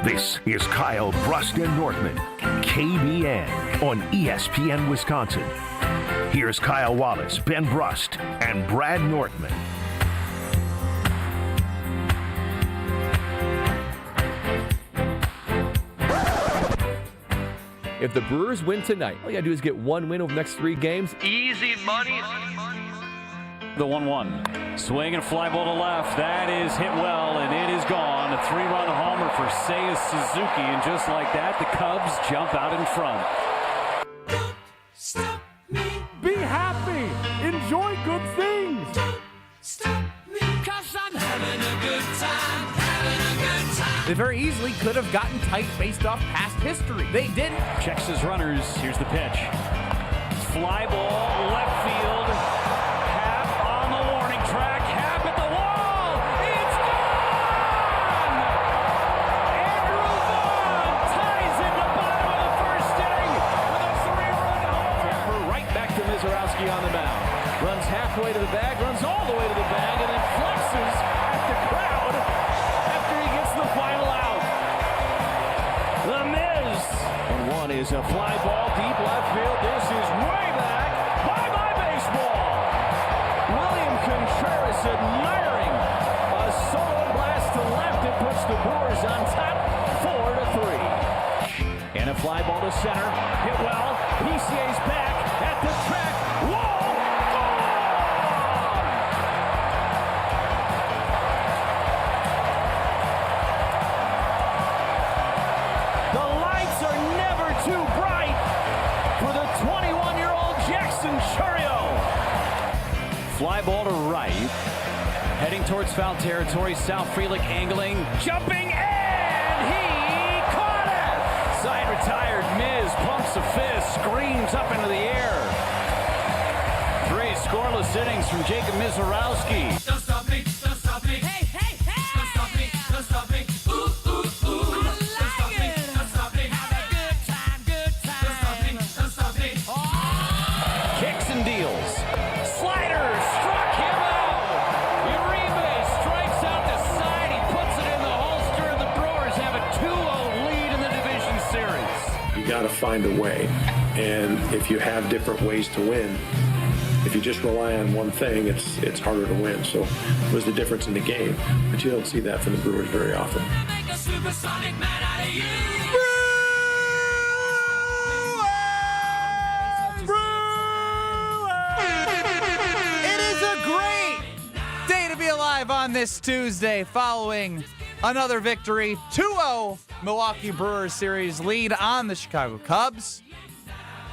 This is Kyle Brust and Nortman, KBN on ESPN Wisconsin. Here's Kyle Wallace, Ben Brust, and Brad Nortman. If the Brewers win tonight, all you gotta do is get one win over the next 3 games. Easy money. The 1-1. Swing and fly ball to left. That is hit well, and it is gone. A 3-run homer for Seiya Suzuki, and just like that, the Cubs jump out in front. Don't stop me. Be happy. Enjoy good things. Don't stop me. 'Cause I'm having a good time. Having a good time. They very easily could have gotten tight based off past history. They didn't. Checks his runners. Here's the pitch. Fly ball, left field. Hap on the warning track. Hap at the wall. It's gone! Andrew Vaughn ties in the bottom of the first inning with a 3-run homer. Right back to Mizorowski on the mound. Runs halfway to the bag, runs all the way to the bag, and then flexes at the crowd after he gets the final out. The Miz. And one is a fly ball deep left field. This is way back. Bye-bye baseball. William Contreras admiring a solo blast to left. It puts the Brewers on top 4-3. And a fly ball to center. Hit well. PCA's back at the track. Wall. Gone! The lights are never too bright for the 21-year-old Jackson Churio. Fly ball to right. Heading towards foul territory. Sal Frelick angling. Jumping, and he caught it! Side retired. Miz pumps a fist. Screams up into the air. 3 scoreless innings from Jacob Mizorowski. Don't stop me. Don't stop me. Hey, hey, hey. Don't stop me. Don't stop me. Ooh, ooh, ooh. Don't stop me. Don't stop me. Have a good time. Good time. Don't stop me. Don't stop me. Kicks and deals. Slider struck him out. Uribe strikes out the side. He puts it in the holster, and the Brewers have a 2-0 lead in the division series. You got to find a way. And if you have different ways to win, if you just rely on one thing, it's harder to win. So it was the difference in the game. But you don't see that from the Brewers very often. Make a supersonic man out of you. It is a great day to be alive on this Tuesday following another victory. 2-0 Milwaukee Brewers series lead on the Chicago Cubs.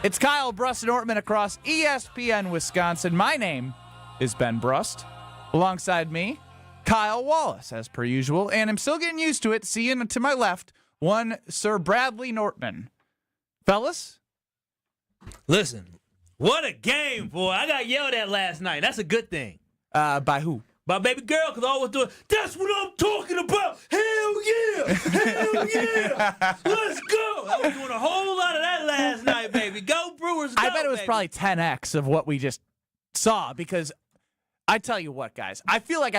It's Kyle Brust and Ortman across ESPN Wisconsin. My name is Ben Brust. Alongside me, Kyle Wallace, as per usual. And I'm still getting used to it, seeing to my left, one Sir Bradley Nortman. Fellas? Listen, what a game, boy. I got yelled at last night. That's a good thing. By who? My baby girl, because I always do it. That's what I'm talking about. Hell yeah. Hell yeah. Let's go. I was doing a whole lot of that last night, baby. Go Brewers, go, I bet it was baby. probably 10x of what we just saw, because I tell you what, guys, I feel like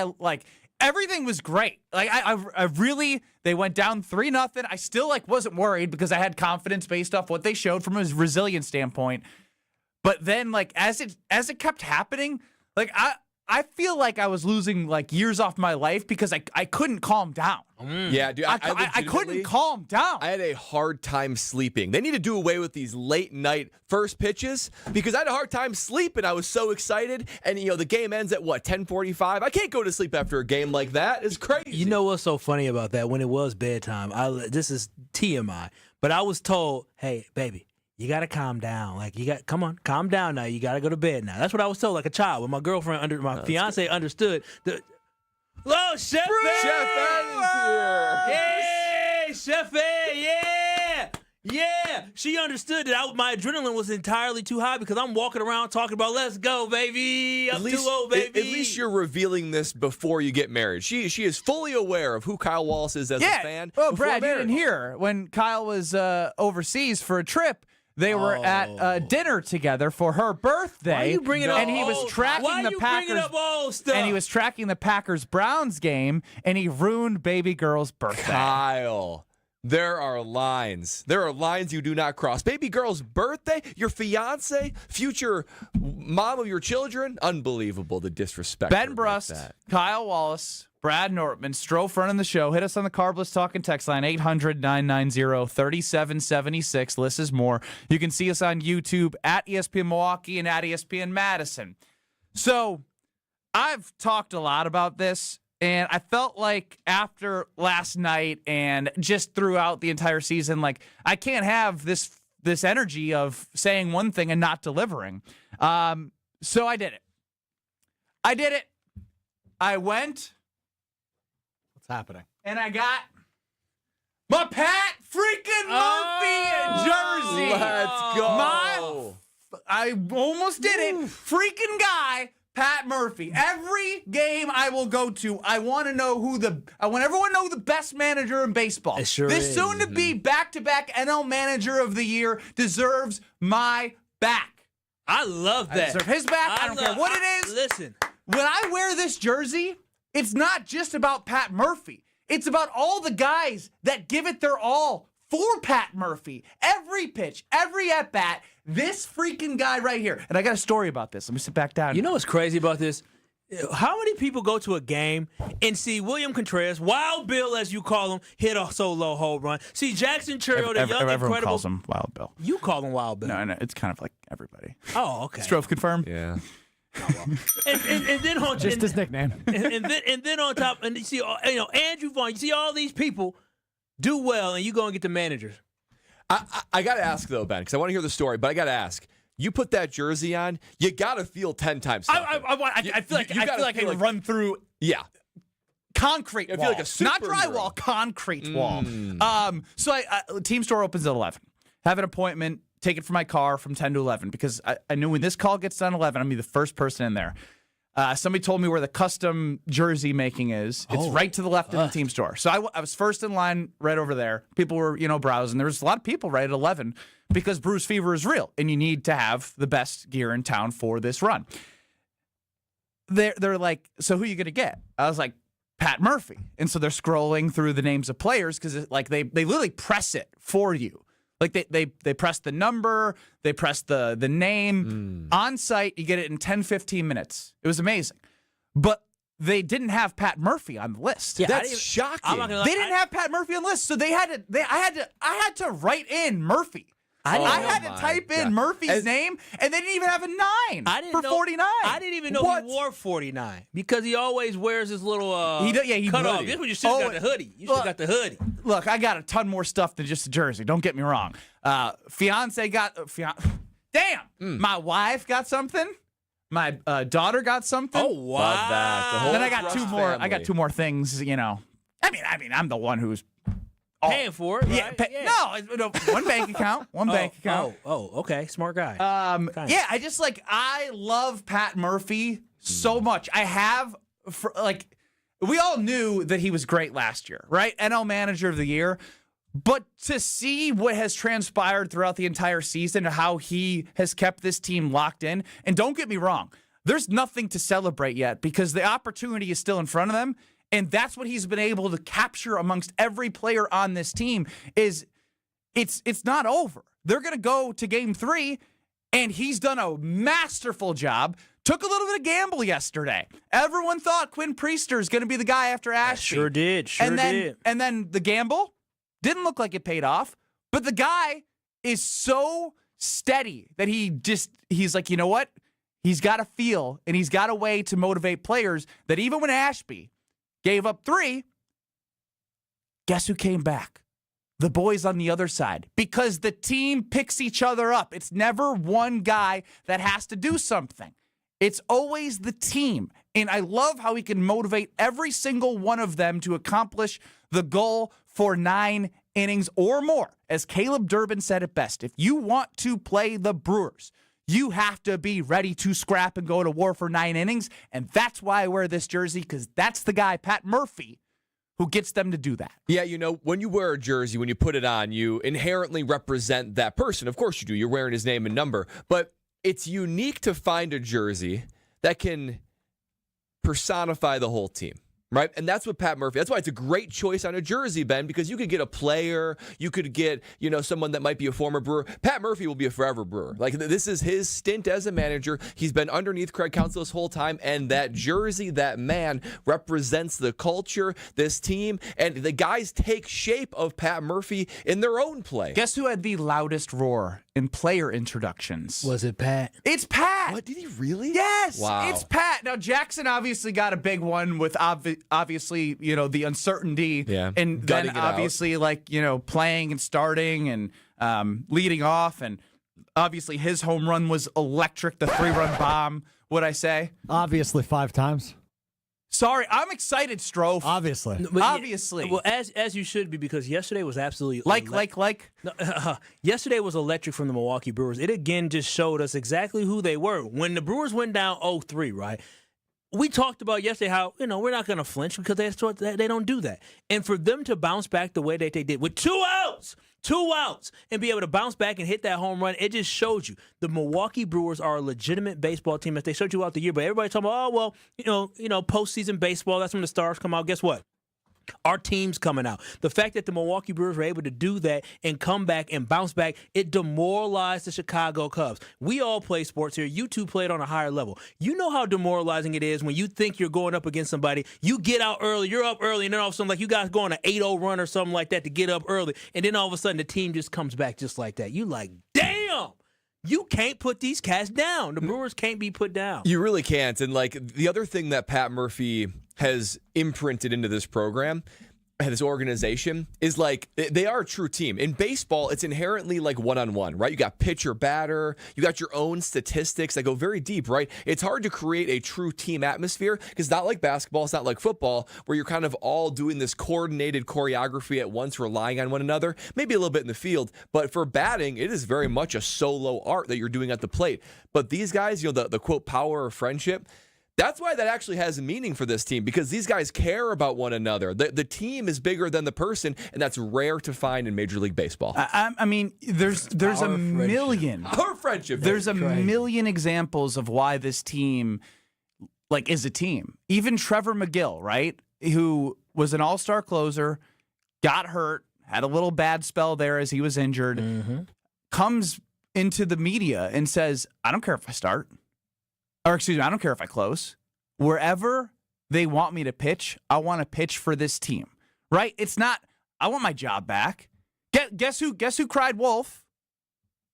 everything was great. Like I really, they went down 3-0. I still wasn't worried because I had confidence based off what they showed from a resilience standpoint. But then as it kept happening, I feel like I was losing years off my life because I couldn't calm down. Yeah, dude, I couldn't calm down. I had a hard time sleeping. They need to do away with these late night first pitches because I had a hard time sleeping. I was so excited, and the game ends at 10:45. I can't go to sleep after a game like that. It's crazy. You know what's so funny about that? When it was bedtime, this is TMI, but I was told, "Hey, baby, you got to calm down. Come on, calm down now. You got to go to bed now." That's what I was told like a child. When my girlfriend, my fiance understood. Hello, Chef Ed! Chef Ed is here. Hey, Chef Ed, yeah! Yeah! She understood that my adrenaline was entirely too high because I'm walking around talking about, let's go, baby! Up 2-0, baby! At least you're revealing this before you get married. She is fully aware of who Kyle Wallace is as a fan. Well, Brad, you didn't hear when Kyle was overseas for a trip. They were at dinner together for her birthday. Why are you bringing up and he was tracking the Packers. Bringing up old stuff? And he was tracking the Packers-Browns game, and he ruined baby girl's birthday. Kyle. There are lines. There are lines you do not cross. Baby girl's birthday, your fiance, future mom of your children. Unbelievable, the disrespect. Ben Brust, Kyle Wallace, Brad Nortman, Stroh running the show. Hit us on the Carbless Talking text line, 800-990-3776. Less is more. You can see us on YouTube at ESPN Milwaukee and at ESPN Madison. So I've talked a lot about this, and I felt like after last night and just throughout the entire season, like I can't have this energy of saying one thing and not delivering. So I did it. I went. What's happening? And I got my Pat freaking Murphy jersey. Let's go. I almost did it. Freaking guy, Pat Murphy. Every game I will go to, I want everyone to know the best manager in baseball. It sure this is. soon-to-be back-to-back NL Manager of the Year deserves my back. I love that. I deserve his back. I don't care what it is. Listen. When I wear this jersey, it's not just about Pat Murphy. It's about all the guys that give it their all for Pat Murphy. Every pitch, every at-bat, this freaking guy right here. And I got a story about this. Let me sit back down. You know what's crazy about this? How many people go to a game and see William Contreras, Wild Bill as you call him, hit a solo home run? See Jackson Churro, the young everyone incredible. calls him Wild Bill. You call him Wild Bill. No, it's kind of like everybody. Oh, okay. Stroh confirmed? Yeah. And then on Just his nickname. and then on top, and you see, Andrew Vaughn. You see all these people do well, and you go and get the managers. I got to ask, though, Ben, because I want to hear the story, but I got to ask. You put that jersey on, you got to feel 10 times tougher. I feel like I can run through concrete wall. I feel like a not superhero. drywall, concrete wall. So team store opens at 11. Have an appointment, take it from my car from 10 to 11 because I knew when this call gets done at 11, I'm going to be the first person in there. Somebody told me where the custom jersey making is. It's right to the left of the team store. So I was first in line right over there. People were, browsing. There was a lot of people right at 11 because Brewers fever is real, and you need to have the best gear in town for this run. They're like, so who are you going to get? I was like, Pat Murphy. And so they're scrolling through the names of players because they literally press it for you. Like they press the number, they press the name. On site, you get it in 10, 15 minutes. It was amazing. But they didn't have Pat Murphy on the list. Yeah, That's shocking. I'm not gonna lie, They didn't have Pat Murphy on the list, so I had to write in Murphy. I had to type in Murphy's name, and they didn't even have a 9 for 49. I didn't even know he wore 49 because he always wears his little he cut off. hoodie. This one you should have got the hoodie. You should have got the hoodie. Look, I got a ton more stuff than just a jersey. Don't get me wrong. Fiance got damn. My wife got something. My daughter got something. Oh wow! Love that. The whole Then I got Rush two more. I family. got two more things. I mean, I'm the one who's Paying for it, right? No, one bank account. One bank account. Oh, okay, smart guy. Yeah, I love Pat Murphy so much. We all knew that he was great last year, right? NL Manager of the Year. But to see what has transpired throughout the entire season, how he has kept this team locked in, and don't get me wrong, there's nothing to celebrate yet because the opportunity is still in front of them. And that's what he's been able to capture amongst every player on this team is it's not over. They're going to go to game 3, and he's done a masterful job. Took a little bit of gamble yesterday. Everyone thought Quinn Priester is going to be the guy after Ashby. Sure did. And then the gamble didn't look like it paid off. But the guy is so steady that he's like, you know what? He's got a feel, and he's got a way to motivate players that even when Ashby gave up 3, guess who came back? The boys on the other side. Because the team picks each other up. It's never one guy that has to do something. It's always the team. And I love how he can motivate every single one of them to accomplish the goal for 9 innings or more. As Caleb Durbin said it best, if you want to play the Brewers, you have to be ready to scrap and go to war for 9 innings. And that's why I wear this jersey, because that's the guy, Pat Murphy, who gets them to do that. Yeah, when you wear a jersey, when you put it on, you inherently represent that person. Of course you do. You're wearing his name and number. But it's unique to find a jersey that can personify the whole team. Right? And that's what Pat Murphy, that's why it's a great choice on a jersey, Ben, because you could get a player, you could get, someone that might be a former Brewer. Pat Murphy will be a forever Brewer. Like, this is his stint as a manager. He's been underneath Craig Counsell this whole time, and that jersey, that man, represents the culture, this team, and the guys take shape of Pat Murphy in their own play. Guess who had the loudest roar in player introductions? Was it Pat? It's Pat. What, did he really? Yes, Wow. it's Pat. Now, Jackson obviously got a big one with obviously, the uncertainty. Yeah. And Gutting then it out. obviously, playing and starting and leading off. And obviously, his home run was electric, the 3-run bomb, would I say? Obviously, 5 times. Sorry, I'm excited, Strofe. Obviously. But Obviously. well, as you should be, because yesterday was absolutely yesterday was electric from the Milwaukee Brewers. It again just showed us exactly who they were. When the Brewers went down 0-3, right? We talked about yesterday how, we're not going to flinch because they don't do that. And for them to bounce back the way that they did with 2 outs, and be able to bounce back and hit that home run, it just showed you the Milwaukee Brewers are a legitimate baseball team as they showed you throughout the year. But everybody talking about, postseason baseball, that's when the stars come out. Guess what? Our team's coming out. The fact that the Milwaukee Brewers were able to do that and come back and bounce back, it demoralized the Chicago Cubs. We all play sports here. You two played on a higher level. You know how demoralizing it is when you think you're going up against somebody. You get out early, you're up early, and then all of a sudden, like you guys go on an 8-0 run or something like that to get up early, and then all of a sudden the team just comes back just like that. You like, damn! You can't put these cats down. The Brewers can't be put down. You really can't. And the other thing that Pat Murphy has imprinted into this program, this organization, is they are a true team. In baseball, it's inherently one-on-one, right? You got pitcher, batter, you got your own statistics that go very deep, right? It's hard to create a true team atmosphere because it's not like basketball, it's not like football, where you're kind of all doing this coordinated choreography at once, relying on one another, maybe a little bit in the field. But for batting, it is very much a solo art that you're doing at the plate. But these guys, the quote, power of friendship, that's why that actually has a meaning for this team, because these guys care about one another. The team is bigger than the person, and that's rare to find in Major League Baseball. I mean, there's a million. Our friendship. There's a million examples of why this team, is a team. Even Trevor McGill, right, who was an all-star closer, got hurt, had a little bad spell there as he was injured, comes into the media and says, I don't care if I start. Or excuse me, I don't care if I close. Wherever they want me to pitch, I want to pitch for this team. Right? It's not, I want my job back. Guess who cried wolf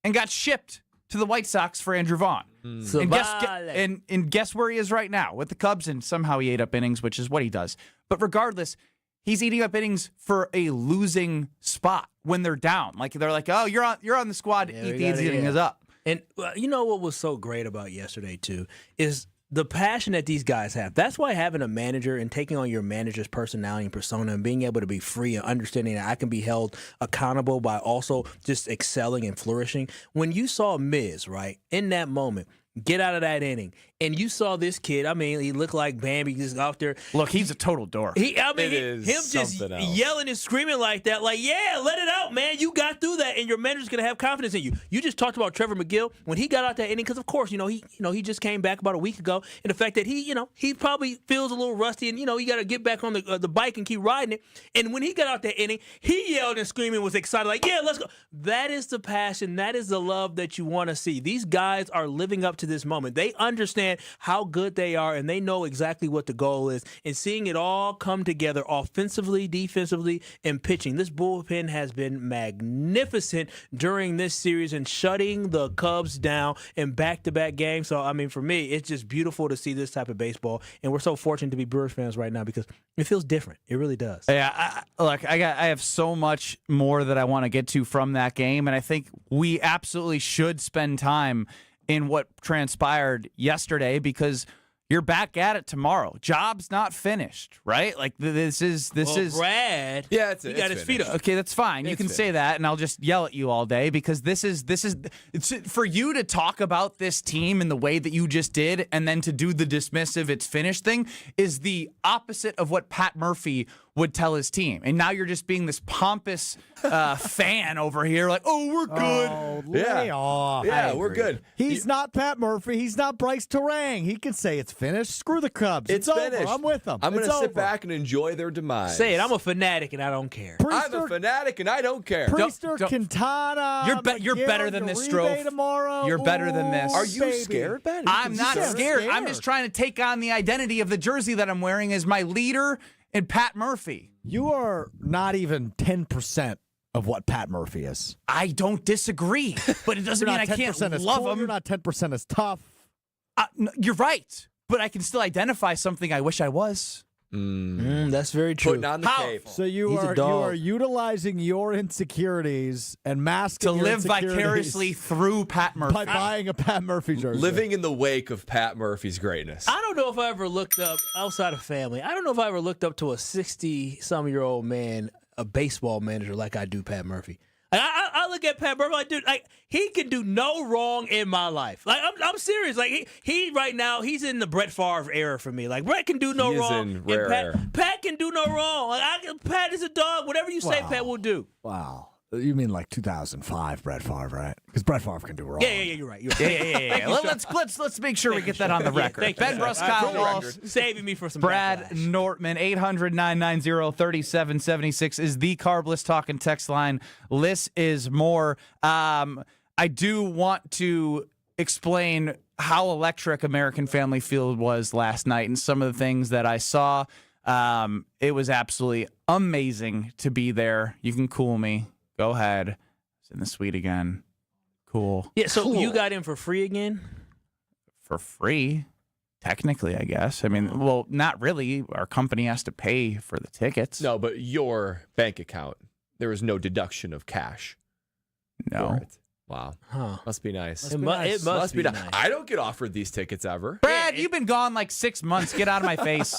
and got shipped to the White Sox for Andrew Vaughn? And guess where he is right now with the Cubs, and somehow he ate up innings, which is what he does. But regardless, he's eating up innings for a losing spot when they're down. They're like, oh, you're on the squad. Yeah, eat these innings up. And you know what was so great about yesterday, too, is the passion that these guys have. That's why having a manager and taking on your manager's personality and persona and being able to be free and understanding that I can be held accountable by also just excelling and flourishing. When you saw Miz, right, in that moment, get out of that inning, and you saw this kid, I mean, he looked like Bambi just out there. Look, he's a total dork. Him just something else. yelling and screaming like that, yeah, let it out, man. You got through that, and your manager's gonna have confidence in you. You just talked about Trevor McGill when he got out that inning, because of course, he just came back about a week ago, and the fact that he probably feels a little rusty, and you got to get back on the bike and keep riding it. And when he got out that inning, he yelled and screaming, was excited, yeah, let's go. That is the passion, that is the love that you want to see. These guys are living up to this moment. They understand how good they are, and they know exactly what the goal is. And seeing it all come together offensively, defensively, and pitching. This bullpen has been magnificent during this series and shutting the Cubs down in back-to-back games. So, I mean, for me, it's just beautiful to see this type of baseball. And we're so fortunate to be Brewers fans right now because it feels different. It really does. Yeah, I have so much more that I want to get to from that game, and I think we absolutely should spend time in what transpired yesterday, because you're back at it tomorrow. Job's not finished, right? This is Brad. Yeah, he got his feet up. Okay, that's fine. You can say that, and I'll just yell at you all day, because this is it's for you to talk about this team in the way that you just did, and then to do the dismissive "it's finished" thing is the opposite of what Pat Murphy would tell his team. And now you're just being this pompous fan over here like, oh, we're good. Oh, lay off. Yeah, we're good. He's not Pat Murphy. He's not Bryce Terang. He can say it's finished. Screw the Cubs. It's over. finished. I'm with them. I'm going to It's sit over. back and enjoy their demise. Say it. I'm a fanatic and I don't care. I'm a fanatic and I don't care. Priester, Don't- Quintana. You're better than this, Strofe. Tomorrow. You're better than this. Are you baby. scared, Ben? I'm not Yeah, scared. I'm just trying to take on the identity of the jersey that I'm wearing as my leader and Pat Murphy. You are not even 10% of what Pat Murphy is. I don't disagree, but it doesn't You're mean I not can't 10% as love cool. him. You're not 10% as tough. No, you're right, but I can still identify something I wish I was. That's very true. Putting on the cape. So you He's a are dog. utilizing your insecurities and masking To your live insecurities vicariously through Pat Murphy. by buying a Pat Murphy jersey. Living in the wake of Pat Murphy's greatness. I don't know if I ever looked up, outside of family, I don't know if I ever looked up to a 60-some-year-old man, a baseball manager like I do Pat Murphy. Like, I look at Pat Murphy like, dude, like, he can do no wrong in my life. Like, I'm serious. Like, he right now, he's in the Brett Favre era for me. Like, Brett can do no He is wrong. in rare Pat, era. Pat can do no wrong. Like, Pat is a dog. Whatever you say, Wow. Pat will do. Wow. You mean like 2005 Brett Favre, right? Because Brett Favre can do wrong. Yeah, you're right. You're right. Yeah. Let's make sure we get that on the record. Thank you, Ben sir. Brust, I Kyle appreciate Walsh, it. Saving me for some Brad backlash. Nortman, 800-990-3776 is the Carbless Talking text line. Less is more. I do want to explain how electric American Family Field was last night and some of the things that I saw. It was absolutely amazing to be there. You can cool me. Go ahead. It's in the suite again. Cool. Yeah, so you got in for free again? For free. Technically, I guess. I mean, well, not really. Our company has to pay for the tickets. No, but your bank account, there was no deduction of cash. No. for it. Wow. Huh. Must be nice. It must be nice. nice. I don't get offered these tickets ever. Brad, you've been gone like 6 months. Get out of my face.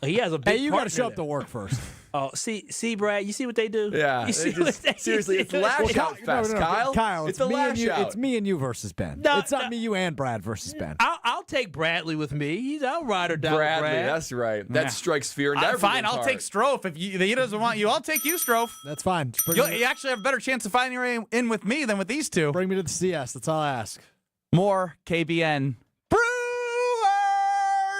He has a big Hey, you got to partner show up there. to work first. Oh, see, Brad, you see what they do? Yeah. You see they what just- they seriously, it's lash out fest, Kyle. Kyle, it's it's a me and lash you. out. It's me and you versus Ben. No, it's not no. me, you, and Brad versus Ben. I'll take Bradley with me. I'll ride or die with Bradley, Brad. that's right. That Yeah. strikes fear into I'm everyone's fine. I'll heart. take Strofe. If he doesn't want you, I'll take you, Strofe. That's fine. Just bring, You actually have a better chance of finding your way in with me than with these two. bring me to the CS. That's all I ask. More KBN.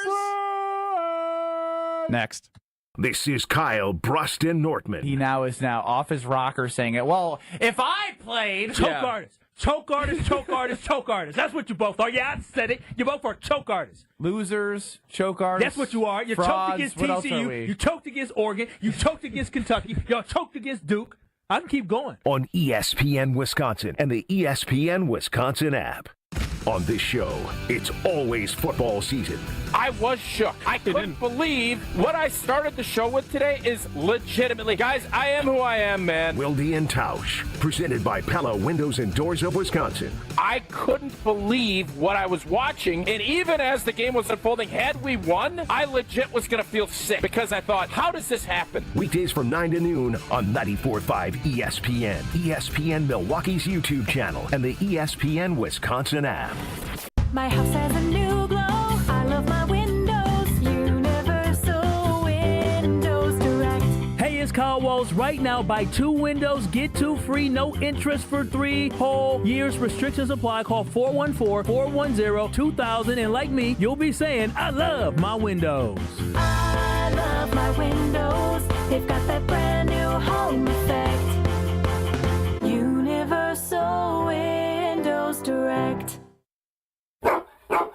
Brewers! Next. This is Kyle Brust and Nortman. He now is off his rocker saying it. Well, if I played... Choke Yeah. artist. Choke artist, choke artist, choke artist. That's what you both are. Yeah, I said it. You both are choke artists. Losers, choke artists. That's what you are. You frauds, choked against what else are TCU. we? You choked against Oregon. You choked against Kentucky. Y'all choked against Duke. I can keep going. On ESPN Wisconsin and the ESPN Wisconsin app. On this show, it's always football season. I was shook. I couldn't believe what I started the show with today is legitimately. Guys, I am who I am, man. Wilde and Tausch, presented by Pella Windows and Doors of Wisconsin. I couldn't believe what I was watching. And even as the game was unfolding, had we won, I legit was going to feel sick because I thought, how does this happen? Weekdays from 9 to noon on 94.5 ESPN, ESPN Milwaukee's YouTube channel, and the ESPN Wisconsin app. My house has a new glow. I love my windows. Universal Windows Direct. Hey, it's Kyle Walsh. Right now, buy 2 windows, get 2 free, no interest for 3 whole years. Restrictions apply. Call 414-410-2000. And like me, you'll be saying, I love my windows. I love my windows. They've got that brand new home effect. Universal Windows Direct.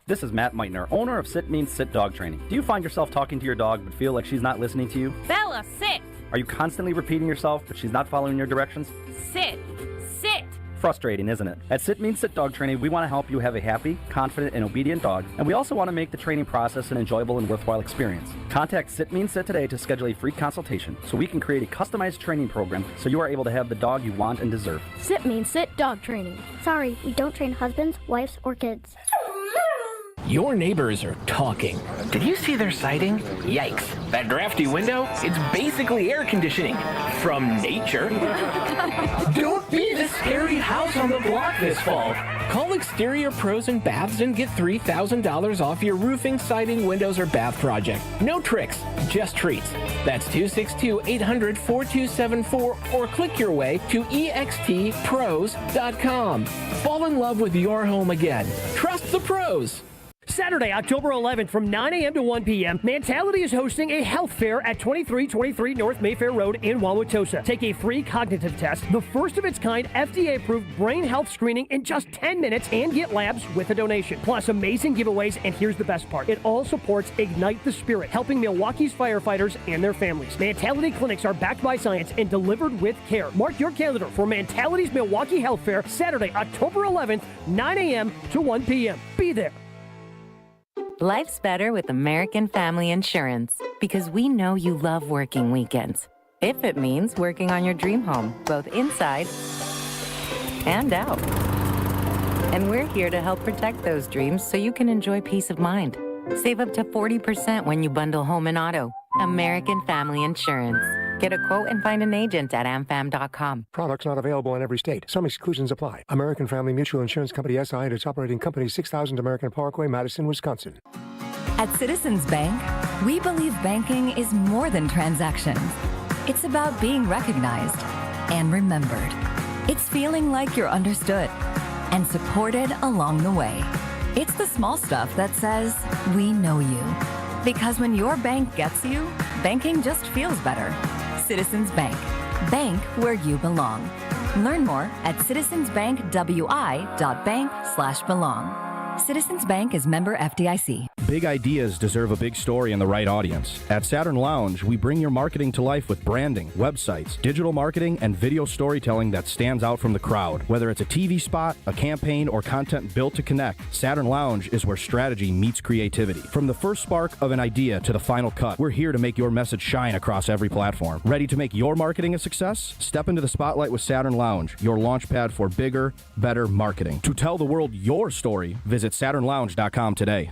This is Matt Meitner, owner of Sit Means Sit Dog Training. Do you find yourself talking to your dog but feel like she's not listening to you? Bella, sit. Are you constantly repeating yourself but she's not following your directions? Sit. Sit. Frustrating, isn't it? At Sit Means Sit Dog Training, we want to help you have a happy, confident, and obedient dog, and we also want to make the training process an enjoyable and worthwhile experience. Contact Sit Means Sit today to schedule a free consultation so we can create a customized training program so you are able to have the dog you want and deserve. Sit means sit dog training. Sorry, we don't train husbands, wives, or kids. Your neighbors are talking. Did you see their siding? Yikes. That drafty window? It's basically air conditioning. from nature. Don't be the scary house on the block this fall. Call Exterior Pros and Baths and get $3,000 off your roofing, siding, windows, or bath project. No tricks, just treats. That's 262-800-4274 or click your way to extpros.com. Fall in love with your home again. Trust the pros. Saturday, October 11th from 9 a.m. to 1 p.m., Mentality is hosting a health fair at 2323 North Mayfair Road in Wauwatosa. Take a free cognitive test, the first of its kind FDA-approved brain health screening in just 10 minutes, and get labs with a donation. Plus amazing giveaways, and here's the best part. It all supports Ignite the Spirit, helping Milwaukee's firefighters and their families. Mentality clinics are backed by science and delivered with care. Mark your calendar for Mentality's Milwaukee Health Fair, Saturday, October 11th, 9 a.m. to 1 p.m. Be there. Life's better with American Family Insurance because we know you love working weekends. If it means working on your dream home, both inside and out. And we're here to help protect those dreams so you can enjoy peace of mind. Save up to 40% when you bundle home and auto. American Family Insurance. Get a quote and find an agent at amfam.com. Products not available in every state. Some exclusions apply. American Family Mutual Insurance Company SI and its operating company 6000 American Parkway, Madison, Wisconsin. At Citizens Bank, we believe banking is more than transactions. It's about being recognized and remembered. It's feeling like you're understood and supported along the way. It's the small stuff that says, we know you. Because when your bank gets you, banking just feels better. Citizens Bank. Bank where you belong. Learn more at citizensbankwi.bank/belong. Citizens Bank is member FDIC. Big ideas deserve a big story and the right audience. At Saturn Lounge, we bring your marketing to life with branding, websites, digital marketing, and video storytelling that stands out from the crowd. Whether it's a TV spot, a campaign, or content built to connect, Saturn Lounge is where strategy meets creativity. From the first spark of an idea to the final cut, we're here to make your message shine across every platform. Ready to make your marketing a success? Step into the spotlight with Saturn Lounge, your launchpad for bigger, better marketing. To tell the world your story, visit SaturnLounge.com today.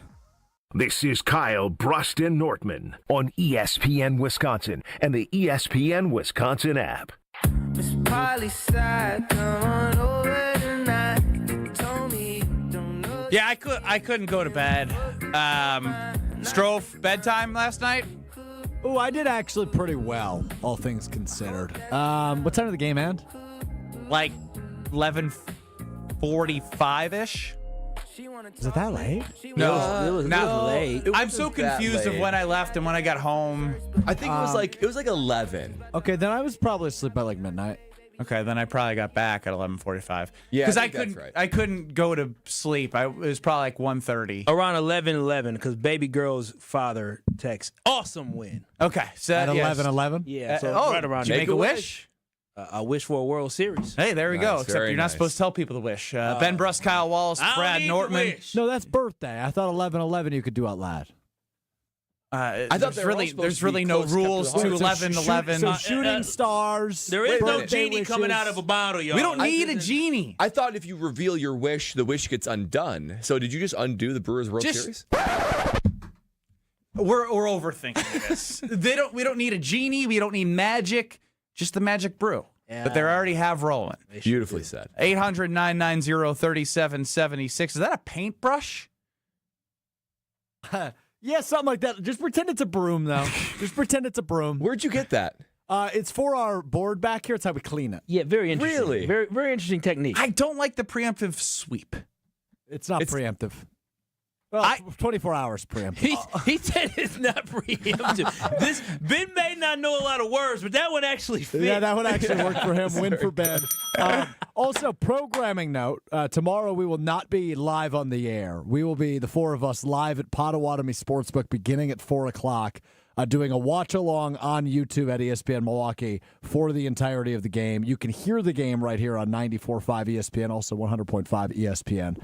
This is Kyle Bruston Nortman on ESPN Wisconsin and the ESPN Wisconsin app. Yeah, I couldn't go to bed. Strofe, bedtime last night? Oh, I did actually pretty well, all things considered. What time did the game end? Like 11:45-ish. Is it that late? No, it was late. I'm so confused of when I left and when I got home. I think it was like 11. Okay, then I was probably asleep by like midnight. Okay, then I probably got back at 11:45. Yeah, because I I think that's couldn't. right. I couldn't go to sleep. It was probably like 1:30. Around 11:11, because baby girl's father texts, awesome win. Okay, so At yes. 11:11? Yeah, so right around did you there. make a wish? I wish for a World Series. Hey, there we go. Nice, Except very you're not nice. supposed to tell people to wish. Ben Bruss, Kyle Wallace, I don't Brad need to Nortman. wish. No, that's birthday. I thought 11:11 you could do out loud. I thought they were all supposed there's to be really no close, kept rules to to the heart. 11:11. So shooting stars. There is no birthday genie coming wishes. out of a bottle, y'all. We don't need a genie. I thought if you reveal your wish, the wish gets undone. So did you just undo the Brewers World Series? We're overthinking this. We don't need a genie. We don't need magic. Just the magic brew that they already have rolling. Beautifully said. 800-990-3776. Is that a paintbrush? Yeah, something like that. Just pretend it's a broom, though. Just pretend it's a broom. Where'd you get that? It's for our board back here. It's how we clean it. Yeah, very interesting. Really? Very, very interesting technique. I don't like the preemptive sweep. It's not preemptive. Well, 24 hours preemptive. He said it's not preemptive. This Ben may not know a lot of words, but that one actually fit. Yeah, that one actually worked for him. Win for Ben. Also, programming note, tomorrow we will not be live on the air. We will be, the four of us, live at Potawatomi Sportsbook beginning at 4 o'clock, doing a watch-along on YouTube at ESPN Milwaukee for the entirety of the game. You can hear the game right here on 94.5 ESPN, also 100.5 ESPN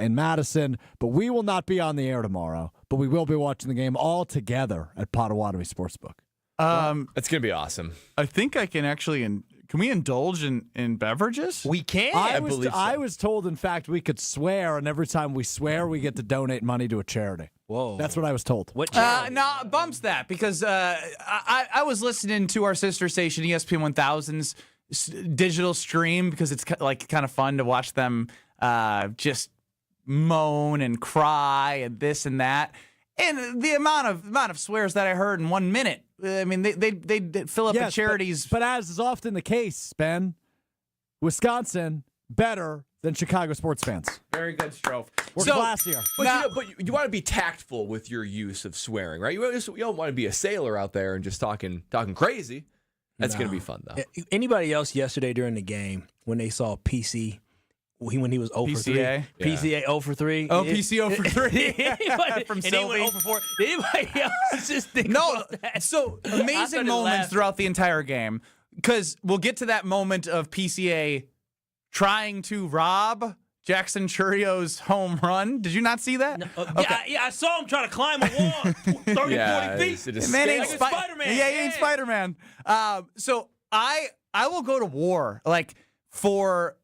in Madison. But we will not be on the air tomorrow, but we will be watching the game all together at Potawatomi Sportsbook. It's going to be awesome. I think I can actually Can we indulge in beverages? We can. I was told, in fact, we could swear, and every time we swear, we get to donate money to a charity. Whoa. That's what I was told. What? No, bumps that because I was listening to our sister station ESPN 1000's digital stream because it's like kind of fun to watch them just moan and cry and this and that. And the amount of swears that I heard in 1 minute. I mean, they fill up the charities. But as is often the case, Ben, Wisconsin better than Chicago sports fans. Very good, Strofe. We're classier. But you want to be tactful with your use of swearing, right? You don't want to be a sailor out there and just talking crazy. That's going to be fun, though. Anybody else yesterday during the game when they saw PC? When he was 0 for 3. PCA 0 for 3. Oh, PC 0 for 3. From Sylvie. 0 for 4. Did anybody else just think about that? So amazing moments throughout the entire game. Because we'll get to that moment of PCA trying to rob Jackson Churio's home run. Did you not see that? No, yeah, I saw him trying to climb a wall 30, 40 feet. Man ain't Spider-Man. Yeah, he ain't Spider-Man. So I will go to war. Like, for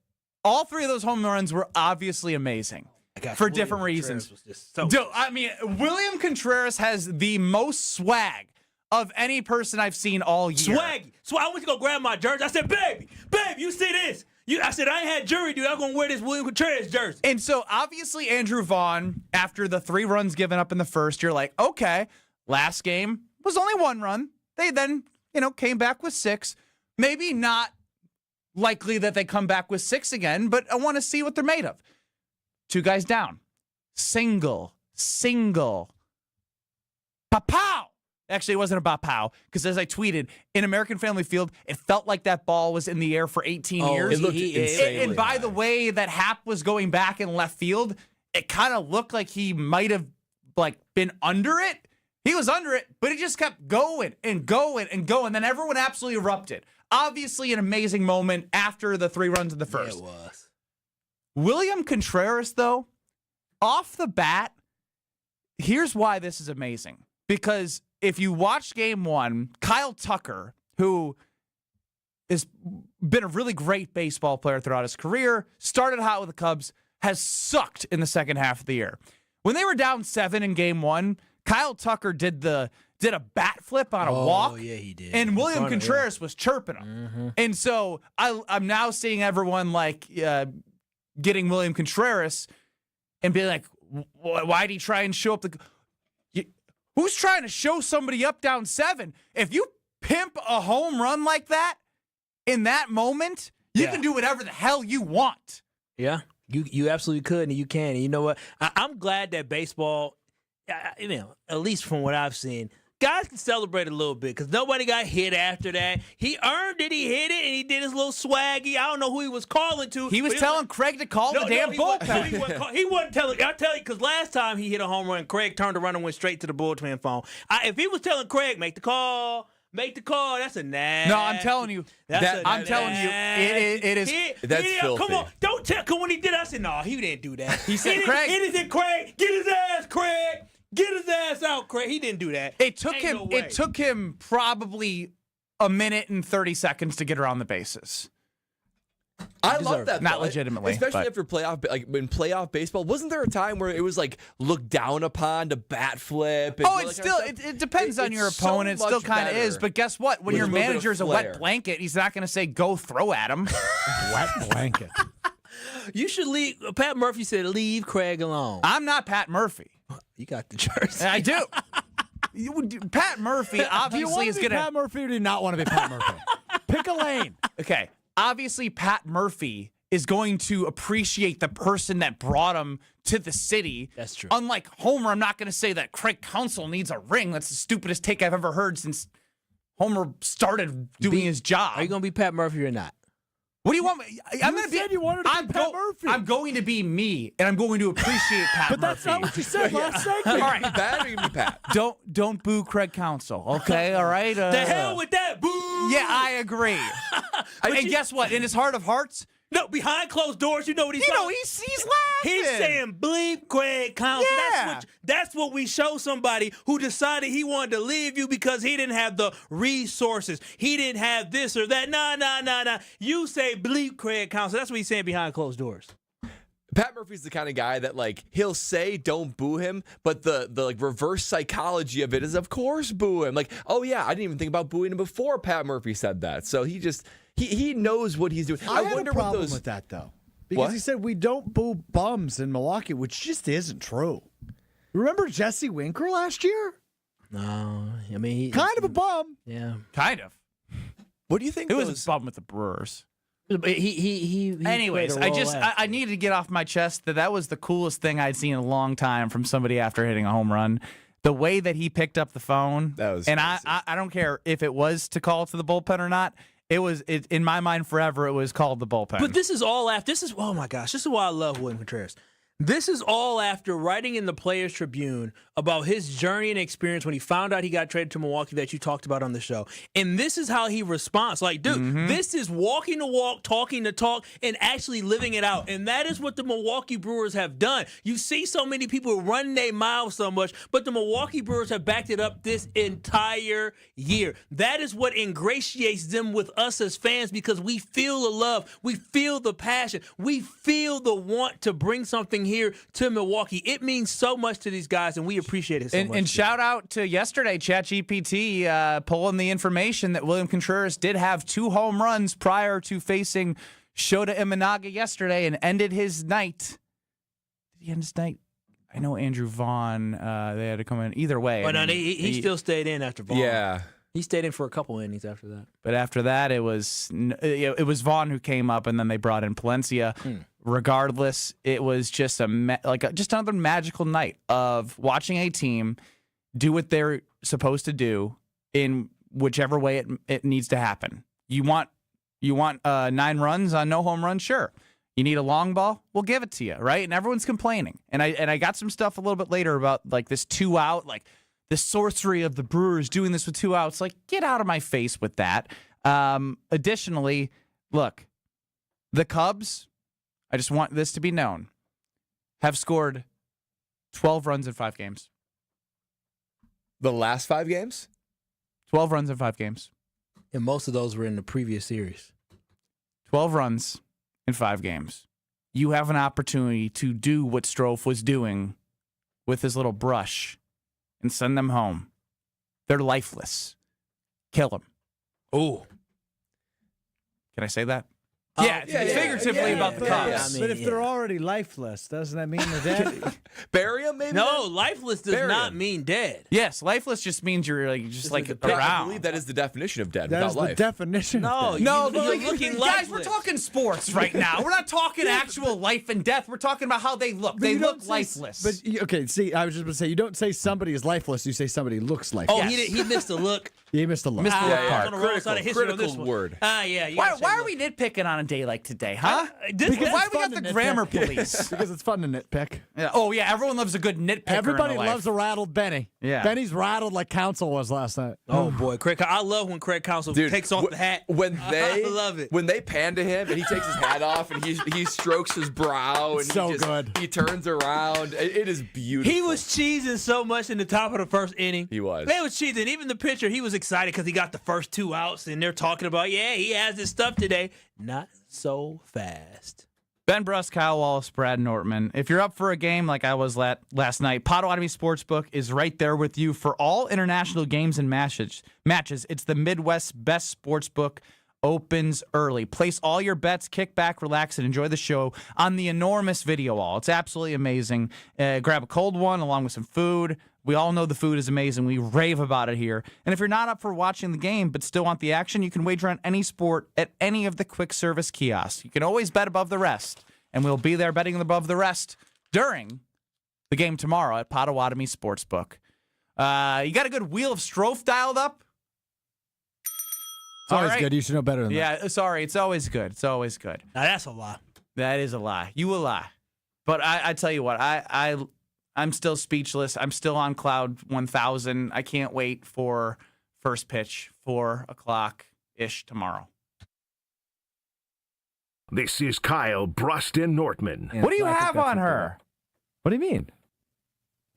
all three of those home runs were obviously amazing for different reasons. I mean, William Contreras has the most swag of any person I've seen all year. Swag. So I went to go grab my jersey. I said, babe, you see this? I said, I ain't had jury, dude. I'm going to wear this William Contreras jersey. And so, obviously, Andrew Vaughn, after the 3 runs given up in the first, you're like, okay, last game was only 1 run. They then, came back with 6. Maybe not likely that they come back with 6 again, but I want to see what they're made of. 2 guys down. Single. Pa-pow! Actually, it wasn't a pa-pow, because as I tweeted, in American Family Field, it felt like that ball was in the air for 18 years. It looked insanely And by high. the way that Hap was going back in left field, it kind of looked like he might have been under it. He was under it, but he just kept going and going and going. Then everyone absolutely erupted. Obviously, an amazing moment after the 3 runs in the first. Yeah, it was. William Contreras, though, off the bat, here's why this is amazing. Because if you watch game 1, Kyle Tucker, who has been a really great baseball player throughout his career, started hot with the Cubs, has sucked in the second half of the year. When they were down 7 in game 1, Kyle Tucker did a bat flip on a walk. Oh, yeah, he did. And William Contreras was chirping him. Mm-hmm. And so I'm now seeing everyone getting William Contreras and be like, why'd he try and show up who's trying to show somebody up down 7? If you pimp a home run like that in that moment, you can do whatever the hell you want. Yeah, you absolutely could, and you can. And you know what? I'm glad that baseball, at least from what I've seen, guys can celebrate a little bit because nobody got hit after that. He earned it. He hit it, and he did his little swaggy. I don't know who he was calling to. He was telling Craig to call the damn bullpen. He wasn't telling. I'll tell you, because last time he hit a home run, Craig turned around and went straight to the bullpen phone. If he was telling Craig, make the call, that's a nasty. No, I'm telling you. I'm telling you, it is. That's filthy. Come on, don't tell. Because when he did, I said, no, he didn't do that. He said, Craig. It is it, Craig. Get his ass, Craig. Get his ass out, Craig. He didn't do that. It took him probably a minute and 30 seconds to get around the bases. I love that. Not though. legitimately. Especially but. after in playoff baseball. Wasn't there a time where it was looked down upon to bat flip? And It's still, it depends on your opponent. So it still kind of is. But guess what? When with your a little bit of manager's a flair. wet blanket, he's not going to say, go throw at him. Wet blanket. You should leave. Pat Murphy said, leave Craig alone. I'm not Pat Murphy. You got the jersey. I do. Pat Murphy obviously is going to. Pat Murphy or do you not want to be Pat Murphy? Pick a lane. Okay. Obviously, Pat Murphy is going to appreciate the person that brought him to the city. That's true. Unlike Homer, I'm not going to say that Craig Counsell needs a ring. That's the stupidest take I've ever heard since Homer started doing his job. Are you going to be Pat Murphy or not? What do you want? I'm going to be. You wanted to be Pat Murphy. I'm going to be me, and I'm going to appreciate Pat But Murphy. that's not what you said last segment. All right, Pat or you can be Pat? don't boo Craig Counsell, okay? All right. The hell with that, boo! Yeah, I agree. And guess what? In his heart of hearts, No, behind closed doors, you know what he's saying? He's laughing. He's saying bleep Craig Counsell. Yeah. That's what we show somebody who decided he wanted to leave you because he didn't have the resources. He didn't have this or that. Nah. You say bleep Craig Counsell. That's what he's saying behind closed doors. Pat Murphy's the kind of guy that, like, he'll say don't boo him, but the like reverse psychology of it is, of course, boo him. Like, oh yeah, I didn't even think about booing him before Pat Murphy said that. So he knows what he's doing. I had wonder a problem what those with that though, because he said we don't boo bums in Milwaukee, which just isn't true. Remember Jesse Winker last year? No, I mean he kind of a bum. Yeah, kind of. What do you think? It was a bum with the Brewers. He Anyways, I needed to get off my chest that was the coolest thing I'd seen in a long time from somebody after hitting a home run. The way that he picked up the phone, and I don't care if it was to call to the bullpen or not. It in my mind forever. It was called the bullpen. But this is all after. Oh my gosh, this is why I love William Contreras. This is all after writing in the Players Tribune about his journey and experience when he found out he got traded to Milwaukee that you talked about on the show. And this is how he responds. Like, dude, this is walking the walk, talking the talk, and actually living it out. And that is what the Milwaukee Brewers have done. You see so many people run their mouths so much, but the Milwaukee Brewers have backed it up this entire year. That is what ingratiates them with us as fans because we feel the love, we feel the passion, we feel the want to bring something here to Milwaukee. It means so much to these guys, and we appreciate it so much. And shout out to yesterday, ChatGPT pulling the information that William Contreras did have 2 home runs prior to facing Shota Imanaga yesterday and ended his night. Did he end his night? I know Andrew Vaughn, they had to come in. Either way. But he still stayed in after Vaughn. Yeah. He stayed in for a couple innings after that. But after that, it was Vaughn who came up, and then they brought in Palencia. Regardless, it was just just another magical night of watching a team do what they're supposed to do in whichever way it needs to happen. You want 9 runs on no home runs? Sure. You need a long ball? We'll give it to you, right? And everyone's complaining. And I got some stuff a little bit later about like this 2 out, like the sorcery of the Brewers doing this with 2 outs. Like, get out of my face with that. Additionally, look, the Cubs, I just want this to be known, have scored 12 runs in 5 games. The last 5 games? 12 runs in 5 games. And most of those were in the previous series. 12 runs in 5 games. You have an opportunity to do what Strofe was doing with his little brush and send them home. They're lifeless. Kill them. Ooh. Can I say that? Figuratively about the Cubs. But if they're already lifeless, doesn't that mean they're dead? Bury them, maybe? No, lifeless does not mean dead. Yes, lifeless just means you're like Yeah, I around. believe that is the definition of dead. That is without the life. definition. No, No, you're looking guys, we're lifeless. talking sports right now. We're not talking actual life and death. We're talking about how they look. They look lifeless. Okay, see, I was just going to say, you don't say somebody is lifeless. You say somebody looks lifeless. Oh, he missed a look. He missed a look. Missed the look part. I'm gonna roll us out of history on this Critical one. word. Yeah. Why are we nitpicking on a day like today, huh? Because Why it's we fun got to the nitpick. grammar police? Because it's fun to nitpick. Yeah. Oh, yeah, everyone loves a good nitpicker. Everybody in their life. loves a rattled Benny. Yeah. Benny's rattled like Counsell was last night. Oh boy, Craig! I love when Craig Counsell takes off the hat. When they I love it. When they pan to him and he takes his hat off and he strokes his brow and So good. He turns around. It is beautiful. He was cheesing so much in the top of the first inning. He was. They was cheesing. Even the pitcher, he was excited because he got the first 2 outs, and they're talking about, he has his stuff today. Not so fast. Ben Brust, Kyle Wallace, Brad Nortman. If you're up for a game like I was last night, Potawatomi Sportsbook is right there with you for all international games and matches. It's the Midwest's best sportsbook. Opens early. Place all your bets, kick back, relax, and enjoy the show on the enormous video wall. It's absolutely amazing. Grab a cold one along with some food. We all know the food is amazing. We rave about it here. And if you're not up for watching the game but still want the action, you can wager on any sport at any of the quick service kiosks. You can always bet above the rest. And we'll be there betting above the rest during the game tomorrow at Potawatomi Sportsbook. You got a good Wheel of Strofe dialed up? It's always good. You should know better than that. Yeah, sorry. It's always good. It's always good. Now that's a lie. That is a lie. You a lie. But I tell you what, I'm still speechless. I'm still on cloud 1,000. I can't wait for first pitch, 4 o'clock-ish tomorrow. This is Kyle Bruston-Nortman. What do you have on her? What do you mean?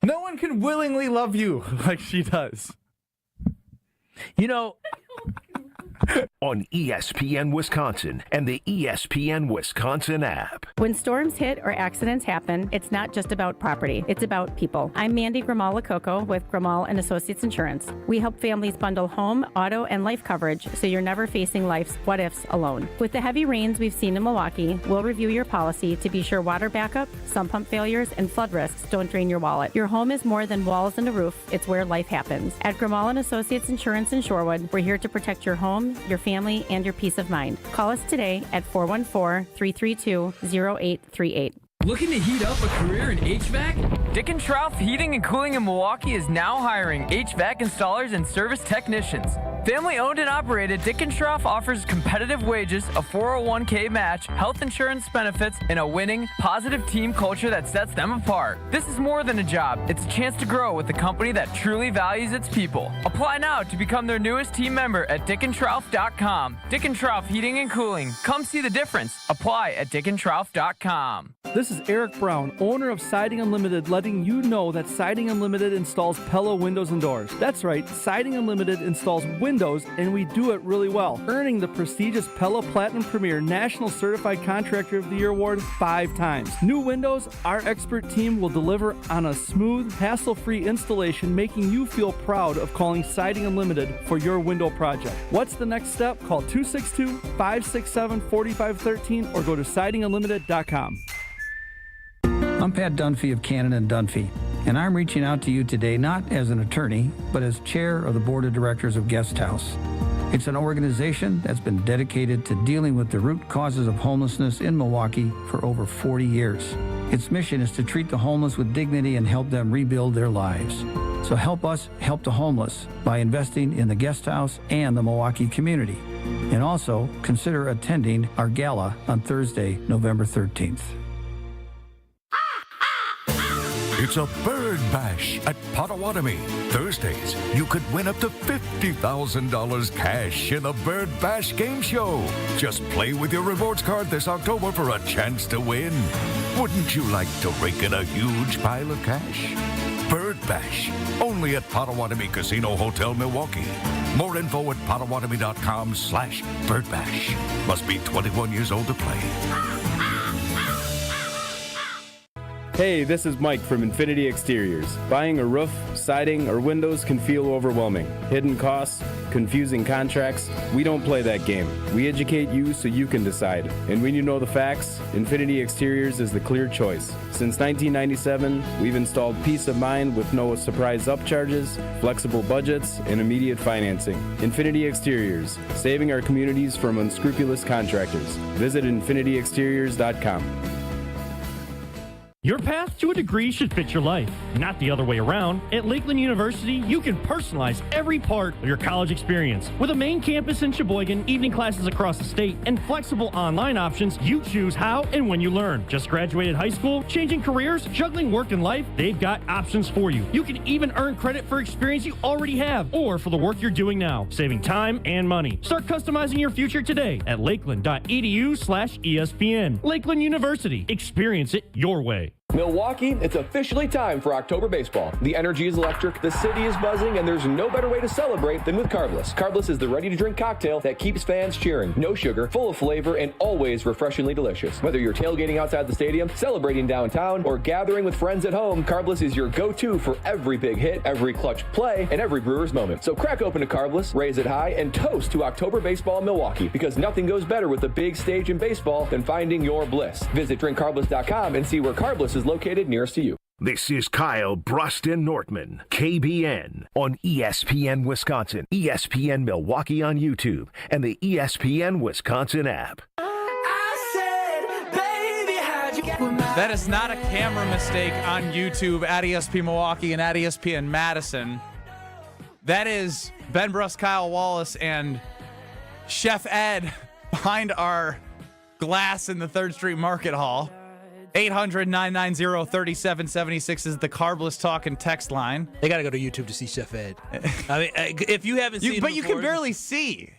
No one can willingly love you like she does. You know, on ESPN Wisconsin and the ESPN Wisconsin app. When storms hit or accidents happen, it's not just about property, it's about people. I'm Mandy Grimal-Lococo with Grimal & Associates Insurance. We help families bundle home, auto, and life coverage so you're never facing life's what-ifs alone. With the heavy rains we've seen in Milwaukee, we'll review your policy to be sure water backup, sump pump failures, and flood risks don't drain your wallet. Your home is more than walls and a roof, it's where life happens. At Grimal & Associates Insurance in Shorewood, we're here to protect your home, your family, and your peace of mind. Call us today at 414-332-0838. Looking to heat up a career in HVAC? Dick & Trauth Heating and Cooling in Milwaukee is now hiring HVAC installers and service technicians. Family owned and operated, Dick & Trauth offers competitive wages, a 401k match, health insurance benefits, and a winning, positive team culture that sets them apart. This is more than a job. It's a chance to grow with a company that truly values its people. Apply now to become their newest team member at dickandtrauth.com. Dick & Trauth Heating and Cooling. Come see the difference. Apply at dickandtrauth.com. This is Eric Brown, owner of Siding Unlimited, letting you know that Siding Unlimited installs Pella windows and doors. That's right, Siding Unlimited installs windows, and we do it really well, earning the prestigious Pella Platinum Premier National Certified Contractor of the Year award 5 times. New windows, our expert team will deliver on a smooth, hassle-free installation, making you feel proud of calling Siding Unlimited for your window project. What's the next step? Call 262-567-4513 or go to sidingunlimited.com. I'm Pat Dunphy of Cannon & Dunphy, and I'm reaching out to you today not as an attorney, but as chair of the board of directors of Guest House. It's an organization that's been dedicated to dealing with the root causes of homelessness in Milwaukee for over 40 years. Its mission is to treat the homeless with dignity and help them rebuild their lives. So help us help the homeless by investing in the Guest House and the Milwaukee community. And also consider attending our gala on Thursday, November 13th. It's a bird bash at Potawatomi. Thursdays, you could win up to $50,000 cash in the Bird Bash game show. Just play with your rewards card this October for a chance to win. Wouldn't you like to rake in a huge pile of cash? Bird Bash, only at Potawatomi Casino Hotel, Milwaukee. More info at potawatomi.com/birdbash. Must be 21 years old to play. Hey, this is Mike from Infinity Exteriors. Buying a roof, siding, or windows can feel overwhelming. Hidden costs, confusing contracts. We don't play that game. We educate you so you can decide. And when you know the facts, Infinity Exteriors is the clear choice. Since 1997, we've installed peace of mind with no surprise upcharges, flexible budgets, and immediate financing. Infinity Exteriors, saving our communities from unscrupulous contractors. Visit infinityexteriors.com. Your path to a degree should fit your life, not the other way around. At Lakeland University, you can personalize every part of your college experience. With a main campus in Sheboygan, evening classes across the state, and flexible online options, you choose how and when you learn. Just graduated high school, changing careers, juggling work and life, they've got options for you. You can even earn credit for experience you already have or for the work you're doing now, saving time and money. Start customizing your future today at lakeland.edu/ESPN. Lakeland University. Experience it your way. Milwaukee, it's officially time for October baseball. The energy is electric, the city is buzzing, and there's no better way to celebrate than with Carbless. Carbless is the ready-to-drink cocktail that keeps fans cheering. No sugar, full of flavor, and always refreshingly delicious. Whether you're tailgating outside the stadium, celebrating downtown, or gathering with friends at home, Carbless is your go-to for every big hit, every clutch play, and every Brewers moment. So crack open a Carbless, raise it high, and toast to October baseball in Milwaukee, because nothing goes better with the big stage in baseball than finding your bliss. Visit drinkcarbless.com and see where Carbless is located nearest to you. This is Kyle Bruston-Nortman, KBN, on ESPN Wisconsin, ESPN Milwaukee on YouTube, and the ESPN Wisconsin app. That is not a camera mistake on YouTube at ESPN Milwaukee and at ESPN Madison. That is Ben Brust, Kyle Wallace, and Chef Ed behind our glass in the 3rd Street Market Hall. 800-990-3776 is the Carbless Talk and text line. They got to go to YouTube to see Chef Ed. I mean, if you haven't seen him but you can before, barely see.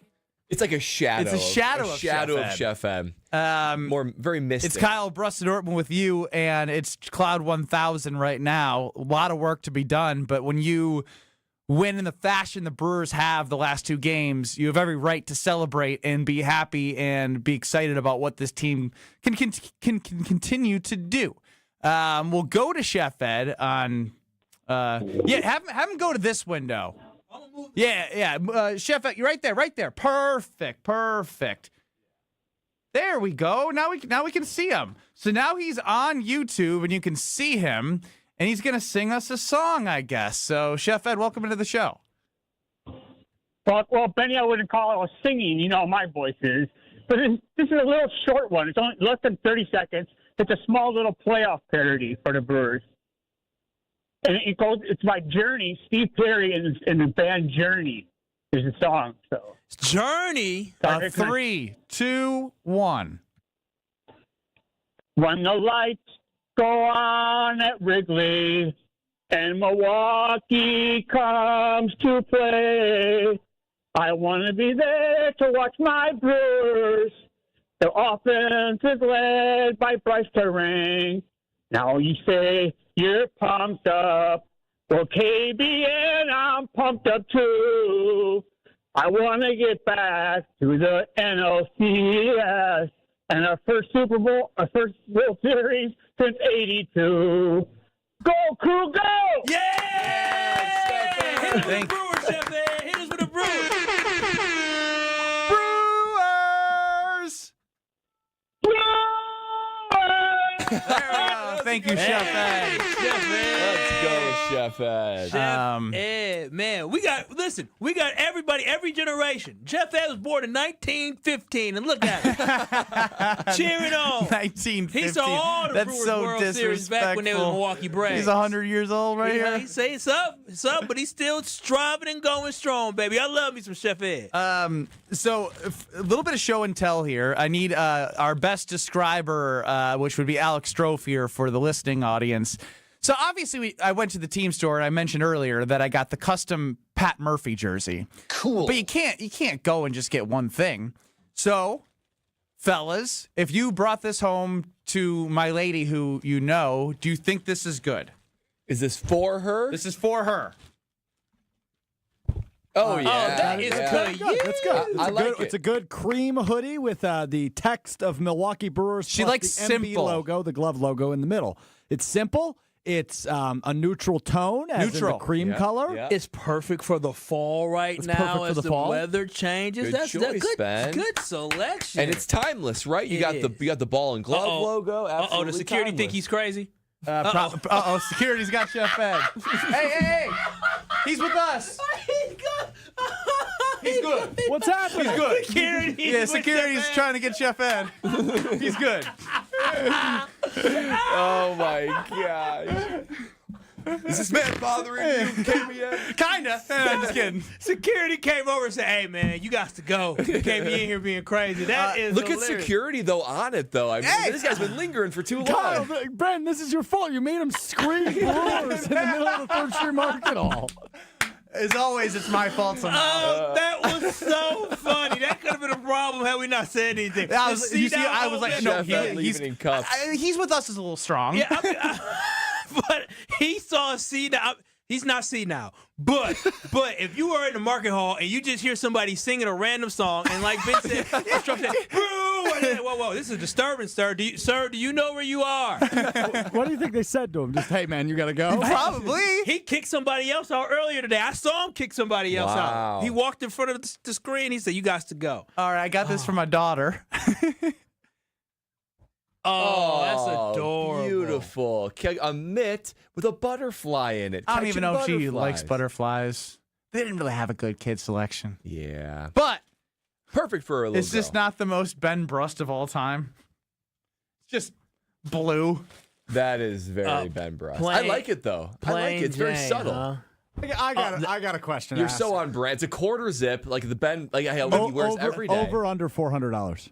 It's like a shadow. It's a shadow of Chef Ed. Very mystic. It's Kyle Brust and Ortman with you, and it's Cloud 1000 right now. A lot of work to be done, but when you win in the fashion the Brewers have the last 2 games, you have every right to celebrate and be happy and be excited about what this team can continue to do. We'll go to Chef Ed on. Have him go to this window. Yeah. Chef Ed, you're right there. Perfect. There we go. Now we can see him. So now he's on YouTube and you can see him, and he's gonna sing us a song, I guess. So Chef Ed, welcome into the show. Well, Benny, I wouldn't call it singing. You know how my voice is. But this is a little short one. It's only less than 30 seconds. It's a small little playoff parody for the Brewers. And it's by Journey, Steve Perry, and the band Journey is the song. So Journey. 3, 2, 1. When the lights go on at Wrigley and Milwaukee comes to play, I want to be there to watch my Brewers. The offense is led by Bryce Terang. Now you say you're pumped up. Well, KBN, I'm pumped up too. I want to get back to the NLDS and our first World Series since '82. Go, Crew, go! Yeah! Hit us with the Brewers, Chef Ed. Hit us with the Brewers. Thank you, Chef Ed. Let's go, Chef Ed. Chef Ed, man, we got everybody, every generation. Chef Ed was born in 1915, and look at him. Cheering on. 1915. He saw all the Brewers World Series back when they were Milwaukee Braves. He's 100 years old here. He say it's up, but he's still striving and going strong, baby. I love me some Chef Ed. So a little bit of show and tell here. I need our best describer, which would be Alex Strofe here for the listening audience. So obviously, I went to the team store, and I mentioned earlier that I got the custom Pat Murphy jersey. Cool. But you can't go and just get one thing. So, fellas, if you brought this home to my lady who you know, do you think this is good? Is this for her? This is for her. Oh, yeah. That is good. That's good. It's It's a good cream hoodie with the text of Milwaukee Brewers. She plus likes the MB simple logo, the glove logo in the middle. It's simple. It's a neutral tone, as in the cream color. Yeah. It's perfect for the fall now as the weather changes. Good choice, Ben. Good selection. And it's timeless, right? You got the ball and glove logo. Absolutely the security timeless. think he's crazy? Security's got Chef Ed. hey! He's with us. He's good. What's happening? He's good. Security's trying to get Chef Ed. He's good. Oh my gosh. Is this man bothering you, KBN? Kinda. I'm just kidding. Security came over and said, "Hey man, you got to go. You can't be in here being crazy." That is look hilarious. at security though on it though. I mean, this guy's been lingering for too long. Kyle, Ben, this is your fault. You made him scream Brewers in the middle of the 3rd Street Market Hall. As always, it's my fault somehow. That was so funny. That could have been a problem had we not said anything. I was like, no, he's in cuffs. He's with us is a little strong. Yeah, but he saw a seed. He's not senile. But if you were in the market hall and you just hear somebody singing a random song and like Ben said, whoa, this is disturbing, sir. Do you know where you are? What do you think they said to him? Just, hey, man, you got to go? Probably. He kicked somebody else out earlier today. I saw him kick somebody else out. He walked in front of the screen. He said, you got to go. All right, I got this from my daughter. Oh, that's adorable. Beautiful. A mitt with a butterfly in it. I don't even know if she likes butterflies. butterflies. They didn't really have a good kid selection. Yeah. But perfect for a little it's just not the most Ben Brust of all time. It's just blue. That is very Ben Brust. I like it, though. I like it. It's very subtle. Huh? I got a question. You're so on brand. It's a quarter zip, like the Ben, like he wears every day. Over under $400.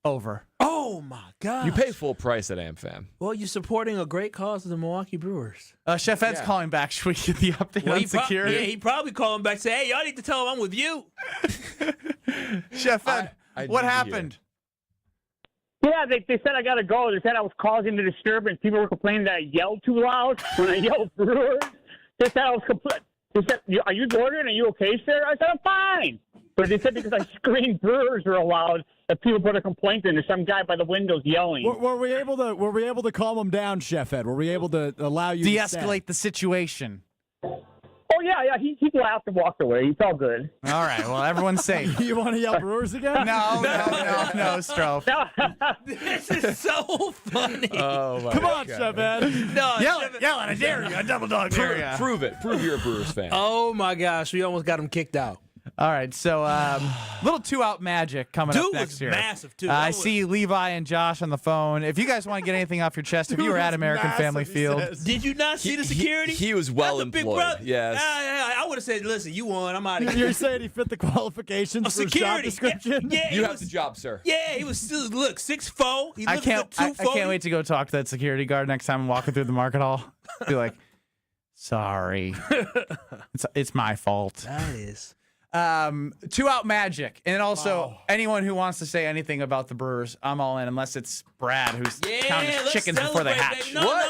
Over. Oh, my God. You pay full price at AmFam. Well, you're supporting a great cause of the Milwaukee Brewers. Chef Ed's calling back. Should we get the update on security? Yeah, he probably calling back and say, hey, y'all need to tell him I'm with you. Chef Ed, what happened? Yeah, they said I got to go. They said I was causing the disturbance. People were complaining that I yelled too loud when I yelled Brewers. They said I was They said, are you ordering? Are you okay, sir? I said, I'm fine. But they said because I screamed Brewers were allowed, that people put a complaint in. There's some guy by the windows yelling. Were we able to calm him down, Chef Ed? Were we able to allow you de-escalate the situation? Oh, yeah. He laughed and walked away. He felt good. All right. Well, everyone's safe. You want to yell Brewers again? No, Stroh. This is so funny. Oh, my Come on, God. Chef Ed. No, Yell it. I dare you. I double dog dare you. Prove it. Prove you're a Brewers fan. Oh, my gosh. We almost got him kicked out. All right, so little 2-out magic coming up next year. Massive, too. I see Levi and Josh on the phone. If you guys want to get anything off your chest, if you were at American Family Field. Did you not see the security? He was well That's a big employed. brother. Yes. I would have said, listen, you won. I'm out of here. You're saying he fit the qualifications for his job description? Yeah, You have the job, sir. Yeah, he was still, look, 6'4". He I looked can't good, 240. I can't wait to go talk to that security guard next time I'm walking through the market hall. Be like, sorry. It's my fault. That is. 2-out magic. And also, anyone who wants to say anything about the Brewers, I'm all in, unless it's Brad who's counting his chickens before they hatch. No.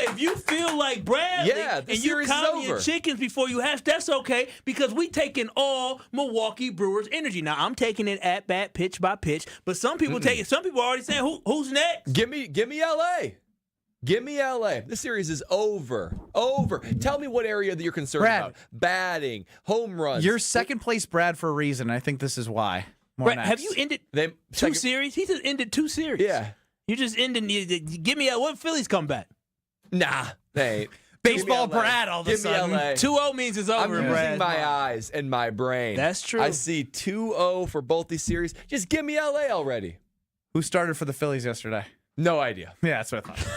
If you feel like Bradley and you count your chickens before you hatch, that's okay, because we taking all Milwaukee Brewers energy. Now, I'm taking it at bat, pitch by pitch, but some people take it. Some people are already saying, who's next? Give me L.A. Give me L.A. This series is over. Tell me what area that you're concerned about. Batting, home runs. You're second place, Brad, for a reason. I think this is why. Brad, have you ended two series? He just ended 2 series. Yeah. You just ended. Give me what Phillies come back? Nah, they ain't. Baseball Brad all of a sudden. 2-0 means it's over, I'm Brad. using my eyes and my brain. That's true. I see 2-0 for both these series. Just give me L.A. already. Who started for the Phillies yesterday? No idea. Yeah, that's what I thought.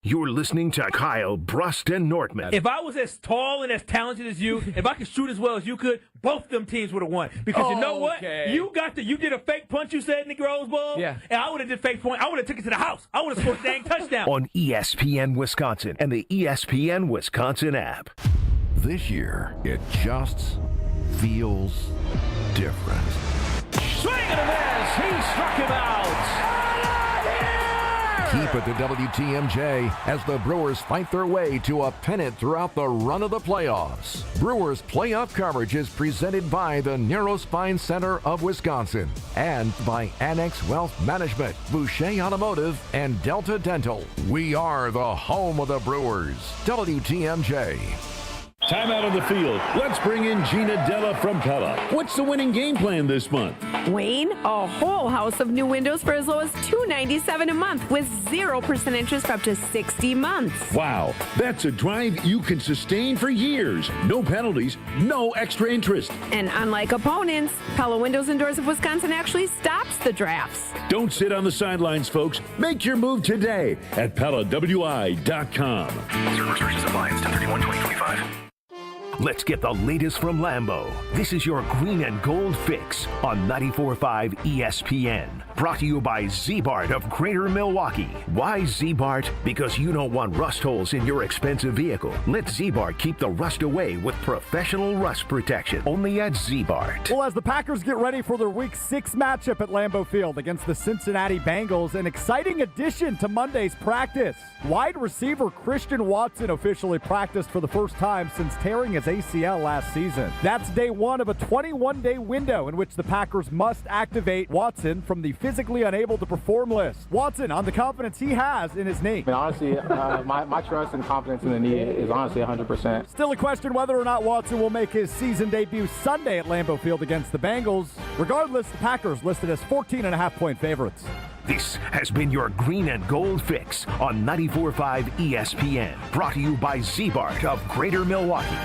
You're listening to Kyle Brust and Nortman. If I was as tall and as talented as you, if I could shoot as well as you could, both them teams would have won. Because you know what? You did a fake punch, you said, in the Rose Bowl? Yeah. And I would have did fake point. I would have took it to the house. I would have scored a dang touchdown. On ESPN Wisconsin and the ESPN Wisconsin app. This year, it just feels different. Swing and a miss. He struck him out. Keep it to WTMJ as the Brewers fight their way to a pennant throughout the run of the playoffs. Brewers playoff coverage is presented by the Narrow Spine Center of Wisconsin and by Annex Wealth Management, Boucher Automotive, and Delta Dental. We are the home of the Brewers. WTMJ. Time out on the field. Let's bring in Gina Della from Pella. What's the winning game plan this month? Wayne, a whole house of new windows for as low as $297 a month with 0% interest for up to 60 months. Wow, that's a drive you can sustain for years. No penalties, no extra interest. And unlike opponents, Pella Windows and Doors of Wisconsin actually stops the drafts. Don't sit on the sidelines, folks. Make your move today at PellaWI.com. Zero restrictions apply. It's 10/31/2025. Let's get the latest from Lambeau. This is your green and gold fix on 94.5 ESPN. Brought to you by Z-Bart of Greater Milwaukee. Why Z-Bart? Because you don't want rust holes in your expensive vehicle. Let Z-Bart keep the rust away with professional rust protection. Only at Z-Bart. Well, as the Packers get ready for their Week 6 matchup at Lambeau Field against the Cincinnati Bengals, an exciting addition to Monday's practice. Wide receiver Christian Watson officially practiced for the first time since tearing his ACL last season. That's day one of a 21-day window in which the Packers must activate Watson from the physically unable to perform list. Watson on the confidence he has in his knee. I mean, honestly, my trust and confidence in the knee is honestly 100%. Still a question whether or not Watson will make his season debut Sunday at Lambeau Field against the Bengals. Regardless, the Packers listed as 14.5-point favorites. This has been your green and gold fix on 94.5 ESPN. Brought to you by Z-Bart of Greater Milwaukee.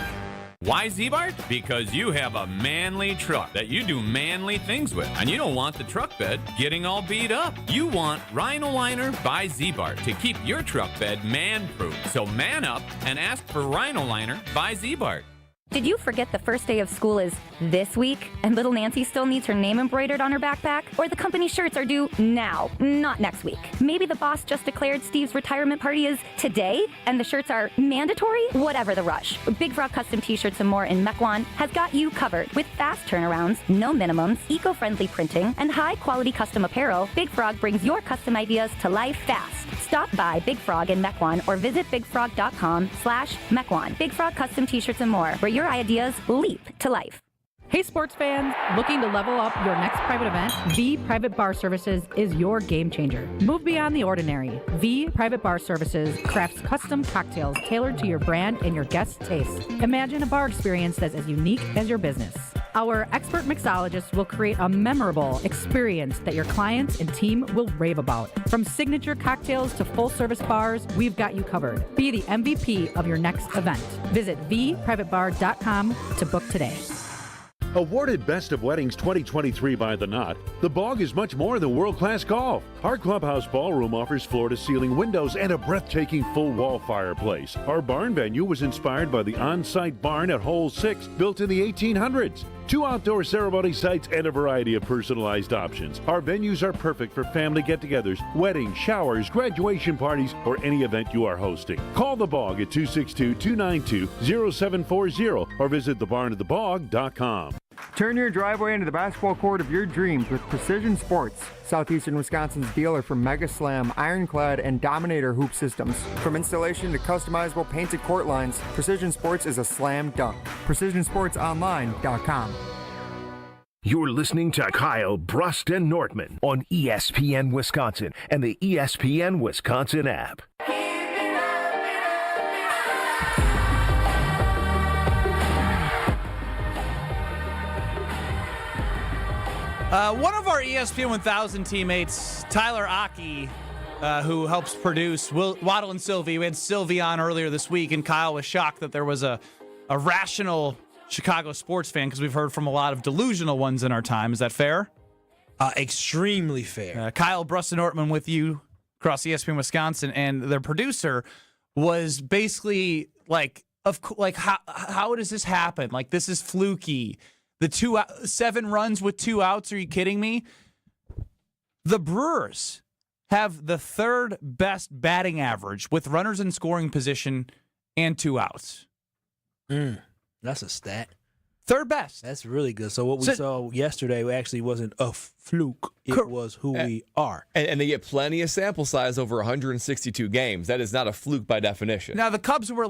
Why Z-Bart? Because you have a manly truck that you do manly things with, and you don't want the truck bed getting all beat up. You want Rhino Liner by Z-Bart to keep your truck bed man-proof. So man up and ask for Rhino Liner by Z-Bart. Did you forget the first day of school is this week and little Nancy still needs her name embroidered on her backpack? Or the company shirts are due now, not next week? Maybe the boss just declared Steve's retirement party is today and the shirts are mandatory? Whatever the rush, Big Frog Custom T-shirts and more in Mequon has got you covered. With fast turnarounds, no minimums, eco-friendly printing, and high-quality custom apparel, Big Frog brings your custom ideas to life fast. Stop by Big Frog in Mequon or visit bigfrog.com/Mequon. Big Frog Custom T-shirts and more, where your ideas leap to life. Hey sports fans, looking to level up your next private event? V Private Bar Services is your game changer. Move beyond the ordinary. V Private Bar Services crafts custom cocktails tailored to your brand and your guests' tastes. Imagine a bar experience that's as unique as your business. Our expert mixologists will create a memorable experience that your clients and team will rave about. From signature cocktails to full-service bars, we've got you covered. Be the MVP of your next event. Visit vprivatebar.com to book today. Awarded Best of Weddings 2023 by The Knot, The Bog is much more than world-class golf. Our clubhouse ballroom offers floor-to-ceiling windows and a breathtaking full-wall fireplace. Our barn venue was inspired by the on-site barn at Hole 6, built in the 1800s. 2 outdoor ceremony sites and a variety of personalized options. Our venues are perfect for family get-togethers, weddings, showers, graduation parties, or any event you are hosting. Call The Bog at 262-292-0740 or visit thebarnatthebog.com. Turn your driveway into the basketball court of your dreams with Precision Sports, Southeastern Wisconsin's dealer for Mega Slam, Ironclad, and Dominator hoop systems. From installation to customizable painted court lines, Precision Sports is a slam dunk. PrecisionSportsOnline.com. You're listening to Kyle Brust and Nortman on ESPN Wisconsin and the ESPN Wisconsin app. One of our ESPN 1000 teammates, Tyler Aki, who helps produce Waddle and Sylvie. We had Sylvie on earlier this week, and Kyle was shocked that there was a rational Chicago sports fan, because we've heard from a lot of delusional ones in our time. Is that fair? Extremely fair. Kyle Brust and Nortman with you across ESPN Wisconsin, and their producer was basically like, how does this happen? Like, this is fluky. The 7 runs with 2 outs, are you kidding me? The Brewers have the 3rd best batting average with runners in scoring position and 2 outs. That's a stat. 3rd best. That's really good. So what we saw yesterday actually wasn't a fluke. It was who we are. And they get plenty of sample size over 162 games. That is not a fluke by definition. Now, the Cubs were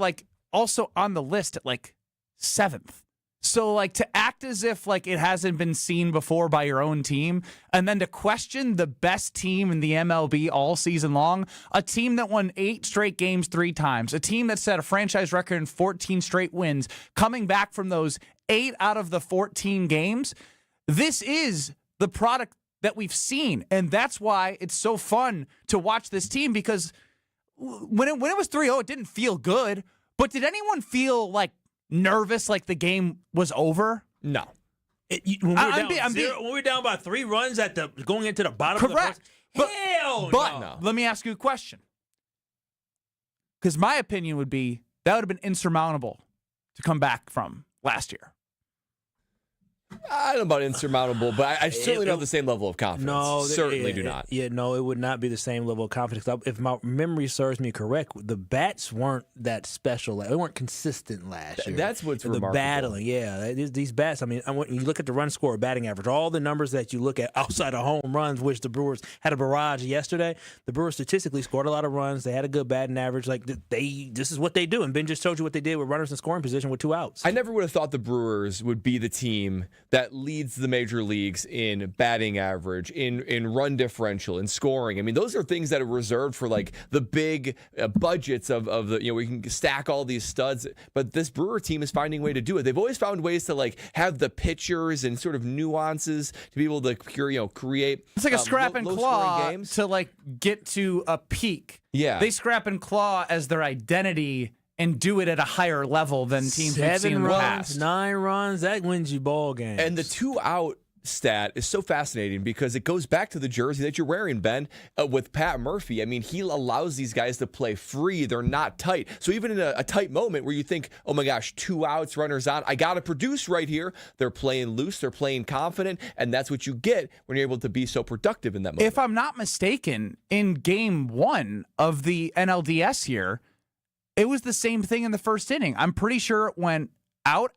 also on the list at 7th. So, to act as if, it hasn't been seen before by your own team, and then to question the best team in the MLB all season long, a team that won 8 straight games 3 times, a team that set a franchise record in 14 straight wins, coming back from those 8 out of the 14 games, this is the product that we've seen, and that's why it's so fun to watch this team, because when it was 3-0, it didn't feel good, but did anyone feel, nervous like the game was over? No. When we're down by 3 runs going into the bottom of the first. But let me ask you a question. Because my opinion would be that would have been insurmountable to come back from last year. I don't know about insurmountable, but I certainly don't have the same level of confidence. No, certainly do not. Yeah, no, it would not be the same level of confidence. If my memory serves me correct, the bats weren't that special. They weren't consistent last year. That's what's remarkable. The battling, yeah. These bats, when you look at the run score, batting average, all the numbers that you look at outside of home runs, which the Brewers had a barrage yesterday, the Brewers statistically scored a lot of runs. They had a good batting average. This is what they do. And Ben just told you what they did with runners in scoring position with 2 outs. I never would have thought the Brewers would be the team that leads the major leagues in batting average, in run differential, in scoring. Those are things that are reserved for the big budgets of the, we can stack all these studs, but this Brewer team is finding a way to do it. They've always found ways to have the pitchers and sort of nuances to be able to create. It's like a scrap and claw games. To get to a peak. Yeah. They scrap and claw as their identity and do it at a higher level than teams we've seen in the past. 9 runs, that wins you ball games. And the 2 out stat is so fascinating because it goes back to the jersey that you're wearing, Ben, with Pat Murphy. I mean, he allows these guys to play free. They're not tight. So even in a tight moment where you think, oh my gosh, 2 outs, runners on, I got to produce right here, they're playing loose, they're playing confident, and that's what you get when you're able to be so productive in that moment. If I'm not mistaken, in game 1 of the NLDS here, it was the same thing in the first inning. I'm pretty sure it went out,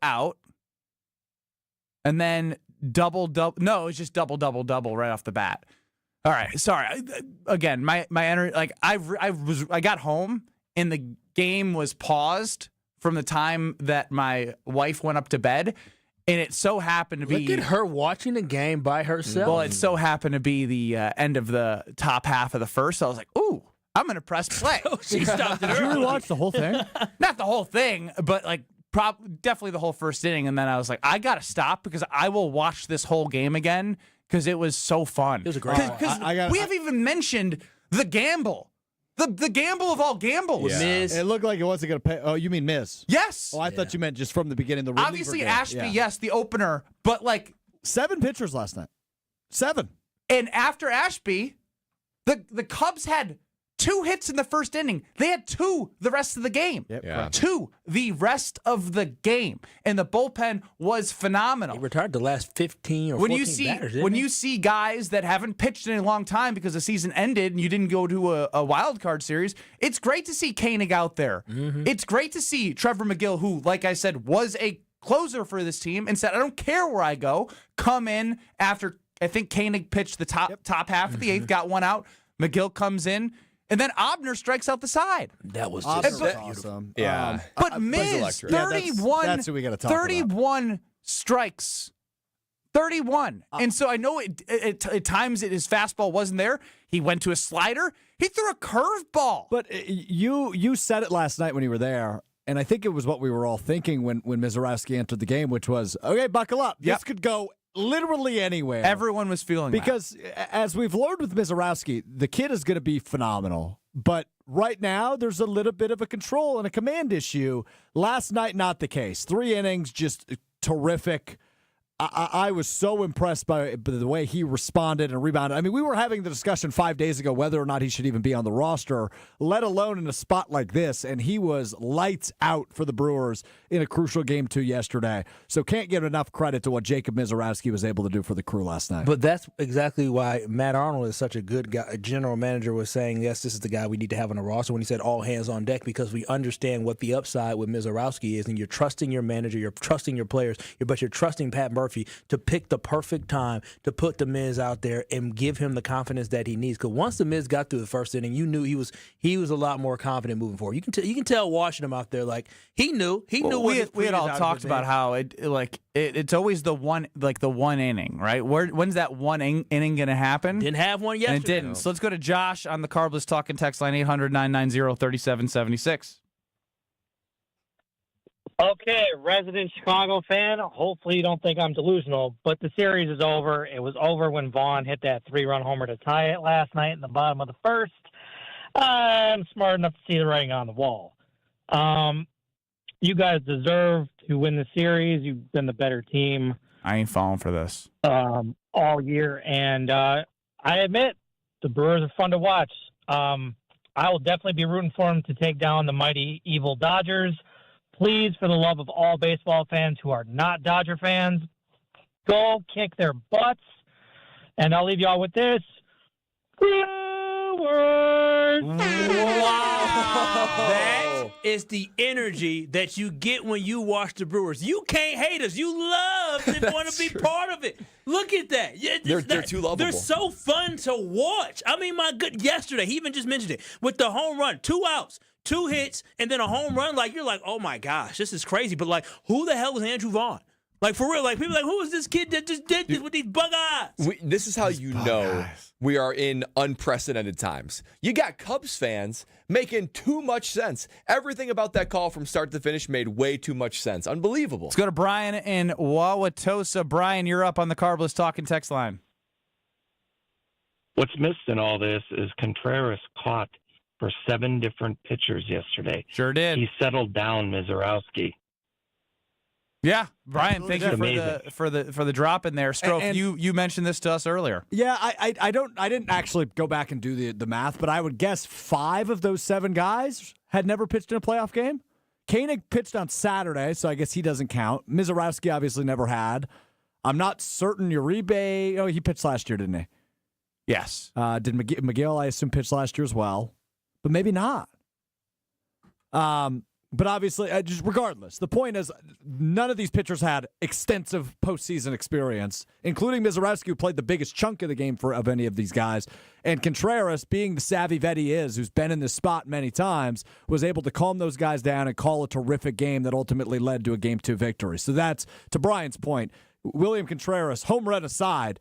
and then double. No, it was just double right off the bat. All right, sorry. Again, my energy. Like I got home and the game was paused from the time that my wife went up to bed, and it so happened to be. Look at her watching the game by herself. Well, it so happened to be the end of the top half of the first. So I was like, ooh, I'm gonna press play. She stopped it Did you early. rewatch the whole thing? Not the whole thing, but like. Definitely the whole first inning, and then I was like, I gotta stop because I will watch this whole game again because it was so fun. It was a great because we haven't even mentioned the gamble, the gamble of all gambles. Yeah. Miz. It looked like it wasn't going to pay. Oh, you mean Miz? Yes. Oh, I thought you meant just from the beginning. The reliever Obviously game. Ashby, Yeah. yes, the opener, but like 7 pitchers last night. 7. and after Ashby, the Cubs had 2 hits in the first inning. They had 2 the rest of the game. Yep. Yeah. 2 the rest of the game. And the bullpen was phenomenal. He retired the last 15 or 14 batters, didn't when he? you see guys that haven't pitched in a long time because the season ended and you didn't go to a wild card series, it's great to see Koenig out there. Mm-hmm. It's great to see Trevor McGill, who, like I said, was a closer for this team and said, I don't care where I go, come in after, I think Koenig pitched the top half of the 8th, got 1 out. McGill comes in. And then Obner strikes out the side. That was Obner just was beautiful. awesome. Yeah. But Miz, 31, that's who we gotta talk about. 31 strikes. 31. And so I know at times his fastball wasn't there. He went to a slider. He threw a curveball. But you said it last night when you were there, and I think it was what we were all thinking when Mizorowski entered the game, which was, okay, buckle up. Yep. This could go literally anywhere. Everyone was feeling because as we've learned with Mizorowski, the kid is going to be phenomenal. But right now, there's a little bit of a control and a command issue. Last night, not the case. 3 innings, just terrific. I was so impressed by the way he responded and rebounded. I mean, we were having the discussion 5 days ago whether or not he should even be on the roster, let alone in a spot like this, and he was lights out for the Brewers in a crucial game 2 yesterday. So can't give enough credit to what Jacob Mizorowski was able to do for the crew last night. But that's exactly why Matt Arnold is such a good guy. A general manager was saying, yes, this is the guy we need to have on the roster when he said all hands on deck, because we understand what the upside with Mizorowski is, and you're trusting your manager, you're trusting your players, but you're trusting Pat Murphy to pick the perfect time to put the Miz out there and give him the confidence that he needs. Because once the Miz got through the first inning, you knew he was a lot more confident moving forward. You can tell watching him out there, like he knew what we had all talked about how it's always the one inning, right? When's that one inning going to happen? Didn't have one yesterday. And it didn't. So let's go to Josh on the Carbless Talking text line 800-990-3776. Okay, resident Chicago fan. Hopefully you don't think I'm delusional, but the series is over. It was over when Vaughn hit that 3-run homer to tie it last night in the bottom of the first. I'm smart enough to see the writing on the wall. You guys deserve to win the series. You've been the better team. I ain't falling for this. All year, and I admit the Brewers are fun to watch. I will definitely be rooting for them to take down the mighty evil Dodgers. Please, for the love of all baseball fans who are not Dodger fans, go kick their butts. And I'll leave you all with this. Brewers! Wow! That is the energy that you get when you watch the Brewers. You can't hate us. You love to want to be part of it. Look at that. They're too lovable. They're so fun to watch. I mean, my good, yesterday, he even just mentioned it, with the home run, 2 outs. 2 hits and then a home run, like you're like, oh my gosh, this is crazy. But like, who the hell was Andrew Vaughn? Like for real, like people are like, who is this kid that just did this with these bug eyes? This is how you know we are in unprecedented times. You got Cubs fans making too much sense. Everything about that call from start to finish made way too much sense. Unbelievable. Let's go to Brian in Wauwatosa. Brian, you're up on the Carbless Talking text line. What's missed in all this is Contreras caught for 7 different pitchers yesterday. Sure did. He settled down Mizorowski. Yeah, Brian, thank you for the drop in there. Strofe, And you mentioned this to us earlier. Yeah, I didn't actually go back and do the math, but I would guess 5 of those 7 guys had never pitched in a playoff game. Koenig pitched on Saturday, so I guess he doesn't count. Mizorowski obviously never had. I'm not certain Uribe. Oh, he pitched last year, didn't he? Yes. Did McGill, I assume, pitch last year as well, but maybe not. But obviously, just regardless, the point is none of these pitchers had extensive postseason experience, including Mizorowski, who played the biggest chunk of the game of any of these guys. And Contreras, being the savvy vet he is, who's been in this spot many times, was able to calm those guys down and call a terrific game that ultimately led to a Game 2 victory. So that's, to Brian's point, William Contreras, home run aside,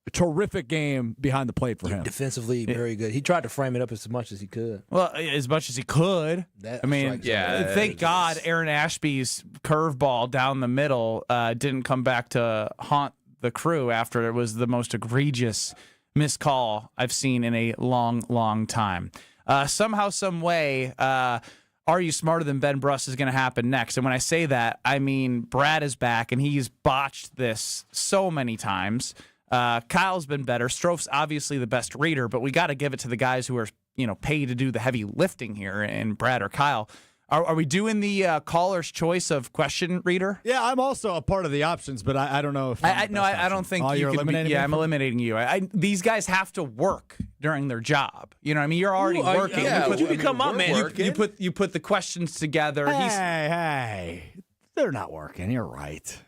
a terrific game behind the plate for him. Defensively, very good. He tried to frame it up as much as he could. Well, as much as he could. Thank God Aaron Ashby's curveball down the middle didn't come back to haunt the crew after it was the most egregious missed call I've seen in a long, long time. Somehow, some way, Are You Smarter Than Ben Bruss is going to happen next. And when I say that, I mean Brad is back, and he's botched this so many times. Kyle's been better. Strofe's obviously the best reader, but we got to give it to the guys who are, paid to do the heavy lifting here, and Brad or Kyle. Are we doing the caller's choice of question reader? Yeah, I'm also a part of the options, but I don't know if I don't think you can be. Yeah, I'm eliminating you. These guys have to work during their job. You know what I mean? You're already working. You become my man. You put the questions together. Hey, they're not working. You're right.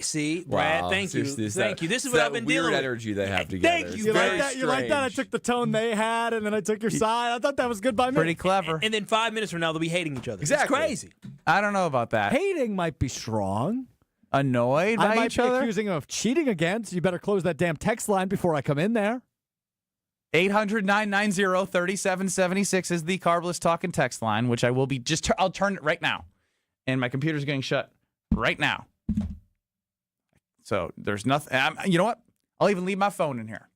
See, Brad, wow. thank you. Thank you. This is what I've been weird dealing with. Energy they have together. Thank you. You like that? You like that? I took the tone they had, and then I took your side. I thought that was good by me. Pretty clever. And then 5 minutes from now, they'll be hating each other. Exactly. It's crazy. I don't know about that. Hating might be strong. Annoyed by I might each be other? accusing of cheating again, so you better close that damn text line before I come in there. 800-990-3776 is the Carbless Talking text line, which I will be I'll turn it right now. And my computer's getting shut right now. So there's nothing. You know what? I'll even leave my phone in here.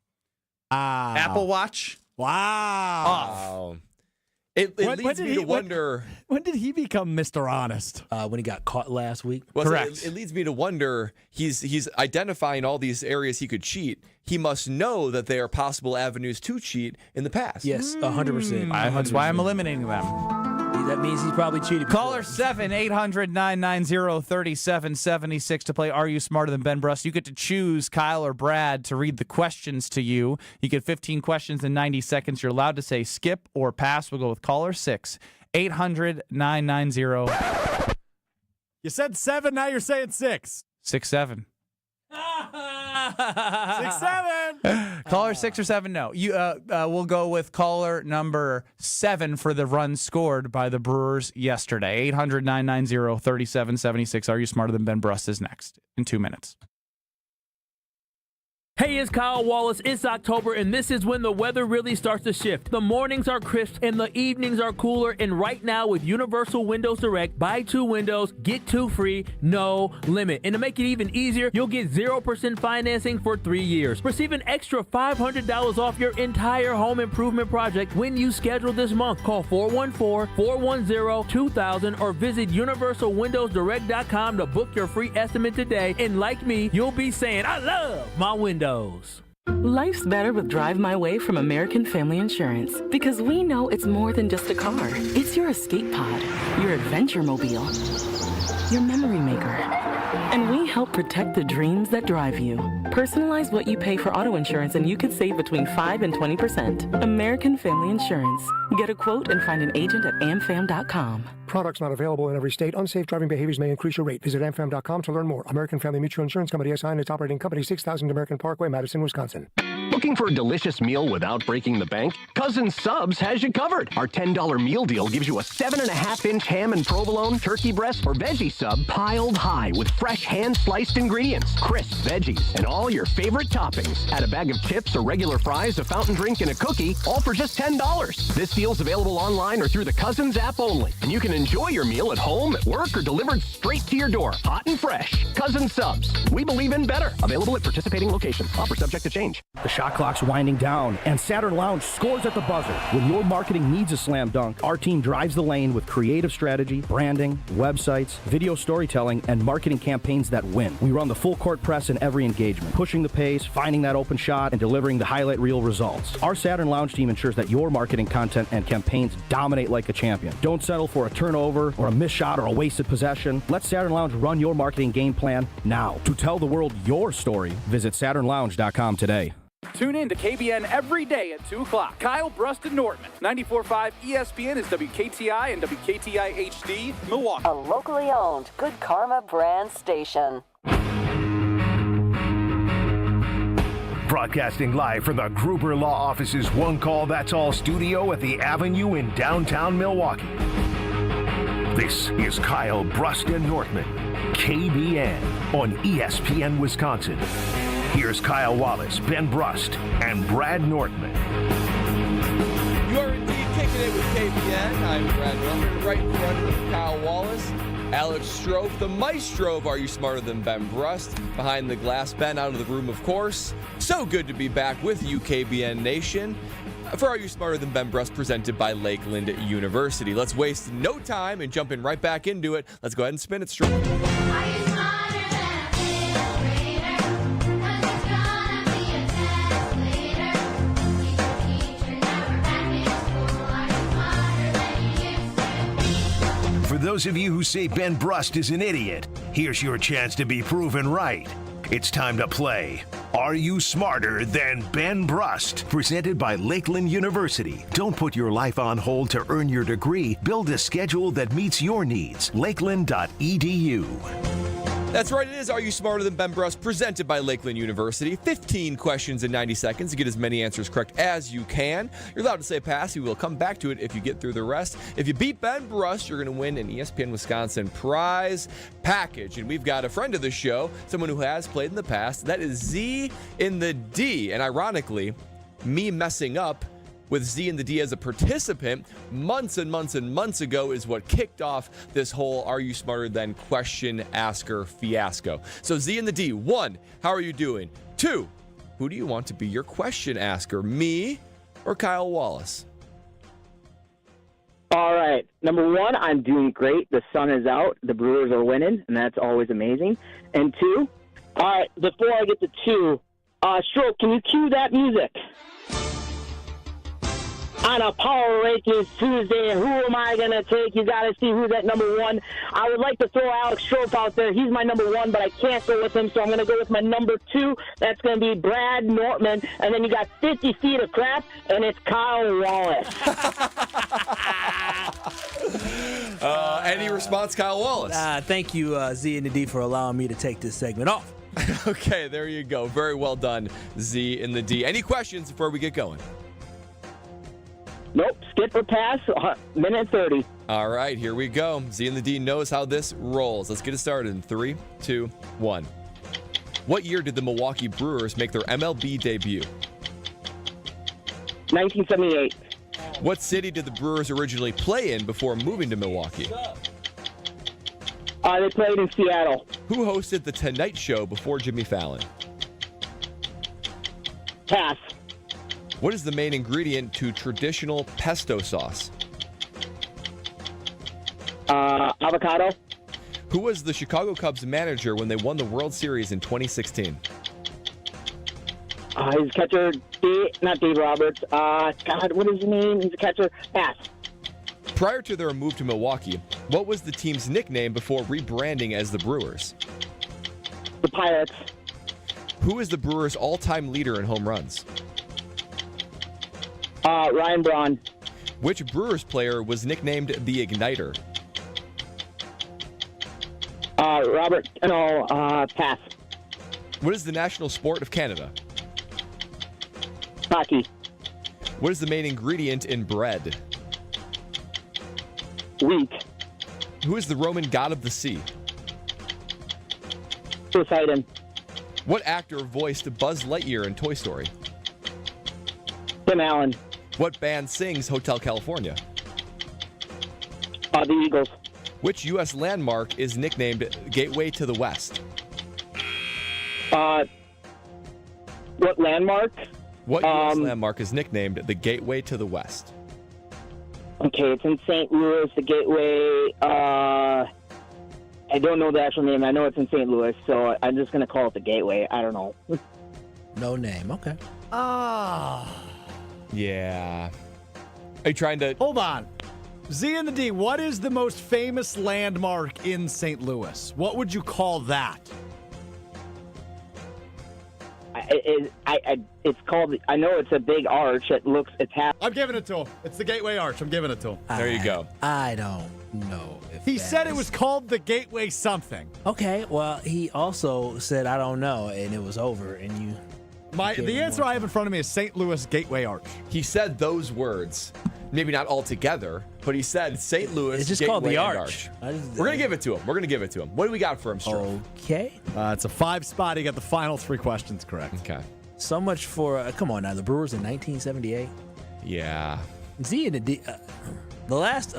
Apple Watch. Wow. Off. It leads me to wonder. When did he become Mr. Honest? When he got caught last week. Well, correct. So it leads me to wonder. He's identifying all these areas he could cheat. He must know that there are possible avenues to cheat in the past. Yes, 100%. That's why I'm eliminating them. That means he's probably cheated. Caller 7-800-990-3776 to play Are You Smarter Than Ben Bruss? You get to choose Kyle or Brad to read the questions to you. You get 15 questions in 90 seconds. You're allowed to say skip or pass. We'll go with caller 6. 800-990. You said 7, now you're saying 6. 6-7. 6-7. Caller 6 or 7, no. We'll go with caller number 7 for the run scored by the Brewers yesterday. 800-990-3776. Are You Smarter Than Ben Bruss is next in 2 minutes. Hey, it's Kyle Wallace. It's October, and this is when the weather really starts to shift. The mornings are crisp, and the evenings are cooler. And right now, with Universal Windows Direct, buy 2 windows, get 2 free, no limit. And to make it even easier, you'll get 0% financing for 3 years. Receive an extra $500 off your entire home improvement project when you schedule this month. Call 414-410-2000 or visit UniversalWindowsDirect.com to book your free estimate today. And like me, you'll be saying, I love my windows. Life's better with Drive My Way from American Family Insurance, because we know it's more than just a car. It's your escape pod, your adventure mobile, your memory maker. And we help protect the dreams that drive you. Personalize what you pay for auto insurance and you could save between 5 and 20%. American Family Insurance. Get a quote and find an agent at amfam.com. Products not available in every state. Unsafe driving behaviors may increase your rate. Visit amfam.com to learn more. American Family Mutual Insurance Company, SI, and its operating company, 6000 American Parkway, Madison, Wisconsin. Looking for a delicious meal without breaking the bank? Cousin Subs has you covered. Our $10 meal deal gives you a 7.5-inch ham and provolone, turkey breast, or veggie sub piled high with fresh hand-sliced ingredients, crisp veggies, and all your favorite toppings. Add a bag of chips or regular fries, a fountain drink, and a cookie, all for just $10. This deal's available online or through the Cousins app only. And you can enjoy your meal at home, at work, or delivered straight to your door, hot and fresh. Cousin Subs. We believe in better. Available at participating locations. Offer subject to change. The shot clock's winding down, and Saturn Lounge scores at the buzzer. When your marketing needs a slam dunk, our team drives the lane with creative strategy, branding, websites, video storytelling, and marketing campaigns that win. We run the full court press in every engagement, pushing the pace, finding that open shot, and delivering the highlight reel results. Our Saturn Lounge team ensures that your marketing content and campaigns dominate like a champion. Don't settle for a turnover or a missed shot or a wasted possession. Let Saturn Lounge run your marketing game plan now. To tell the world your story, visit SaturnLounge.com today. Tune in to KBN every day at 2 o'clock. Kyle Brust and Nortman. 94.5 ESPN is WKTI and WKTI HD, Milwaukee. A locally owned Good Karma brand station. Broadcasting live from the Gruber Law Office's One Call That's All studio at the Avenue in downtown Milwaukee. This is Kyle Brust and Nortman, KBN on ESPN Wisconsin. Here's Kyle Wallace, Ben Brust, and Brad Nortman. You are indeed kicking it with KBN. I'm Brad Nortman, right in front of Kyle Wallace. Alex Strofe, the maestro of Are You Smarter Than Ben Brust? Behind the glass, Ben out of the room, of course. So good to be back with you, KBN Nation, for Are You Smarter Than Ben Brust, presented by Lakeland University. Let's waste no time and jump in right back into it. Let's go ahead and spin it straight. For those of you who say Ben Brust is an idiot, here's your chance to be proven right. It's time to play Are You Smarter Than Ben Brust? Presented by Lakeland University. Don't put your life on hold to earn your degree. Build a schedule that meets your needs. Lakeland.edu. That's right, it is Are You Smarter Than Ben Brust, presented by Lakeland University. 15 questions in 90 seconds to get as many answers correct as you can. You're allowed to say pass. We will come back to it if you get through the rest. If you beat Ben Brust, you're going to win an ESPN Wisconsin prize package. And we've got a friend of the show, someone who has played in the past. That is Z in the D. And ironically, me messing up with Z and the D as a participant months and months and months ago is what kicked off this whole Are You Smarter Than question asker fiasco. So Z and the D, 1, how are you doing? 2, who do you want to be your question asker, me or Kyle Wallace? All right. Number 1, I'm doing great. The sun is out. The Brewers are winning, and that's always amazing. And 2, all right, before I get to 2, Stroke, can you cue that music? On a Power Rankings Tuesday, who am I going to take? You got to see who's at number 1. I would like to throw Alex Strofe out there. He's my number 1, but I can't go with him, so I'm going to go with my number 2. That's going to be Brad Nortman. And then you got 50 feet of crap, and it's Kyle Wallace. Any response, Kyle Wallace? Thank you, Z and the D, for allowing me to take this segment off. Okay, there you go. Very well done, Z and the D. Any questions before we get going? Nope, skip or pass, minute 30. All right, here we go. Z and the D knows how this rolls. Let's get it started in 3, 2, 1. What year did the Milwaukee Brewers make their MLB debut? 1978. What city did the Brewers originally play in before moving to Milwaukee? They played in Seattle. Who hosted The Tonight Show before Jimmy Fallon? Pass. What is the main ingredient to traditional pesto sauce? Avocado. Who was the Chicago Cubs manager when they won the World Series in 2016? His catcher, not Dave Roberts. God, what is his name? He's a catcher. Pass. Prior to their move to Milwaukee, what was the team's nickname before rebranding as the Brewers? The Pirates. Who is the Brewers' all-time leader in home runs? Ryan Braun. Which Brewers player was nicknamed the Igniter? Pass. What is the national sport of Canada? Hockey. What is the main ingredient in bread? Wheat. Who is the Roman god of the sea? Poseidon. What actor voiced Buzz Lightyear in Toy Story? Tim Allen. What band sings Hotel California? The Eagles. Which U.S. landmark is nicknamed Gateway to the West? What landmark? What U.S. landmark is nicknamed the Gateway to the West? Okay, it's in St. Louis, the Gateway. I don't know the actual name. I know it's in St. Louis, so I'm just going to call it the Gateway. I don't know. No name. Okay. Yeah. Are you trying to... Hold on. Z and the D, what is the most famous landmark in St. Louis? What would you call that? It's called. I know it's a big arch. It's half. I'm giving it to him. It's the Gateway Arch. I'm giving it to him. There you go. I don't know. He said it was called the Gateway something. Okay, well, he also said, I don't know, and it was over, and you... The answer I have in front of me is St. Louis Gateway Arch. He said those words. Maybe not all together, but he said St. Louis It's just Gateway called the and Arch. We're going to give it to him. What do we got for him, Stroh? Okay. It's a 5-spot. He got the final 3 questions correct. Okay. So much for... come on now, the Brewers in 1978. Yeah. Z and the D... the last...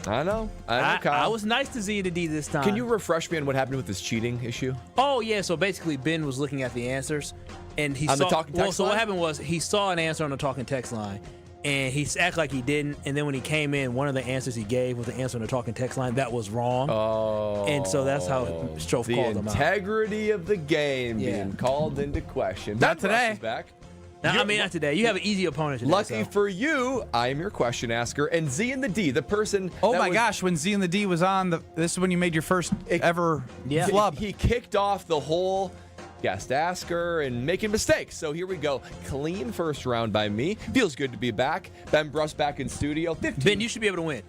I know, Kyle. I was nice to Z and the D this time. Can you refresh me on what happened with this cheating issue? Oh, yeah. So basically, Ben was looking at the answers, and he on saw... the talking text what line? happened was he saw an answer on the talking text line, and he acted like he didn't, and then when he came in, one of the answers he gave was the answer on the talking text line. That was wrong. Oh. And so that's how Stroh called him out. The integrity of the game being called into question. Not Ben today. Rush is back. Not today. You have an easy opponent today. Lucky for you, I am your question asker. And Z and the D, the person. Oh my gosh, when Z and the D was on, this is when you made your first ever flub. He kicked off the whole guest asker and making mistakes. So here we go. Clean first round by me. Feels good to be back. Ben Bruss back in studio. 15. Ben, you should be able to win.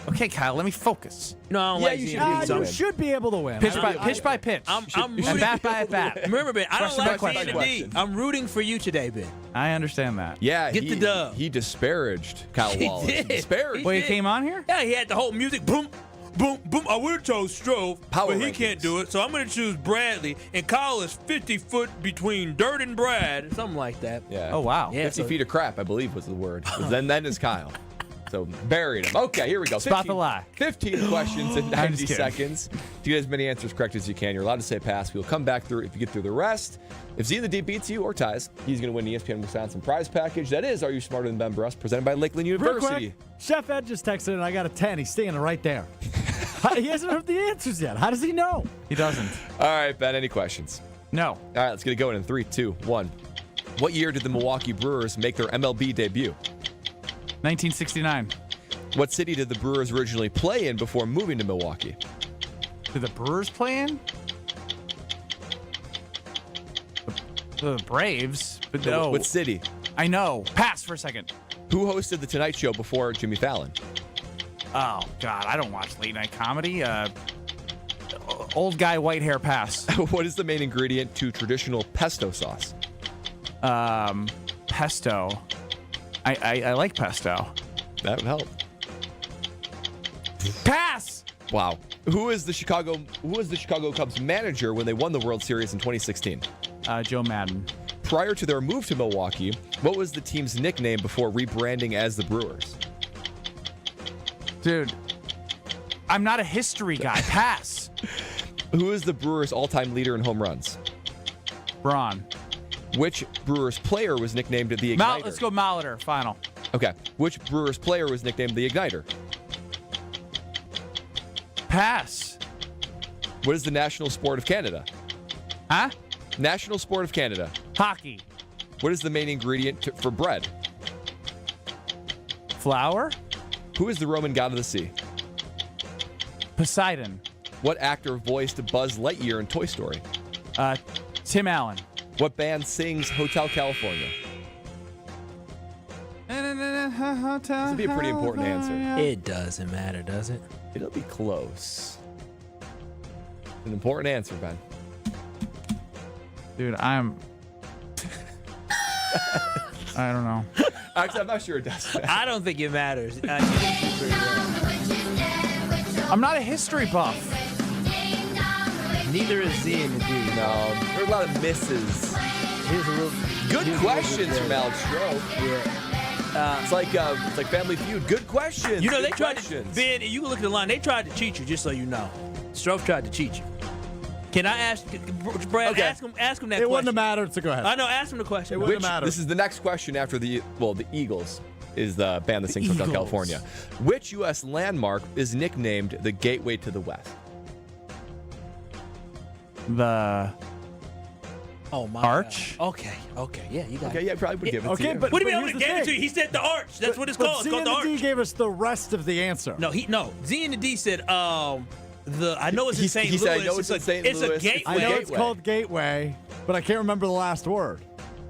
Okay, Kyle, let me focus. No, I don't like Z and D. You should be able to win. Pitch by pitch. I'm rooting, and bat by bat. Remember, Ben, I don't Question by like Z and the question. D. I'm rooting for you today, Ben. I understand that. Yeah, Get the dub. He disparaged Kyle He Wallace. did. Disparaged. Well, he came on here? Yeah, he had the whole music. Boom, boom, boom. I would have chose Stroh, Power but he rankings. can't do it, so I'm going to choose Bradley. And Kyle is 50 foot between dirt and Brad, something like that. Yeah. Oh, wow. Yeah, 50 feet of crap, I believe was the word. then is Kyle. So buried him. Okay, here we go. Spot the lie. 15 questions in I'm 90 just kidding. seconds. To get as many answers correct as you can, you're allowed to say pass. We'll come back through if you get through the rest. If Z and the D beats you or ties, he's going to win the ESPN Wisconsin prize package. That is Are You Smarter Than Ben Bruss, presented by Lakeland Real University. quick, Chef Ed just texted and I got a 10. He's standing right there. He hasn't heard the answers yet. How does he know? He doesn't. All right, Ben, any questions? No. All right, let's get it going in 3, 2, 1. What year did the Milwaukee Brewers make their MLB debut? 1969. What city did the Brewers originally play in before moving to Milwaukee? Did the Brewers play in? The Braves. But no. What city? I know. Pass for a second. Who hosted The Tonight Show before Jimmy Fallon? Oh, God. I don't watch late night comedy. Old guy, white hair, pass. What is the main ingredient to traditional pesto sauce? Pesto. I like pesto. That would help. Pass! Wow. Who was the Chicago Cubs manager when they won the World Series in 2016? Joe Madden. Prior to their move to Milwaukee, what was the team's nickname before rebranding as the Brewers? Dude, I'm not a history guy. Pass. Who is the Brewers' all-time leader in home runs? Braun. Which Brewers player was nicknamed the Igniter? Let's go Molitor. Final. Okay. Which Brewers player was nicknamed the Igniter? Pass. What is the national sport of Canada? Huh? National sport of Canada. Hockey. What is the main ingredient for bread? Flour. Who is the Roman god of the sea? Poseidon. What actor voiced Buzz Lightyear in Toy Story? Tim Allen. What band sings Hotel California? This would be a pretty important answer. It doesn't matter, does it? It'll be close. An important answer, Ben. Dude, I don't know. Actually, I'm not sure it does. I don't think it matters. I'm not a history buff. Neither is Z and the D. No, there are a lot of misses. Here's a little Good questions from Alex Stroh. Yeah. It's like Family Feud. Good questions. You know, Good they tried questions. to, Ben, you can look at the line. They tried to cheat you, just so you know. Stroh tried to cheat you. Can I ask, Brad? Okay. Ask him that question. It wouldn't have mattered, so go ahead. I know. Ask him the question. It wouldn't matter. This is the next question after the Eagles is the band that sings Hotel California. Which U.S. landmark is nicknamed the Gateway to the West? The Arch? God. Okay. Yeah, you got Okay, it. yeah, probably would give it to you. But What do you mean I here's would the give it to thing. you? He said the Arch. That's what it's called. It's Z called and the the D Arch. gave us the rest of the answer. No, Z and the D said I know it's in St. He Louis. said I know it's in St. It's Louis. a gateway. I know it's called Gateway, but I can't remember the last word.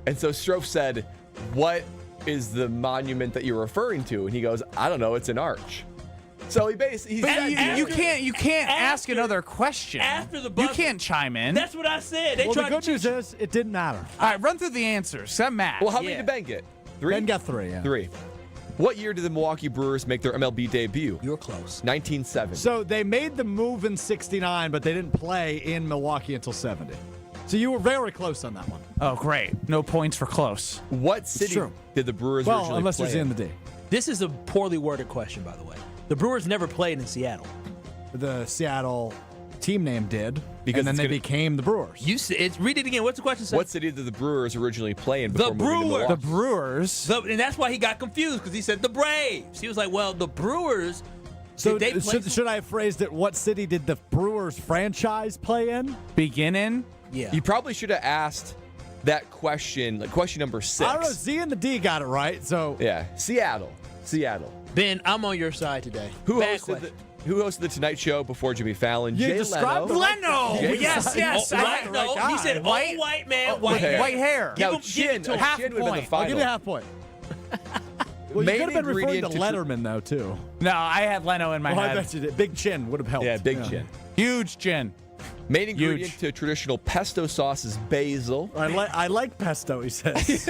And so Strofe said, what is the monument that you're referring to? And he goes, I don't know, it's an arch. So he basically... You can't ask another question. After the You buzzer. can't chime in. That's what I said. They Well, the tried good to news is it didn't matter. All right, run through the answers. I'm Matt. Well, how many did Ben get? 3? Ben got 3, yeah. 3. What year did the Milwaukee Brewers make their MLB debut? You were close. 1970. So they made the move in 69, but they didn't play in Milwaukee until 70. So you were very close on that one. Oh, great. No points for close. What city true. did the Brewers Well, originally unless play there's in the in? D. This is a poorly worded question, by the way. The Brewers never played in Seattle. The Seattle team name did, Because and then it's they gonna- became the Brewers. Read it again. What's the question? Say? What city did the Brewers originally play in before The moving to Brewers. Milwaukee? The Brewers. And that's why he got confused because he said the Braves. He was like, well, the Brewers. So did they play should I have phrased it, what city did the Brewers franchise play in? Begin in? Yeah. You probably should have asked that question, like question number 6. I don't know, Z and the D got it right, so... Yeah, Seattle. Ben, I'm on your side today. Who Bad hosted question. Who hosted the Tonight Show before Jimmy Fallon? You Jay described Leno. Leno! Jay Yes, Leno. yes. White, no, he said White- white man, white hair. hair. White hair. Now, Give it Chin, to him. a Half Chin would have been the point. final. I'll give you half point. Well, you Main could have been referring to ingredient to Letterman, though, too. No, I had Leno in my Well, I head. bet you did. Big chin would have helped. Yeah, big chin. Huge chin. Main ingredient to traditional pesto sauce is basil. I like pesto, he says.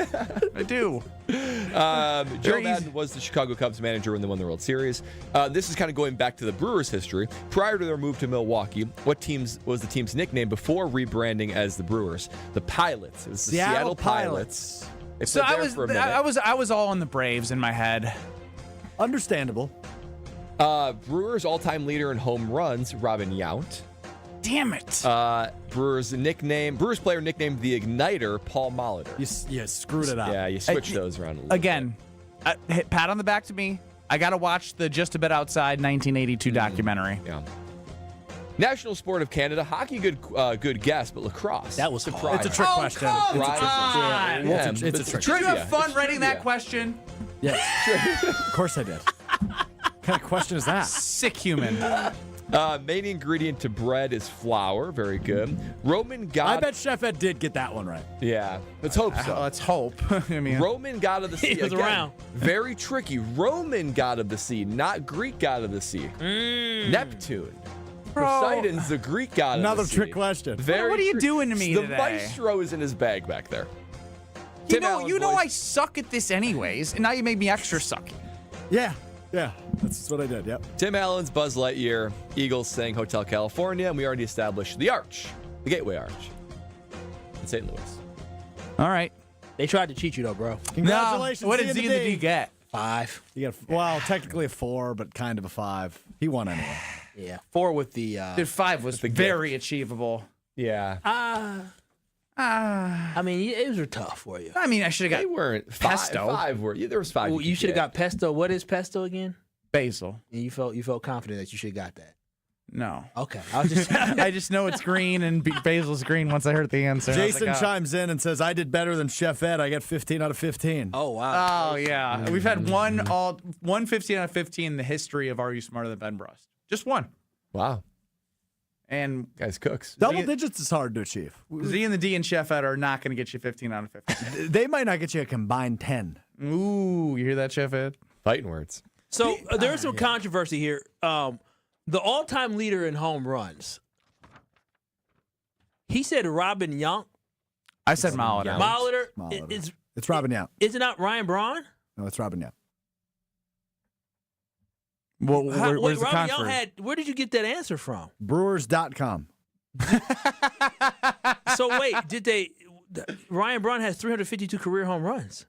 I do. Joe Very Madden easy. was the Chicago Cubs manager when they won the World Series. This is kind of going back to the Brewers' history. Prior to their move to Milwaukee, what was the team's nickname before rebranding as the Brewers? The Pilots. It was the Seattle Pilots. They So played I there was for a minute. I was all on the Braves in my head. Understandable. Brewers' all-time leader in home runs, Robin Yount. Damn it. Brewers player nicknamed the Igniter, Paul Molitor. You screwed it up. Yeah, you switched those around a little Again, pat on the back to me. I got to watch the Just a Bit Outside 1982 documentary. Yeah. National sport of Canada, hockey, good guess, but lacrosse. That was surprising. It's a trick question. come It's a trick question. on. Yeah, It's a it's trick Did you trivia. have fun It's writing trivia. that question? Yes. Of course I did. What kind of question is that? Sick human. Main ingredient to bread is flour. Very good. Roman god. I bet Chef Ed did get that one right. Yeah, let's hope so. Let's hope. I mean, Roman god of the sea. He was Again, around. Very tricky. Roman god of the sea, not Greek god of the sea. Neptune. Poseidon's the Greek god Another of the sea. trick question. Very What are you trick- doing to me The today? maestro is in his bag back there. you Tim know, Allen, you know boys. I suck at this anyways, and now you made me extra sucky. Yeah. That's what I did. Yep. Tim Allen's Buzz Lightyear. Eagles sang Hotel California, and we already established the Arch, the Gateway Arch, in St. Louis. All right. They tried to cheat you, though, bro. Congratulations. No, what did Z and the D get? 5. You got technically a 4, but kind of a 5. He won anyway. Yeah. 4 with the. Dude, 5 was the very achievable. Yeah. I mean, it was tough for you. I mean, I should have They got weren't pesto. Five were. Yeah, there was 5. Well, you should have got pesto. What is pesto again? basil. And you felt confident that you should have got that. No. Okay. I was just. I just know it's green and basil's green once I heard the answer. Jason chimes in and says, I did better than Chef Ed. I got 15 out of 15. Oh, wow. Oh, yeah. We've had one 15 out of 15 in the history of Are You Smarter Than Ben Brust? Just one. Wow. And guys cooks. Double digits is hard to achieve. Z and the D and Chef Ed are not going to get you 15 out of 15. They might not get you a combined 10. Ooh, you hear that, Chef Ed? Fighting words. So there's some controversy here. The all-time leader in home runs. He said Robin Yount. I said Molitor. Molitor. It's Robin Yount. Is it not Ryan Braun? No, it's Robin Yount. Well, where's the Robin Yount controversy? where did you get that answer from? Brewers.com. So wait, Ryan Braun has 352 career home runs.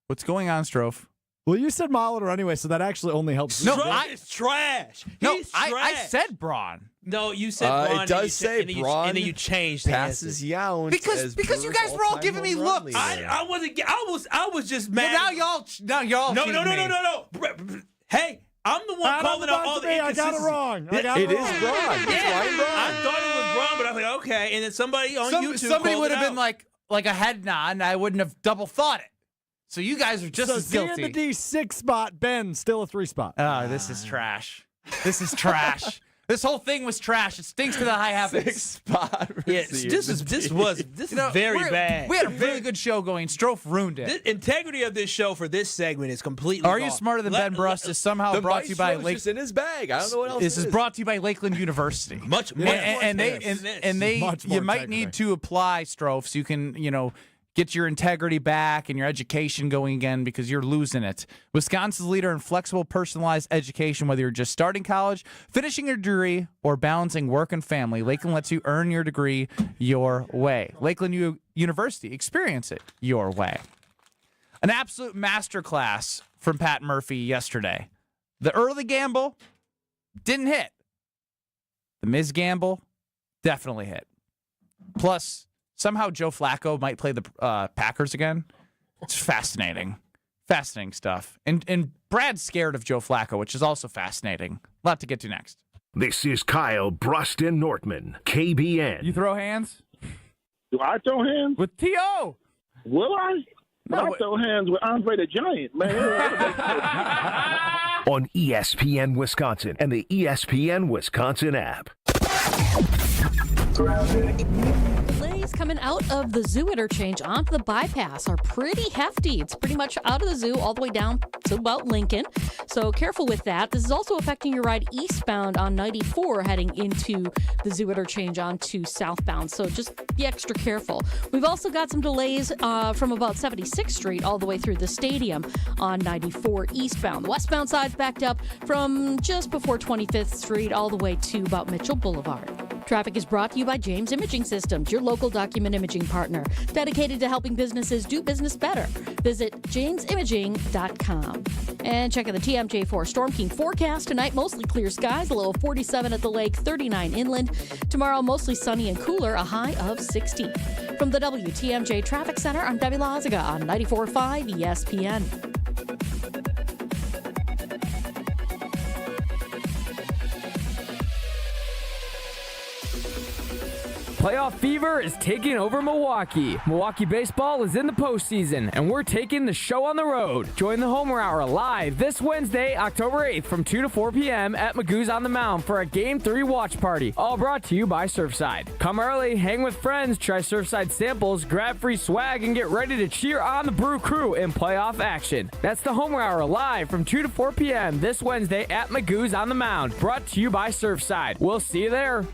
What's going on, Strofe? Well, you said Molitor anyway, so that actually only helps. No, It's trash. No, He's I trash. said Braun. No, you said Braun. It does say Braun and then you changed the passes answer. Yount Because you guys were all giving me looks. I was just mad. Now y'all No. cheating me. Hey, I'm the one calling out all the I got it wrong. I got it It wrong. is Braun. It's Ryan Braun. I thought it was Braun, but I was like, okay. And then somebody on YouTube Somebody called would it have been out. like a head nod, and I wouldn't have double thought it. So you guys are just So as C in guilty. the D 6 spot, Ben still a 3 spot. Oh, this is trash. This is trash. This whole thing was trash. It stinks to the high heavens. Spot. Yeah, this is very bad. We had a really good show going. Strofe ruined it. The integrity of this show for this segment is completely Are You gone. Smarter Than Ben Brust is somehow brought to you by Maestro's just in his bag. I don't know what else. This is brought to you by Lakeland University. Much more and they Much more you might integrity. need to apply Strofe so you can get your integrity back and your education going again because you're losing it. Wisconsin's leader in flexible, personalized education, whether you're just starting college, finishing your degree, or balancing work and family, Lakeland lets you earn your degree your way. Lakeland University, experience it your way. An absolute masterclass from Pat Murphy yesterday. The early gamble didn't hit. The Miz gamble definitely hit. Plus, somehow Joe Flacco might play the Packers again. It's fascinating. Fascinating stuff. And Brad's scared of Joe Flacco, which is also fascinating. A lot to get to next. This is Kyle Bruston Nortman, KBN. You throw hands? Do I throw hands? With T.O. Will I? I throw hands with Andre the Giant, man. On ESPN Wisconsin and the ESPN Wisconsin app. Delays coming out of the zoo interchange onto the bypass are pretty hefty. It's pretty much out of the zoo all the way down to about Lincoln. So careful with that. This is also affecting your ride eastbound on 94 heading into the zoo interchange onto southbound. So just be extra careful. We've also got some delays from about 76th Street all the way through the stadium on 94 eastbound. The westbound side's backed up from just before 25th Street all the way to about Mitchell Boulevard. Traffic is brought to you by James Imaging Systems, your local document imaging partner, dedicated to helping businesses do business better. Visit jamesimaging.com. And check out the TMJ4 Storm King forecast. Tonight, mostly clear skies, a low of 47 at the lake, 39 inland. Tomorrow, mostly sunny and cooler, a high of 60. From the WTMJ Traffic Center, I'm Debbie Loziga on 94.5 ESPN. Playoff fever is taking over Milwaukee. Milwaukee baseball is in the postseason, and we're taking the show on the road. Join the Homer Hour live this Wednesday, October 8th from 2 to 4 p.m. at Magoo's on the Mound for a Game 3 watch party, all brought to you by Surfside. Come early, hang with friends, try Surfside samples, grab free swag, and get ready to cheer on the Brew Crew in playoff action. That's the Homer Hour live from 2 to 4 p.m. this Wednesday at Magoo's on the Mound, brought to you by Surfside. We'll see you there.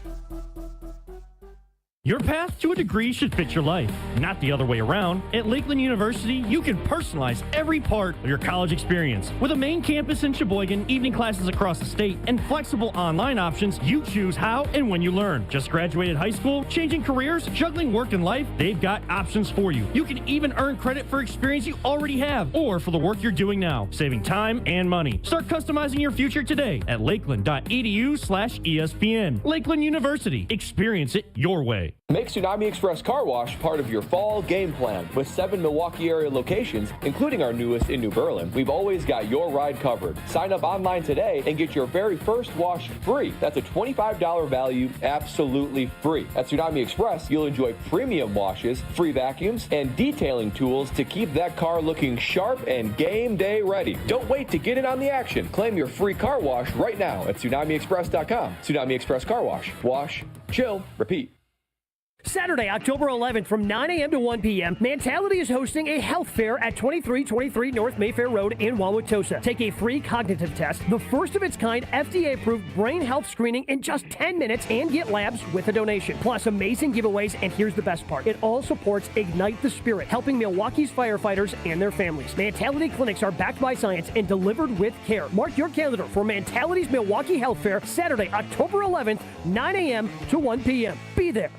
Your path to a degree should fit your life, not the other way around. At Lakeland University, you can personalize every part of your college experience. With a main campus in Sheboygan, evening classes across the state, and flexible online options, you choose how and when you learn. Just graduated high school, changing careers, juggling work and life, they've got options for you. You can even earn credit for experience you already have, or for the work you're doing now, saving time and money. Start customizing your future today at lakeland.edu/ESPN. Lakeland University. Experience it your way. Make Tsunami Express Car Wash part of your fall game plan. With 7 Milwaukee area locations, including our newest in New Berlin, we've always got your ride covered. Sign up online today and get your very first wash free. That's a $25 value, absolutely free. At Tsunami Express, you'll enjoy premium washes, free vacuums, and detailing tools to keep that car looking sharp and game day ready. Don't wait to get in on the action. Claim your free car wash right now at TsunamiExpress.com. Tsunami Express Car Wash. Wash, chill, repeat. Saturday, October 11th from 9 a.m. to 1 p.m., Mentality is hosting a health fair at 2323 North Mayfair Road in Wauwatosa. Take a free cognitive test, the first of its kind FDA-approved brain health screening in just 10 minutes, and get labs with a donation. Plus amazing giveaways, and here's the best part. It all supports Ignite the Spirit, helping Milwaukee's firefighters and their families. Mentality clinics are backed by science and delivered with care. Mark your calendar for Mentality's Milwaukee Health Fair, Saturday, October 11th, 9 a.m. to 1 p.m. Be there.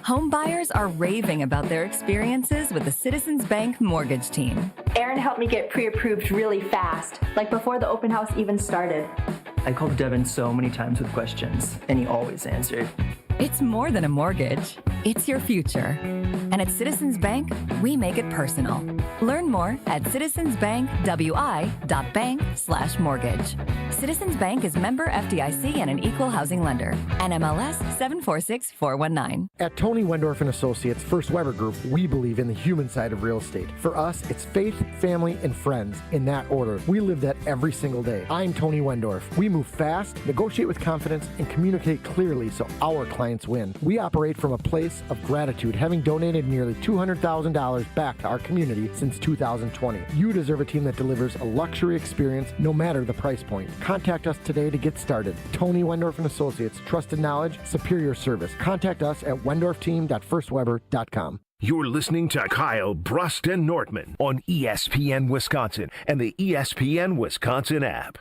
Home buyers are raving about their experiences with the Citizens Bank mortgage team. Aaron helped me get pre-approved really fast, like before the open house even started. I called Devin so many times with questions, and he always answered. It's more than a mortgage. It's your future. And at Citizens Bank, we make it personal. Learn more at citizensbankwi.bank/mortgage. Citizens Bank is member FDIC and an equal housing lender. NMLS 746419. At Tony Wendorf and Associates First Weber Group, we believe in the human side of real estate. For us, it's faith, family, and friends in that order. We live that every single day. I'm Tony Wendorf. We move fast, negotiate with confidence, and communicate clearly so our clients win. We operate from a place of gratitude, having donated nearly $200,000 back to our community since 2020. You deserve a team that delivers a luxury experience no matter the price point. Contact us today to get started. Tony Wendorf and Associates, trusted knowledge, superior service. Contact us at wendorfteam.firstweber.com. You're listening to Kyle Brust and Nortman on ESPN Wisconsin and the ESPN Wisconsin app.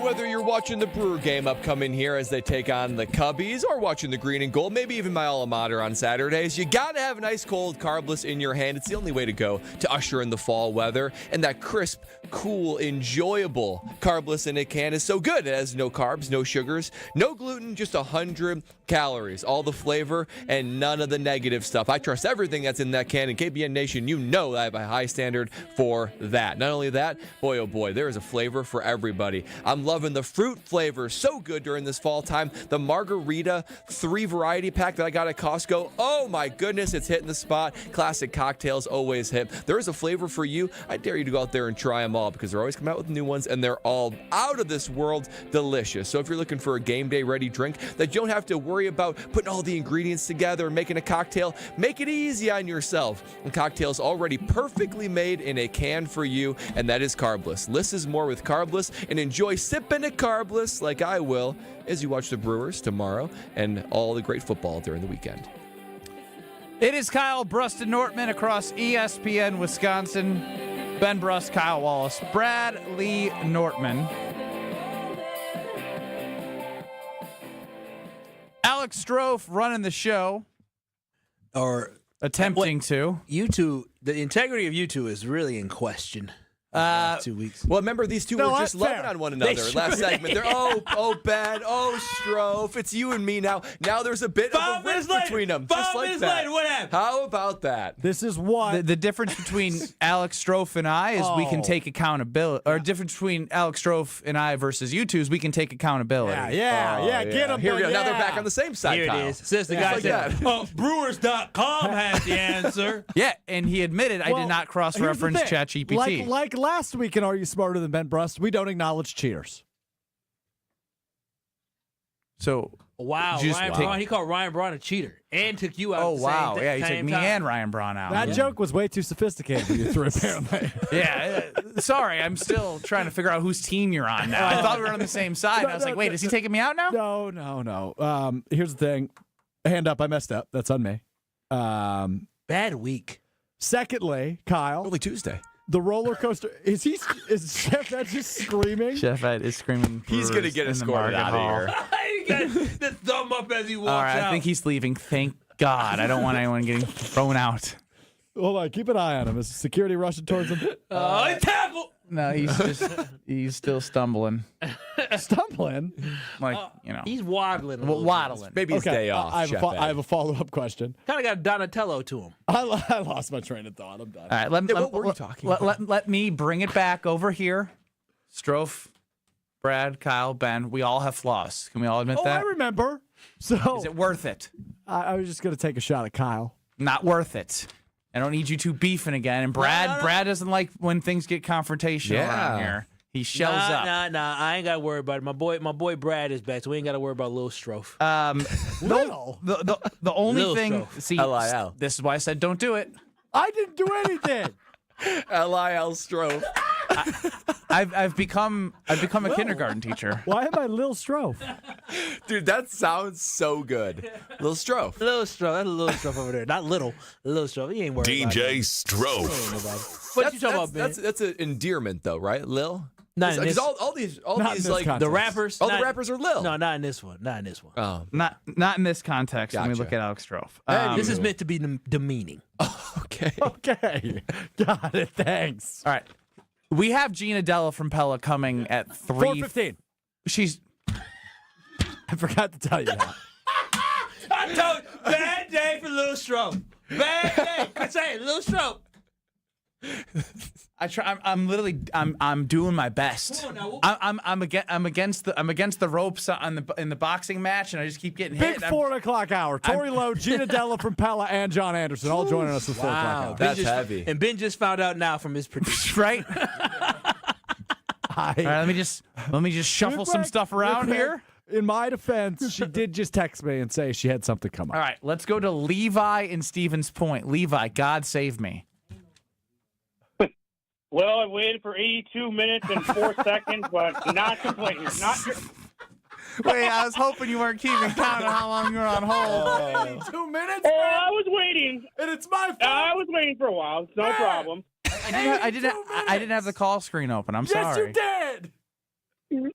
Whether you're watching the Brewer game upcoming here as they take on the Cubbies or watching the Green and Gold, maybe even my alma mater on Saturdays, you got to have a nice cold carbless in your hand. It's the only way to go to usher in the fall weather. And that crisp, cool, enjoyable carbless in a can is so good. It has no carbs, no sugars, no gluten, just 100 calories. All the flavor and none of the negative stuff. I trust everything that's in that can. And KBN Nation, you know I have a high standard for that. Not only that, boy, oh boy, there is a flavor for everybody. I'm loving the fruit flavor. So good during this fall time. The margarita 3 variety pack that I got at Costco. Oh my goodness, it's hitting the spot. Classic cocktails always hit. There is a flavor for you. I dare you to go out there and try them all because they're always coming out with new ones and they're all out of this world delicious. So if you're looking for a game day ready drink that you don't have to worry about putting all the ingredients together and making a cocktail, make it easy on yourself. The cocktail's already perfectly made in a can for you, and that is Carbless. Less is more with Carbless, and enjoy sipping it Carbless like I will as you watch the Brewers tomorrow and all the great football during the weekend. It is Kyle Brust and Nortman across ESPN Wisconsin. Ben Brust, Kyle Wallace, Brad Lee Nortman. Alex Strofe running the show. Or attempting to. You two, the integrity of you two is really in question. 2 weeks. Well, remember these two were just loving on one another last segment. They're Ben, Strofe. It's you and me now. Now there's a bit of a rift between them. 5 minutes later, what happened? How about that? This is what the difference between Alex Strofe and I is we can take accountability. Or difference between Alex Strofe and I versus you two is we can take accountability. Yeah. Get them. Here we go. Yeah. Now they're back on the same side. Here Kyle. it is. Since the guy said, Brewers.com has the answer. Yeah, and he admitted I did not cross-reference ChatGPT. Like last week in Are You Smarter Than Ben Brust, we don't acknowledge cheaters. So wow, Ryan Braun, he called Ryan Braun a cheater and took you out. Oh wow, yeah, he took me and Ryan Braun out. That joke was way too sophisticated for you three, apparently. Yeah, sorry, I'm still trying to figure out whose team you're on now. I thought we were on the same side. I was like, wait, is he taking me out now? No. Here's the thing. Hand up, I messed up. That's on me. Bad week. Secondly, Kyle. Only Tuesday. The roller coaster. Is Chef Ed just screaming? Chef Ed is screaming. He's going to get escorted out of here. He got the thumb up as he walks out. All right, I think he's leaving. Thank God. I don't want anyone getting thrown out. Hold on. Keep an eye on him. Is security rushing towards him? Tackle. No, he's still stumbling. Stumbling? He's waddling. Waddling. Maybe his day off. I have a follow-up question. Kind of got Donatello to him. I lost my train of thought. I'm done. All right, what were you talking about? Let me bring it back over here. Strofe, Brad, Kyle, Ben, we all have flaws. Can we all admit that? I remember. So is it worth it? I was just going to take a shot at Kyle. Not worth it. I don't need you two beefing again. And Brad doesn't like when things get confrontational around here. He shells up. Nah. I ain't got to worry about it. My boy Brad is back, so we ain't got to worry about Lil Strofe. The only Lil thing. Strofe. See, LIL. this is why I said don't do it. I didn't do anything. LIL Strofe. I've become a kindergarten teacher. Why am I Lil Strofe? Dude, that sounds so good. Lil Strofe. Lil Strofe. That's a Lil Strofe over there. Not Little. Lil Strofe. He ain't worried about it. DJ Strofe. What you talking about, Ben? That's an endearment, though, right? Lil? Not in Because this. all these Not in this like context. The rappers. all the not- rappers are Lil. No, not in this one. Not in this one. Oh, Not in this context. When we Gotcha. look at Alex Strofe. This is meant to be demeaning. okay. Okay. Got it. Thanks. All right. We have Gina Della from Pella coming at 4:15. She's. I forgot to tell you that. I told you, bad day for Lil Stroke. Bad day. I say Lil Stroke. I try. I'm literally. I'm doing my best. Come on now. I'm against the ropes in the boxing match, and I just keep getting hit. Big 4 o'clock hour. Tori Lowe, Gina Della from Pella, and John Anderson all joining us at 4 o'clock hour. That's Ben just- heavy. And Ben just found out now from his producer. Right. All right. Let me just shuffle some stuff around here. In my defense, she did just text me and say she had something come up. All right. Let's go to Levi in Stevens Point. Levi, God save me. Well, I waited for 82 minutes and 4 seconds, but not complaining. Wait, I was hoping you weren't keeping count of how long you were on hold. 82 minutes? Oh, I was waiting. And it's my fault. I was waiting for a while. No problem. I didn't have the call screen open. I'm sorry. Yes, you did.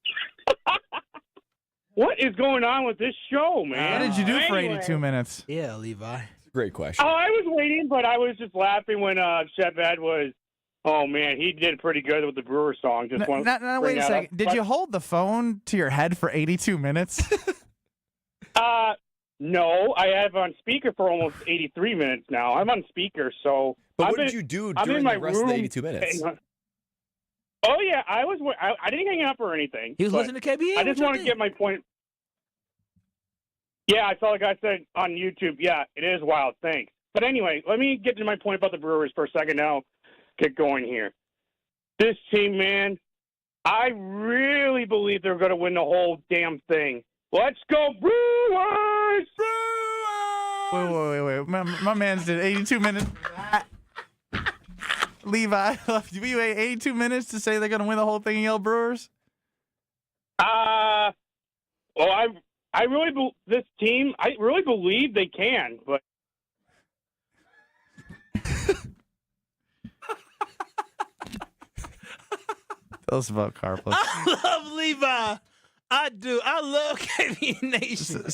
What is going on with this show, man? What did you do for Anyway. 82 minutes? Yeah, Levi. Great question. Oh, I was waiting, but I was just laughing when Chef Ed was. Oh man, he did pretty good with the Brewers song. Just want to Now, bring wait a that second. up. Did you hold the phone to your head for 82 minutes? No, I have on speaker for almost 83 minutes now. I'm on speaker, so. But what did you do during the rest of the 82 minutes? Oh yeah, I didn't hang up or anything. He was but listening to KBA. I just want to get my point. Yeah, I saw the guy said on YouTube. Yeah, it is wild. Thanks. But anyway, let me get to my point about the Brewers for a second now. Get going here. This team, man, I really believe they're going to win the whole damn thing. Let's go, Brewers! Wait. My man's did 82 minutes. Levi, we wait 82 minutes to say they're going to win the whole thing and yell Brewers? Well, I really this team. I really believe they can, but. Tell us about Carpus. I love Levi. I do. I love KBA Nation.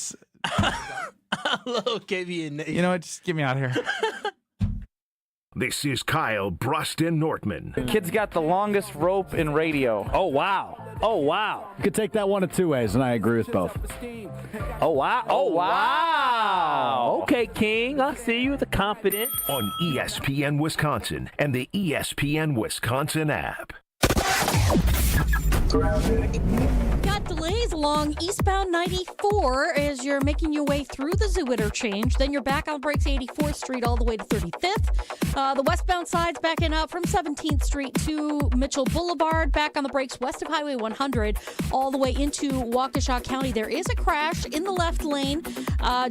I love KBA Nation. You know what? Just get me out of here. This is Kyle Bruston Nortman. The kid's got the longest rope in radio. Oh, wow. Oh, wow. You could take that one of two ways, and I agree with both. Oh, wow. Oh, wow. Okay, King. I see you. The confident. On ESPN Wisconsin and the ESPN Wisconsin app. Got delays along eastbound 94 as you're making your way through the Zoo interchange. Then you're back on brakes 84th Street all the way to 35th. The westbound side's backing up from 17th Street to Mitchell Boulevard. Back on the brakes west of Highway 100 all the way into Waukesha County. There is a crash in the left lane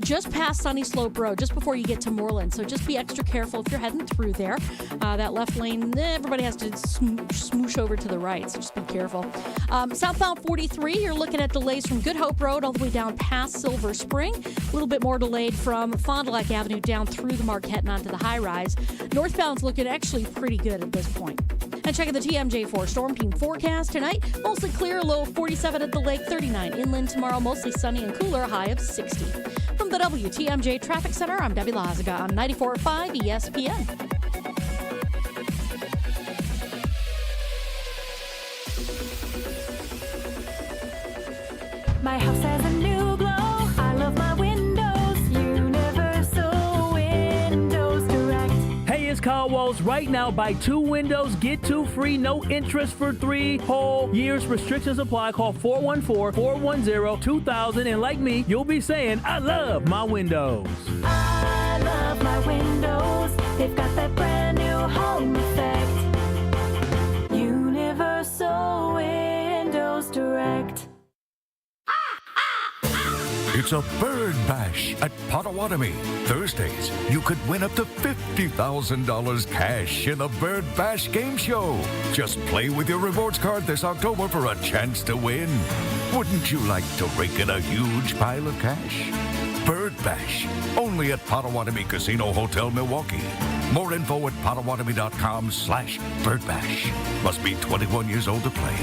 just past Sunny Slope Road, just before you get to Moreland. So just be extra careful if you're heading through there. That left lane, everybody has to smoosh over to the right, so just be careful. Southbound 43, you're looking at delays from Good Hope Road all the way down past Silver Spring. A little bit more delayed from Fond du Lac Avenue down through the Marquette and onto the high rise. Northbound's looking actually pretty good at this point. And checking the TMJ4 Storm Team forecast tonight. Mostly clear, low of 47 at the lake, 39 inland tomorrow, mostly sunny and cooler, high of 60. From the WTMJ Traffic Center, I'm Debbie Lazaga on 94.5 ESPN. My house has a new glow. I love my windows. Universal Windows Direct. Hey, it's Kyle Walls. Right now, buy 2 windows, get 2 free, no interest for 3 whole years. Restrictions apply. Call 414-410-2000. And like me, you'll be saying, I love my windows. I love my windows. They've got that brand new home effect. Universal Windows Direct. It's a bird bash at Potawatomi. Thursdays, you could win up to $50,000 cash in the Bird Bash Game Show. Just play with your rewards card this October for a chance to win. Wouldn't you like to rake in a huge pile of cash? Bird Bash, only at Potawatomi Casino Hotel, Milwaukee. More info at potawatomi.com/birdbash. Must be 21 years old to play.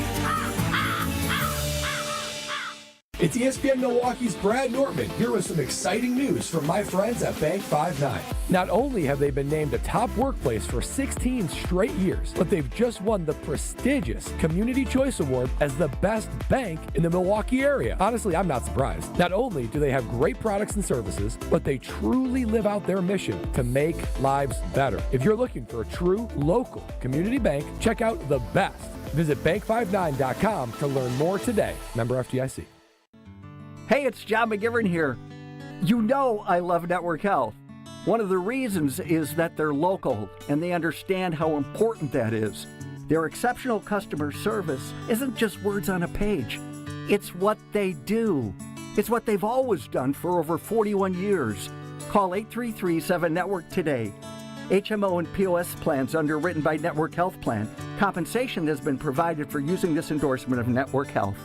It's ESPN Milwaukee's Brad Nortman here with some exciting news from my friends at Bank 5-9. Not only have they been named a top workplace for 16 straight years, but they've just won the prestigious Community Choice Award as the best bank in the Milwaukee area. Honestly, I'm not surprised. Not only do they have great products and services, but they truly live out their mission to make lives better. If you're looking for a true local community bank, check out the best. Visit bank59.com to learn more today. Member FDIC. Hey, it's John McGivern here. You know I love Network Health. One of the reasons is that they're local and they understand how important that is. Their exceptional customer service isn't just words on a page. It's what they do. It's what they've always done for over 41 years. Call 833-7-NETWORK today. HMO and POS plans underwritten by Network Health Plan. Compensation has been provided for using this endorsement of Network Health.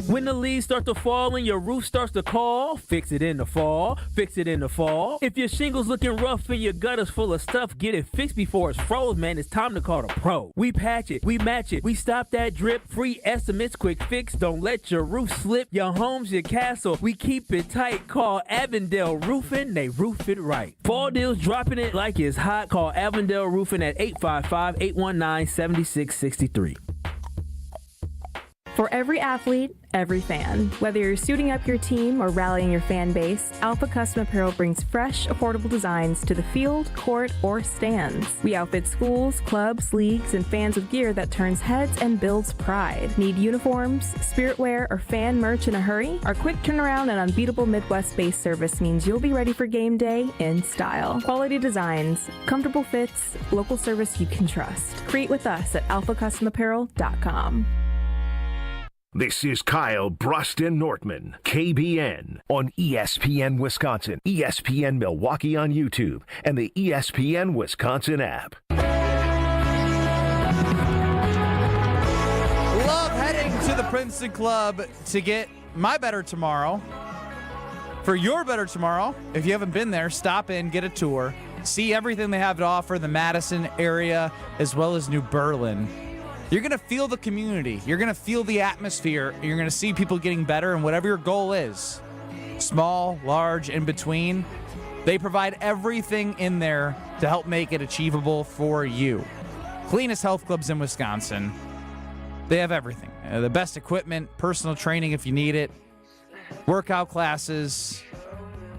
When the leaves start to fall and your roof starts to call, fix it in the fall, fix it in the fall. If your shingle's looking rough and your gutter's full of stuff, get it fixed before it's froze, man. It's time to call the pro. We patch it, we match it, we stop that drip. Free estimates, quick fix. Don't let your roof slip. Your home's your castle. We keep it tight. Call Avondale Roofing. They roof it right. Fall deals dropping it like it's hot. Call Avondale Roofing at 855-819-7663. For every athlete, every fan. Whether you're suiting up your team or rallying your fan base, Alpha Custom Apparel brings fresh, affordable designs to the field, court, or stands. We outfit schools, clubs, leagues, and fans with gear that turns heads and builds pride. Need uniforms, spirit wear, or fan merch in a hurry? Our quick turnaround and unbeatable Midwest-based service means you'll be ready for game day in style. Quality designs, comfortable fits, local service you can trust. Create with us at alphacustomapparel.com. This is Kyle Bruston Nortman, KBN, on ESPN Wisconsin, ESPN Milwaukee on YouTube, and the ESPN Wisconsin app. Love heading to the Princeton Club to get my better tomorrow. For your better tomorrow, if you haven't been there, stop in, get a tour, see everything they have to offer in the Madison area as well as New Berlin. You're going to feel the community. You're going to feel the atmosphere. You're going to see people getting better, and whatever your goal is, small, large, in between, they provide everything in there to help make it achievable for you. Cleanest health clubs in Wisconsin. They have everything. The best equipment, personal training if you need it, workout classes.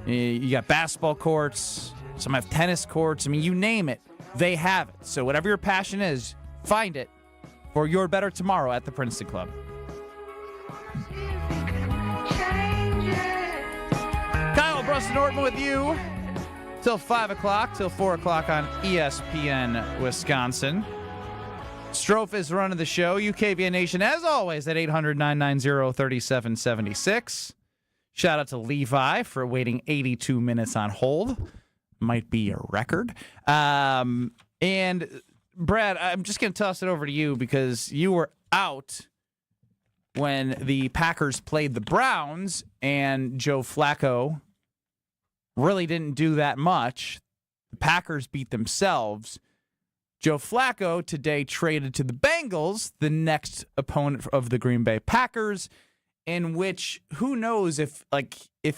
You got basketball courts. Some have tennis courts. I mean, you name it, they have it. So whatever your passion is, find it for your better tomorrow at the Princeton Club. Kyle Bruston Norton with you till 5 o'clock, till 4 o'clock on ESPN Wisconsin. Strofe is running the show. UKVN Nation, as always, at 800-990-3776. Shout out to Levi for waiting 82 minutes on hold. Might be a record. And Brad, I'm just going to toss it over to you because you were out when the Packers played the Browns and Joe Flacco really didn't do that much. The Packers beat themselves. Joe Flacco today traded to the Bengals, the next opponent of the Green Bay Packers, in which who knows if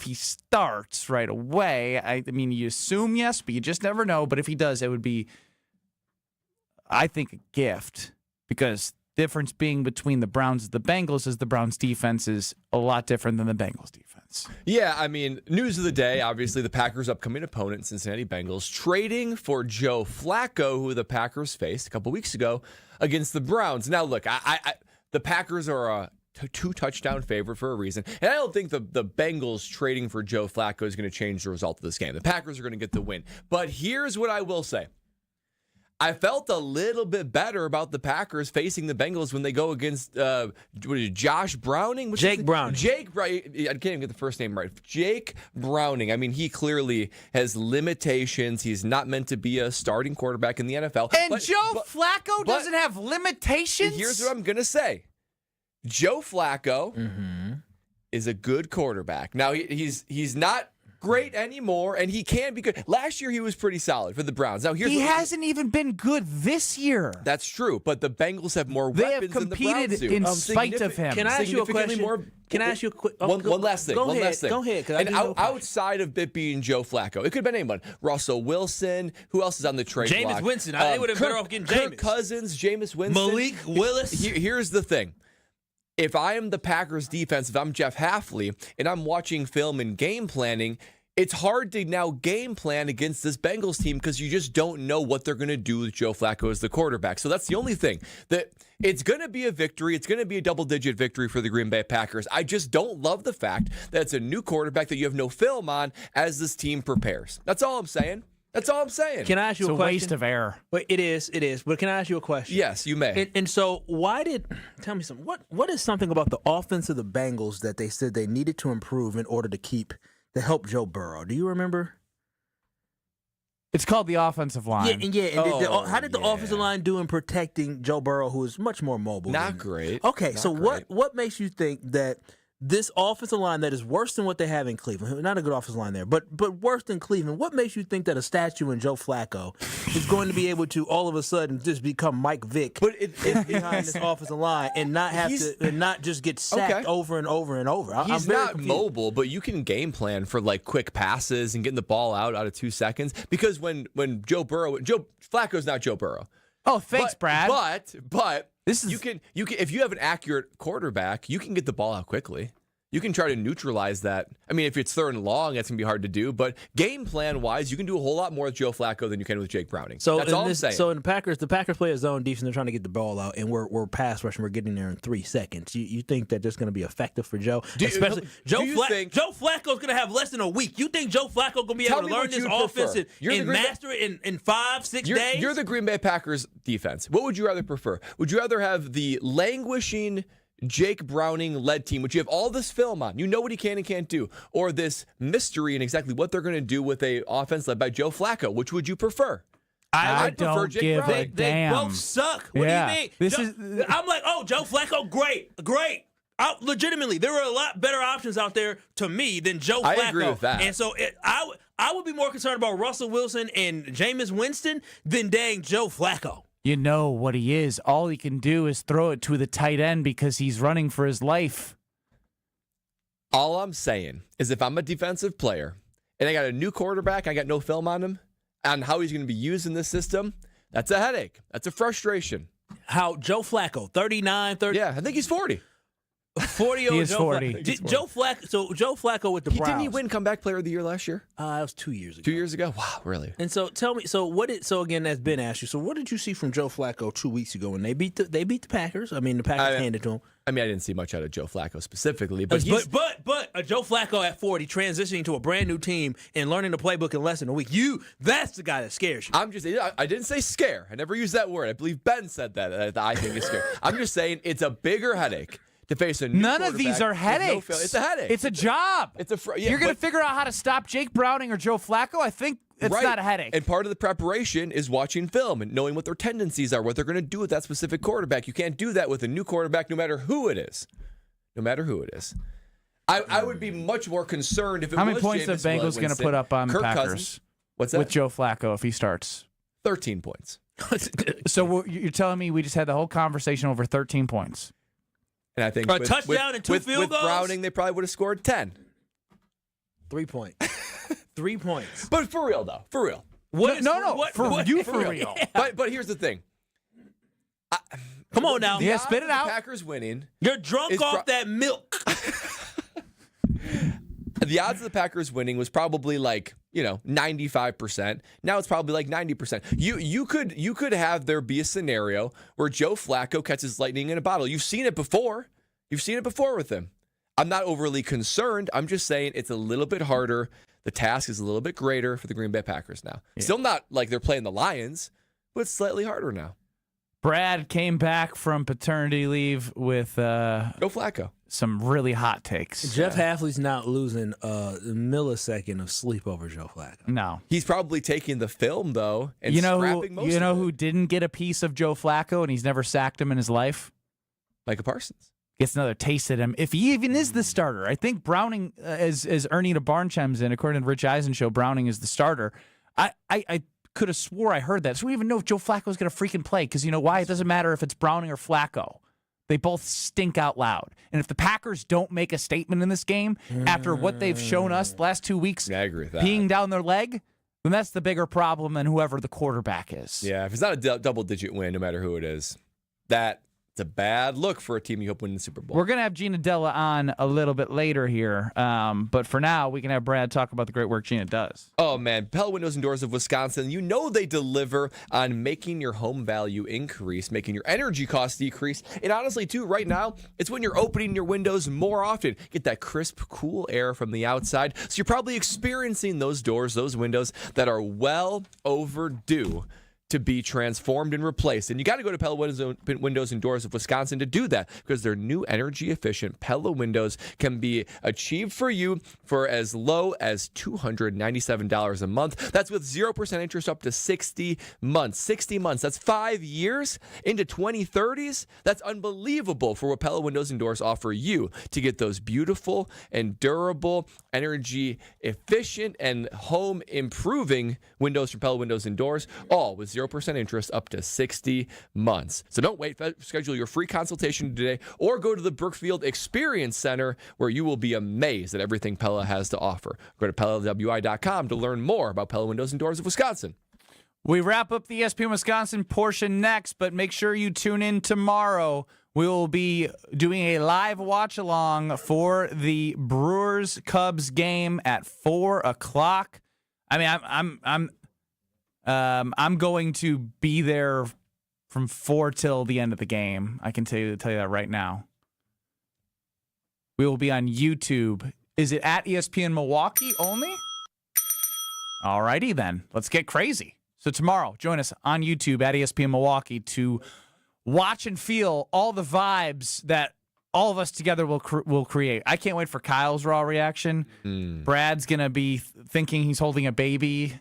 he starts right away. I mean, you assume yes, but you just never know. But if he does, it would be, I think, a gift, because the difference being between the Browns and the Bengals is the Browns defense is a lot different than the Bengals defense. Yeah, I mean, news of the day, obviously the Packers' upcoming opponent, Cincinnati Bengals, trading for Joe Flacco, who the Packers faced a couple weeks ago against the Browns. Now, look, the Packers are a two-touchdown favorite for a reason, and I don't think the Bengals trading for Joe Flacco is going to change the result of this game. The Packers are going to get the win. But here's what I will say. I felt a little bit better about the Packers facing the Bengals when they go against Josh Browning? Jake Browning. I can't even get the first name right. Jake Browning. I mean, he clearly has limitations. He's not meant to be a starting quarterback in the NFL. And Joe Flacco doesn't have limitations? Here's what I'm going to say. Joe Flacco is a good quarterback. Now, he's not great anymore, and he can be good. Last year, he was pretty solid for the Browns. Now, he hasn't even been good this year. That's true, but the Bengals have more They weapons have than the Browns competed do. in spite of him. Can I ask you a question? Can I ask you a quick one last thing? Go one ahead. last thing. Go ahead. And outside of it being Joe Flacco, it could have been anyone. Russell Wilson. Who else is on the trade Jameis block? Winston. They would have been better off getting Jameis. Kirk Cousins, Jameis Winston. Malik Willis. Here's the thing. If I am the Packers defense, if I'm Jeff Hafley, and I'm watching film and game planning, it's hard to now game plan against this Bengals team because you just don't know what they're going to do with Joe Flacco as the quarterback. So that's the only thing. That it's going to be a victory. It's going to be a double-digit victory for the Green Bay Packers. I just don't love the fact that it's a new quarterback that you have no film on as this team prepares. That's all I'm saying. That's all I'm saying. Can I ask you a question? It's a waste of air. But it is. But can I ask you a question? Yes, you may. And so tell me something. What is something about the offense of the Bengals that they said they needed to improve in order to help Joe Burrow? Do you remember? It's called the offensive line. How did the offensive line do in protecting Joe Burrow, who is much more mobile? Not great. Okay, Not so great. what makes you think that this offensive line that is worse than what they have in Cleveland, not a good offensive line there, but worse than Cleveland, what makes you think that a statue in Joe Flacco is going to be able to all of a sudden just become Mike Vick behind this offensive line and not just get sacked over and over and over? He's I'm very not confused. mobile, but you can game plan for like quick passes and getting the ball out of 2 seconds. Because when Joe Flacco's not Joe Burrow. Oh, thanks, Brad. But you can if you have an accurate quarterback, you can get the ball out quickly. You can try to neutralize that. I mean, if it's third and long, that's going to be hard to do. But game plan-wise, you can do a whole lot more with Joe Flacco than you can with Jake Browning. So that's all I'm saying. So in the Packers play a zone defense. They're trying to get the ball out, and we're pass rushing. We're getting there in 3 seconds. You think that that's going to be effective for Joe? Joe Flacco's going to have less than a week. You think Joe Flacco going to be able to learn this offense and master it in 5-6 days? You're the Green Bay Packers defense. What would you rather prefer? Would you rather have the languishing Jake Browning-led team, which you have all this film on, you know what he can and can't do, or this mystery and exactly what they're going to do with a offense led by Joe Flacco? Which would you prefer? I prefer don't Jake give Browning. a damn. They both suck. What do you mean? I'm like, Joe Flacco, great. Legitimately, there are a lot better options out there to me than Joe Flacco. I agree with that. And so I would be more concerned about Russell Wilson and Jameis Winston than dang Joe Flacco. You know what he is. All he can do is throw it to the tight end because he's running for his life. All I'm saying is if I'm a defensive player and I got a new quarterback, I got no film on him, on how he's going to be used in this system, that's a headache. That's a frustration. How Joe Flacco, 39, 30. Yeah, I think he's 40. 40 He is 40. Joe Flacco with the Browns. Didn't he win comeback player of the year last year? That was 2 years ago. 2 years ago? Wow, really? And so tell me, so again, that's Ben asked you. So what did you see from Joe Flacco 2 weeks ago when they beat the Packers? I mean, the Packers handed to him. I mean, I didn't see much out of Joe Flacco specifically, but a Joe Flacco at 40 transitioning to a brand new team and learning the playbook in less than a week. That's the guy that scares you. I didn't say scare. I never used that word. I believe Ben said that I think is scare. I'm just saying it's a bigger headache to face a new None of these are headaches. It's a headache. It's a job. You're going to figure out how to stop Jake Browning or Joe Flacco? I think it's not a headache. And part of the preparation is watching film and knowing what their tendencies are, what they're going to do with that specific quarterback. You can't do that with a new quarterback no matter who it is. No matter who it is. I would be much more concerned if it was How many points are the Bengals going to put up on the Packers? Cousins. What's that? With Joe Flacco if he starts? 13 points. So you're telling me we just had the whole conversation over 13 points? And I think a touchdown and two field with goals? Browning, they probably would have scored 10. 3 points. 3 points. But for real, though. For real. For real. But here's the thing. Come on now. Yeah, spit it out. The Packers winning. You're drunk off that milk. The odds of the Packers winning was probably 95%. Now it's probably 90%. You could have there be a scenario where Joe Flacco catches lightning in a bottle. You've seen it before. You've seen it before with him. I'm not overly concerned. I'm just saying it's a little bit harder. The task is a little bit greater for the Green Bay Packers now. Yeah. Still not like they're playing the Lions, but it's slightly harder now. Brad came back from paternity leave with Joe Flacco. Some really hot takes. Jeff Hafley's not losing a millisecond of sleep over Joe Flacco. No. He's probably taking the film, though, and scrapping most of it. Who didn't get a piece of Joe Flacco and he's never sacked him in his life? Micah Parsons. gets another taste at him, if he even is the starter. I think Browning, as Ernita Barn chimes in, according to Rich Eisen show, Browning is the starter. I could have swore I heard that. So we don't even know if Joe Flacco's going to freaking play, because you know why? It doesn't matter if it's Browning or Flacco. They both stink out loud. And if the Packers don't make a statement in this game after what they've shown us the last 2 weeks, I agree with that. peeing down their leg, then that's the bigger problem than whoever the quarterback is. Yeah, if it's not a double-digit win, no matter who it is, that's a bad look for a team you hope win the Super Bowl. We're going to have Gina Della on a little bit later here. But for now, we can have Brad talk about the great work Gina does. Oh, man. Pella Windows and Doors of Wisconsin, you know they deliver on making your home value increase, making your energy costs decrease. And honestly, too, right now, it's when you're opening your windows more often. Get that crisp, cool air from the outside. So you're probably experiencing those doors, those windows that are well overdue to be transformed and replaced. And you got to go to Pella Windows and Doors of Wisconsin to do that, because their new energy-efficient Pella windows can be achieved for you for as low as $297 a month. That's with 0% interest up to 60 months. 60 months. That's 5 years into 2030s. That's unbelievable for what Pella Windows and Doors offer you to get those beautiful and durable, energy-efficient, and home-improving windows from Pella Windows and Doors, all with 0% interest up to 60 months. So don't wait. Schedule your free consultation today, or go to the Brookfield Experience Center, where you will be amazed at everything Pella has to offer. Go to PellaWI.com to learn more about Pella Windows and Doors of Wisconsin. We wrap up the ESPN Wisconsin portion next, but make sure you tune in tomorrow. We will be doing a live watch along for the Brewers Cubs game at 4 o'clock. I mean, I'm going to be there from 4 till the end of the game. I can tell you that right now. We will be on YouTube. Is it at ESPN Milwaukee only? All righty then. Let's get crazy. So tomorrow, join us on YouTube at ESPN Milwaukee to watch and feel all the vibes that all of us together will create. I can't wait for Kyle's raw reaction. Brad's going to be thinking he's holding a baby,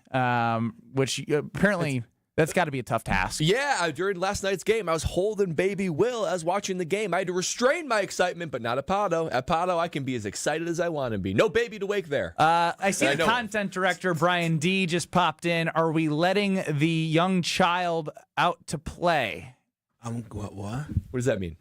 which apparently that's got to be a tough task. Yeah, during last night's game, I was holding baby Will as watching the game. I had to restrain my excitement, but not at Pato. At Pato, I can be as excited as I want to be. No baby to wake there. I see the content director, Brian D., just popped in. Are we letting the young child out to play? What? What does that mean?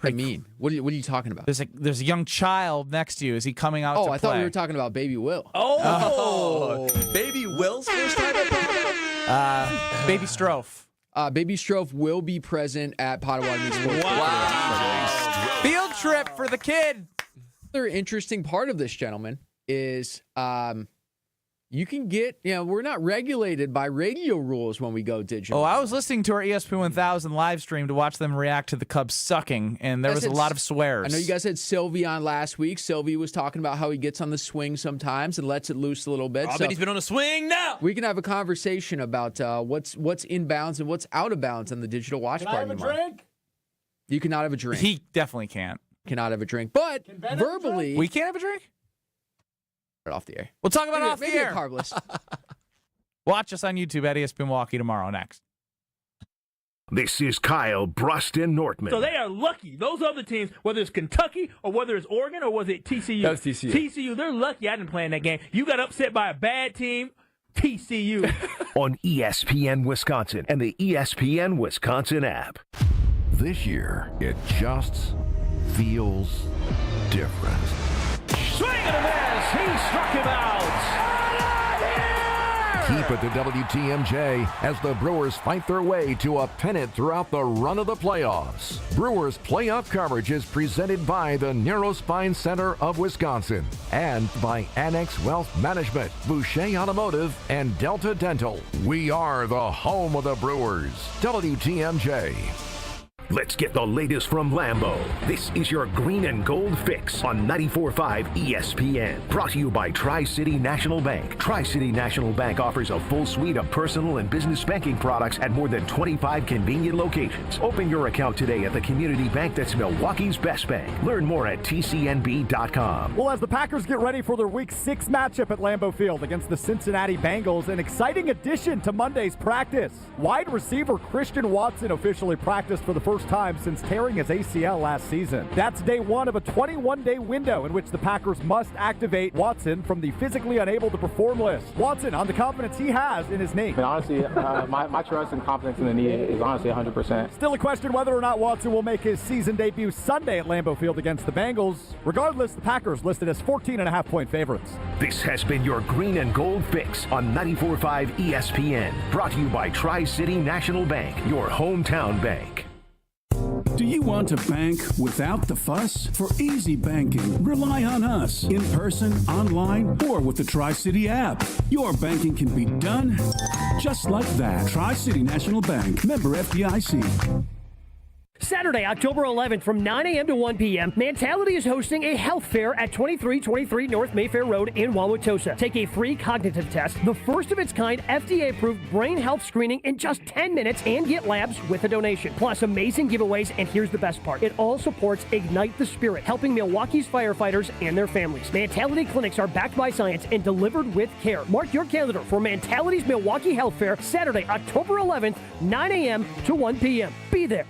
What do you mean? What are you talking about? There's a young child next to you. Is he coming out to play? Oh, I thought we were talking about Baby Will. Oh. Baby Will's first time at Pato? Baby Strofe. Baby Strofe will be present at Potawatomi Sports. Wow. Field trip for the kid. Another interesting part of this, gentleman, is you can get, we're not regulated by radio rules when we go digital. Oh, I was listening to our ESPN 1000 live stream to watch them react to the Cubs sucking, and there was a lot of swears. I know you guys had Sylvie on last week. Sylvie was talking about how he gets on the swing sometimes and lets it loose a little bit. I bet he's been on the swing now. We can have a conversation about what's in bounds and what's out of bounds on the digital watch party. Can I have a drink? You cannot have a drink. He definitely can't. Cannot have a drink. But verbally... We can't have a drink? Off the air. We'll talk about it off the maybe air. A carbless. Watch us on YouTube at ESPN Milwaukee tomorrow next. This is Kyle Bruston Nortman. So they are lucky. Those other teams, whether it's Kentucky or whether it's Oregon or was it TCU? That was TCU. TCU, they're lucky I didn't play in that game. You got upset by a bad team, TCU. On ESPN Wisconsin and the ESPN Wisconsin app. This year, it just feels different. Swing and a miss. He struck him out. Keep it to WTMJ as the Brewers fight their way to a pennant throughout the run of the playoffs. Brewers playoff coverage is presented by the Narrow Spine Center of Wisconsin and by Annex Wealth Management, Boucher Automotive, and Delta Dental. We are the home of the Brewers. WTMJ. Let's get the latest from Lambeau. This is your Green and Gold Fix on 94.5 ESPN. Brought to you by Tri-City National Bank. Tri-City National Bank offers a full suite of personal and business banking products at more than 25 convenient locations. Open your account today at the community bank that's Milwaukee's best bank. Learn more at tcnb.com. Well, as the Packers get ready for their Week 6 matchup at Lambeau Field against the Cincinnati Bengals, an exciting addition to Monday's practice. Wide receiver Christian Watson officially practiced for the first first time since tearing his ACL last season. That's day one of a 21-day window in which the Packers must activate Watson from the physically unable to perform list. Watson on the confidence he has in his knee. And honestly, my trust and confidence in the knee is honestly 100%. Still a question whether or not Watson will make his season debut Sunday at Lambeau Field against the Bengals. Regardless, the Packers listed as 14.5-point favorites. This has been your Green and Gold Fix on 94.5 ESPN. Brought to you by Tri-City National Bank, your hometown bank. Do you want to bank without the fuss? For easy banking, rely on us. In person, online, or with the Tri-City app. Your banking can be done just like that. Tri-City National Bank. Member FDIC. Saturday, October 11th from 9 a.m. to 1 p.m., Mentality is hosting a health fair at 2323 North Mayfair Road in Wauwatosa. Take a free cognitive test, the first of its kind FDA-approved brain health screening in just 10 minutes, and get labs with a donation. Plus amazing giveaways, and here's the best part. It all supports Ignite the Spirit, helping Milwaukee's firefighters and their families. Mentality clinics are backed by science and delivered with care. Mark your calendar for Mentality's Milwaukee Health Fair, Saturday, October 11th, 9 a.m. to 1 p.m. Be there.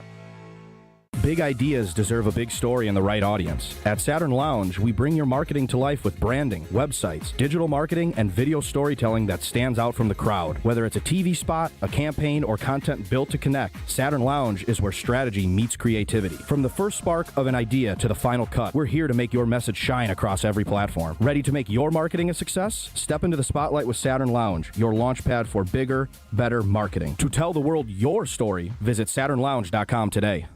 Big ideas deserve a big story and the right audience. At Saturn Lounge, we bring your marketing to life with branding, websites, digital marketing, and video storytelling that stands out from the crowd. Whether it's a TV spot, a campaign, or content built to connect, Saturn Lounge is where strategy meets creativity. From the first spark of an idea to the final cut, we're here to make your message shine across every platform. Ready to make your marketing a success? Step into the spotlight with Saturn Lounge, your launchpad for bigger, better marketing. To tell the world your story, visit SaturnLounge.com today.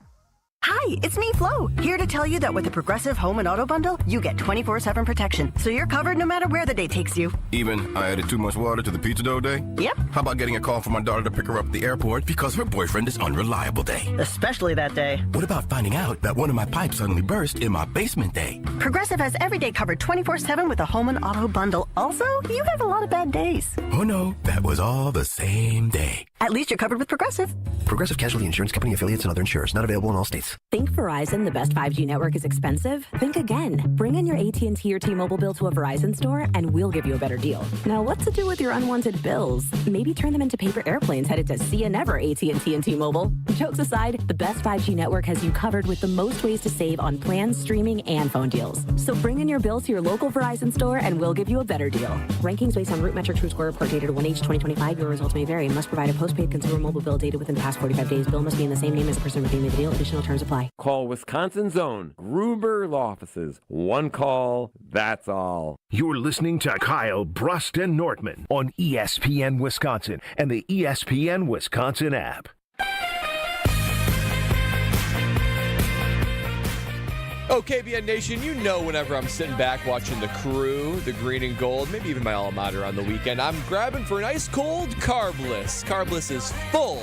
Hi, it's me, Flo, here to tell you that with the Progressive Home and Auto Bundle, you get 24/7 protection, so you're covered no matter where the day takes you. Even I added too much water to the pizza dough day? Yep. How about getting a call from my daughter to pick her up at the airport because her boyfriend is unreliable day? Especially that day. What about finding out that one of my pipes suddenly burst in my basement day? Progressive has every day covered 24/7 with the Home and Auto Bundle. Also, you have a lot of bad days. Oh no, that was all the same day. At least you're covered with Progressive. Progressive Casualty Insurance Company affiliates and other insurers. Not available in all states. Think Verizon, the best 5G network, is expensive? Think again. Bring in your AT&T or T-Mobile bill to a Verizon store, and we'll give you a better deal. Now, what to do with your unwanted bills? Maybe turn them into paper airplanes headed to see ya never AT&T and T-Mobile. Jokes aside, the best 5G network has you covered with the most ways to save on plans, streaming, and phone deals. So bring in your bill to your local Verizon store, and we'll give you a better deal. Rankings based on Root Metric True Score report dated 1H2025. Your results may vary. Must provide a postpaid consumer mobile bill dated within the past 45 days. Bill must be in the same name as the person redeeming the deal. Additional terms apply. Call Wisconsin's own Gruber Law Offices. One call, that's all. You're listening to Kyle, Brust, and Nortman on ESPN Wisconsin and the ESPN Wisconsin app. Oh, KBN Nation, you know whenever I'm sitting back watching the Crew, the Green and Gold, maybe even my alma mater on the weekend, I'm grabbing for an ice cold Carbless. Carbless is full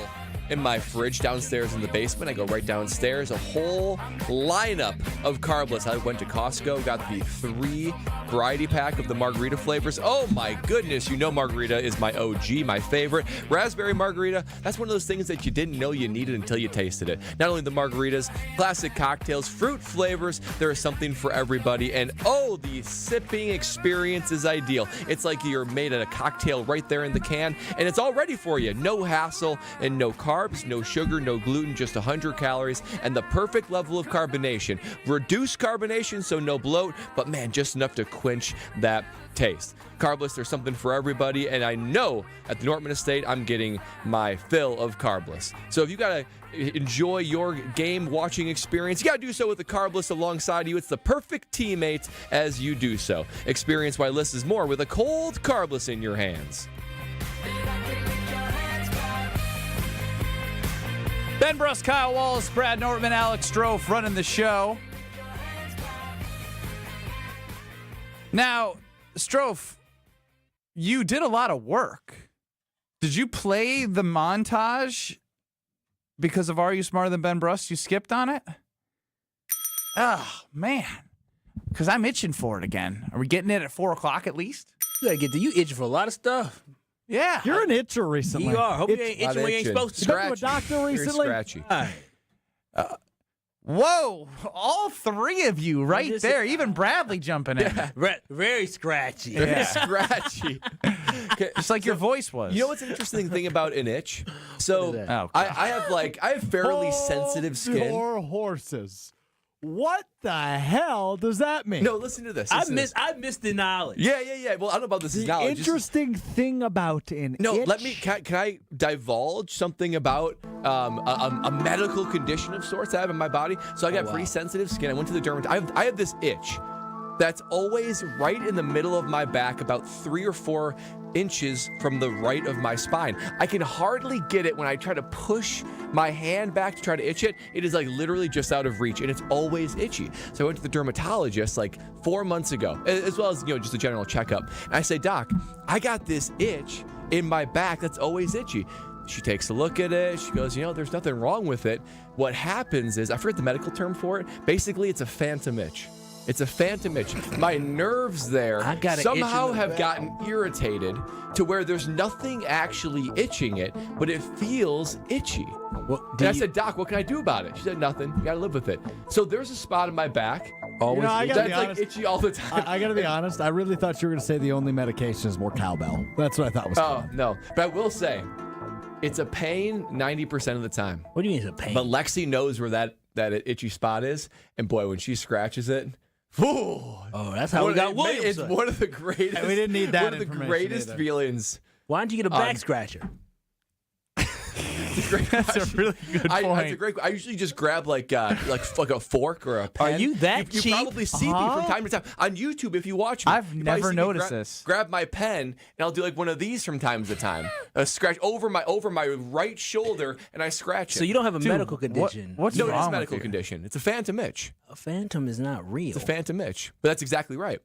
in my fridge downstairs in the basement. I go right downstairs, a whole lineup of Carbless. I went to Costco, got the 3 variety pack of the margarita flavors. Oh my goodness, you know margarita is my OG, my favorite. Raspberry margarita, that's one of those things that you didn't know you needed until you tasted it. Not only the margaritas, classic cocktails, fruit flavors, there is something for everybody. And oh, the sipping experience is ideal. It's like you're made a cocktail right there in the can, and it's all ready for you. No hassle and no carbs, no sugar, no gluten, just 100 calories, and the perfect level of carbonation. Reduced carbonation, so no bloat, but man, just enough to quench that taste. Carbless, there's something for everybody, and I know at the Nortman Estate, I'm getting my fill of Carbless. So if you got to enjoy your game watching experience, you got to do so with the Carbless alongside you. It's the perfect teammate as you do so. Experience why less is more with a cold Carbless in your hands. Ben Bruss, Kyle Wallace, Brad Nortman, Alex Strofe running the show. Now, Strofe, you did a lot of work. Did you play the montage because of Are You Smarter Than Ben Bruss? You skipped on it? Oh, man. Because I'm itching for it again. Are we getting it at 4 o'clock at least? You gotta get to you itching for a lot of stuff. Yeah. You're an itcher recently. You are. Hope you ain't itching when you ain't supposed to. You been to a doctor recently? Very scratchy. Whoa, all 3 of you right there. Even Bradley jumping in. Very scratchy. Yeah. Scratchy. Just like your voice was. You know what's an interesting thing about an itch? So I have fairly sensitive skin. Poor horses. What the hell does that mean? No, listen to this. I missed the knowledge. Yeah. Well, I don't know about this The knowledge. interesting thing about an No, itch. Can I divulge something about a medical condition of sorts I have in my body? So I got pretty sensitive skin. I went to the dermatologist. I have this itch that's always right in the middle of my back, about 3 or 4 inches from the right of my spine. I can hardly get it when I try to push my hand back to try to itch it. It is like literally just out of reach, and it's always itchy. So I went to the dermatologist like 4 months ago, as well as just a general checkup. And I say, Doc, I got this itch in my back that's always itchy. She takes a look at it. She goes, there's nothing wrong with it. What happens is, I forget the medical term for it. Basically, it's a phantom itch. It's a phantom itch. My nerves there somehow have gotten irritated to where there's nothing actually itching it, but it feels itchy. And I said, Doc, what can I do about it? She said, nothing. You gotta live with it. So there's a spot in my back. Always that's like itchy all the time. I gotta be honest. I really thought you were gonna say the only medication is more cowbell. That's what I thought was. Oh no, but I will say, it's a pain 90% of the time. What do you mean it's a pain? But Lexi knows where that itchy spot is, and boy, when she scratches it. Oh, that's how we got Williams. It's one of the greatest. We didn't need that. One of the greatest feelings. Why don't you get a back scratcher? That's a really good point. That's a great. I usually just grab like a fork or a pen. Are you that cheap? You probably see me from time to time on YouTube if you watch me. I've never noticed this. Grab my pen and I'll do like one of these from time to time. A scratch over my right shoulder and I scratch it. So you don't have a medical condition. What's no, wrong it's a with medical you? condition. It's a phantom itch. A phantom is not real. It's a phantom itch, but that's exactly right.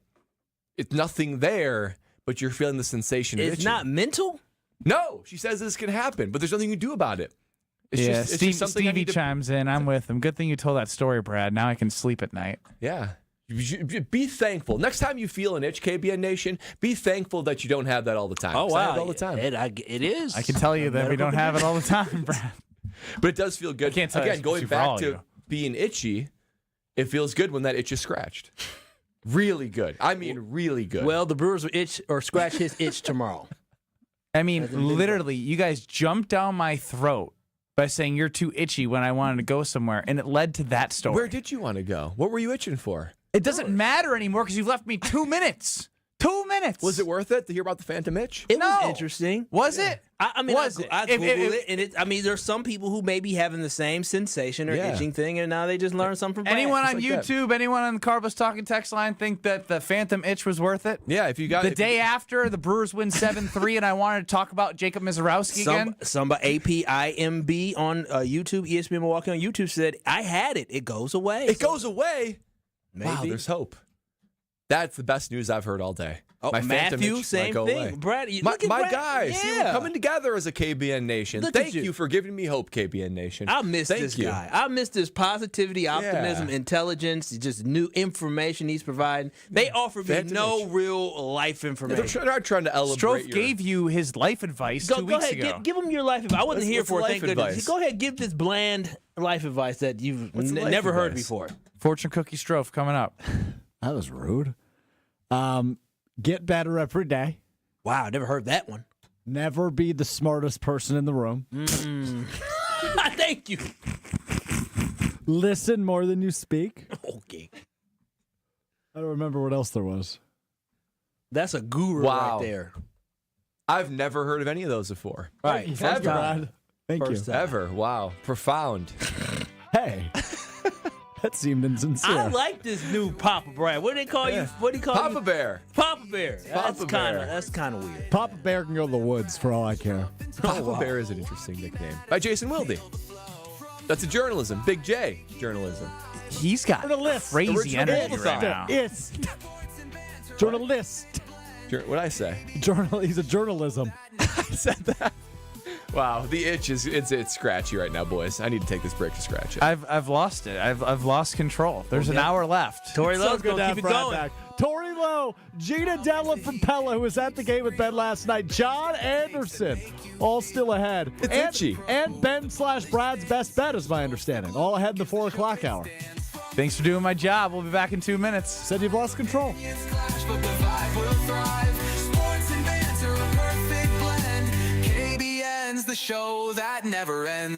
It's nothing there, but you're feeling the sensation of itching. It's not mental? No, she says this can happen, but there's nothing you can do about it. It's just something Stevie chimes in. I'm with him. Good thing you told that story, Brad. Now I can sleep at night. Yeah. Be thankful. Next time you feel an itch, KBN Nation, be thankful that you don't have that all the time. Oh, wow. I have it all the time. It is. I can tell you that we don't have it all the time, Brad. But it does feel good. I can't tell you Again, going for back all to you. being itchy, it feels good when that itch is scratched. Really good. I mean, really good. Well, the Brewers will itch or scratch his itch tomorrow. I mean, literally, you guys jumped down my throat by saying you're too itchy when I wanted to go somewhere, and it led to that story. Where did you want to go? What were you itching for? It doesn't matter anymore because you've left me 2 minutes. 2 minutes. Was it worth it to hear about the phantom itch? It was interesting. Was it? I mean, Was it? I Googled it, and I mean, there's some people who may be having the same sensation or itching thing, and now they just learned something from Brad. Anyone on like YouTube, anyone on the Carbos Talking text line think that the phantom itch was worth it? Yeah, if you got the day after the Brewers win 7-3, and I wanted to talk about Jacob Mizorowski again. Somebody APIMB on YouTube, ESPN Milwaukee on YouTube said, "I had it. It goes away. It goes away. Maybe. Wow, there's hope. That's the best news I've heard all day. Oh, My phantom Matthew, itch same might go thing. away. Brad, my Brad. guys, Yeah. see, we're coming together as a KBN Nation. Look Thank at you. you for giving me hope, KBN Nation. I miss Thank this you. guy. I miss this positivity, optimism, intelligence, just new information he's providing. They offer me Phantom no itch. real life information. They're not trying to elevate Strofe gave you his life advice 2 Go weeks ahead, ago. give him your life advice. I wasn't here what's for it, life thank goodness. advice? Go ahead, give this bland life advice that you've What's life never heard advice? before. Fortune cookie Strofe coming up. That was rude. Get better every day. Wow, I never heard that one. Never be the smartest person in the room. Thank you. Listen more than you speak. Okay. I don't remember what else there was. That's a guru Wow. right there. I've never heard of any of those before. Right. Thank First you, time. Brad. Thank you. First time. Ever. Wow. Profound. Hey. That seemed insincere. I like this new Papa Brad. What do they call you? What do you call Papa you? Bear. Papa Bear. Papa Bear. That's kind of weird. Papa Bear can go to the woods for all I care. Papa Bear is an interesting nickname. By Jason Wilde. That's a journalism. Big J journalism. He's got Journalist. crazy Original energy Bulbasaur. right now. It's journalist. What'd I say? He's a journalism. I said that. Wow, the itch is it's scratchy right now, boys. I need to take this break to scratch it. I've lost it. I've lost control. There's an hour left. Tori So Lowe's good to going to have keep it Brad going. back. Tori Lowe, Gina Della from Pella, who was at the game with Ben last night, John Anderson, all still ahead. It's itchy. And Ben/Brad's best bet, is my understanding. All ahead in the 4 o'clock hour. Thanks for doing my job. We'll be back in 2 minutes. Said you've lost control. Sports and banter, Friends, the show that never ends.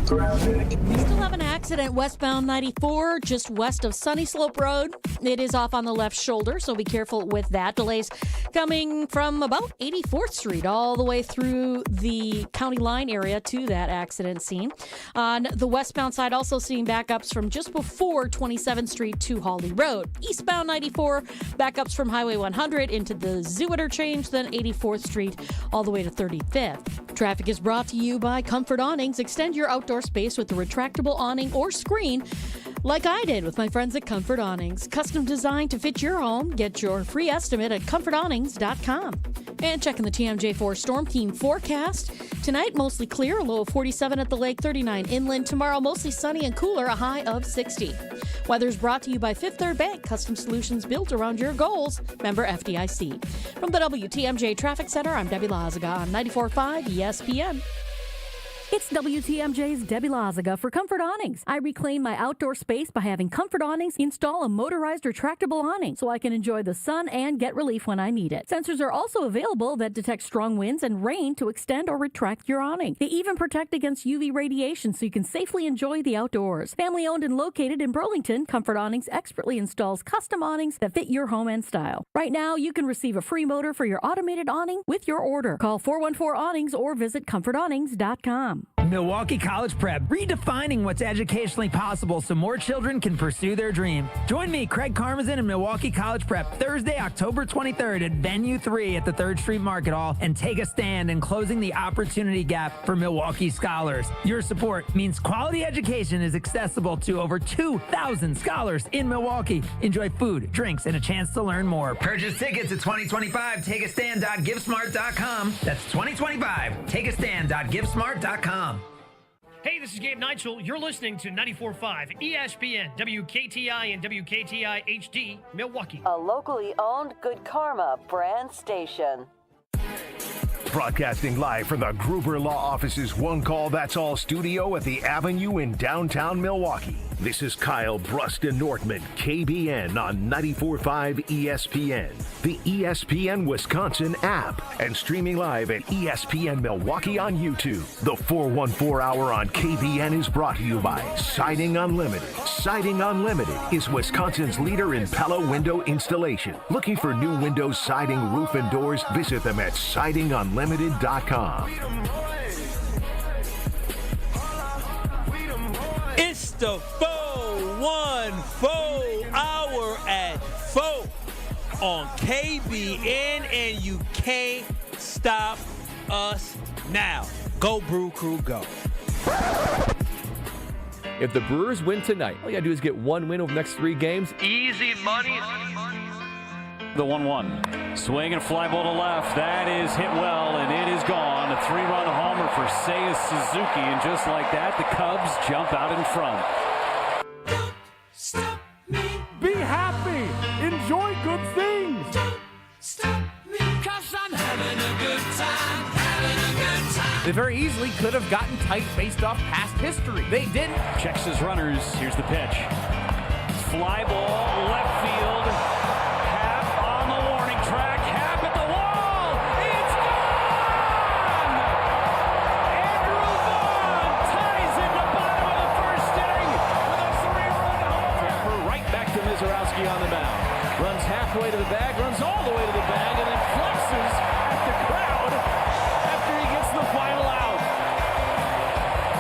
We still have an accident westbound 94 just west of Sunny Slope Road. It is off on the left shoulder, so be careful with that. Delays coming from about 84th Street all the way through the county line area to that accident scene. On the westbound side, also seeing backups from just before 27th Street to Hawley Road. Eastbound 94, backups from Highway 100 into the Zoo Interchange, then 84th Street all the way to 35th. Traffic is brought to you by Comfort Awnings. Extend your outdoor space with a retractable awning or screen like I did with my friends at Comfort Awnings. Custom designed to fit your home. Get your free estimate at comfortawnings.com. And checking the TMJ4 Storm Team forecast. Tonight, mostly clear, a low of 47 at the lake, 39 inland. Tomorrow, mostly sunny and cooler, a high of 60. Weather's brought to you by Fifth Third Bank, custom solutions built around your goals. Member FDIC. From the WTMJ Traffic Center, I'm Debbie Lazaga on 94.5 ESPN. It's WTMJ's Debbie Lazaga for Comfort Awnings. I reclaim my outdoor space by having Comfort Awnings install a motorized retractable awning so I can enjoy the sun and get relief when I need it. Sensors are also available that detect strong winds and rain to extend or retract your awning. They even protect against UV radiation so you can safely enjoy the outdoors. Family owned and located in Burlington, Comfort Awnings expertly installs custom awnings that fit your home and style. Right now, you can receive a free motor for your automated awning with your order. Call 414-AWNINGS or visit comfortawnings.com. Milwaukee College Prep, redefining what's educationally possible so more children can pursue their dream. Join me, Craig Karmazin, and Milwaukee College Prep Thursday, October 23rd at Venue 3 at the 3rd Street Market Hall, and take a stand in closing the opportunity gap for Milwaukee scholars. Your support means quality education is accessible to over 2,000 scholars in Milwaukee. Enjoy food, drinks, and a chance to learn more. Purchase tickets at 2025 takeastand.givesmart.com. That's 2025 takeastand.givesmart.com. Hey, this is Gabe Neitzel. You're listening to 94.5 ESPN, WKTI and WKTI HD, Milwaukee. A locally owned Good Karma brand station. Broadcasting live from the Gruber Law Office's One Call That's All studio at the Avenue in downtown Milwaukee. This is Kyle Bruston-Nortman, KBN on 94.5 ESPN, the ESPN Wisconsin app, and streaming live at ESPN Milwaukee on YouTube. The 414 Hour on KBN is brought to you by Siding Unlimited. Siding Unlimited is Wisconsin's leader in Pella window installation. Looking for new windows, siding, roof, and doors? Visit them at sidingunlimited.com. It's the 414 Hour at 4 on KBN, and you can't stop us now. Go Brew Crew, go. If the Brewers win tonight, all you got to do is get one win over the next 3 games. Easy money. The 1-1. Swing and fly ball to left. That is hit well, and it is gone. A 3-run homer for Seiya Suzuki, and just like that, the Cubs jump out in front. Don't stop me. Be happy. Enjoy good things. Don't stop me. 'Cause I'm having a good time. Having a good time. They very easily could have gotten tight based off past history. They didn't. Checks his runners. Here's the pitch. Fly ball, left field. On the mound, runs halfway to the bag, runs all the way to the bag, and then flexes at the crowd after he gets the final out.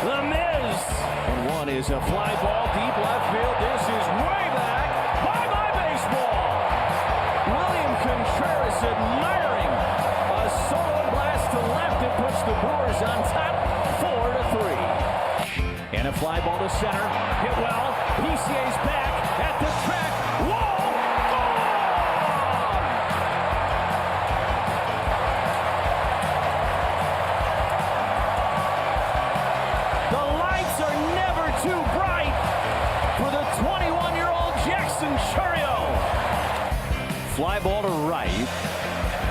The Miz. And one is a fly ball deep left field. This is way back. Bye-bye baseball. William Contreras admiring a solo blast to left. It puts the Brewers on top 4-3. And a fly ball to center. Hit well. PCA's back at the track. Fly ball to right,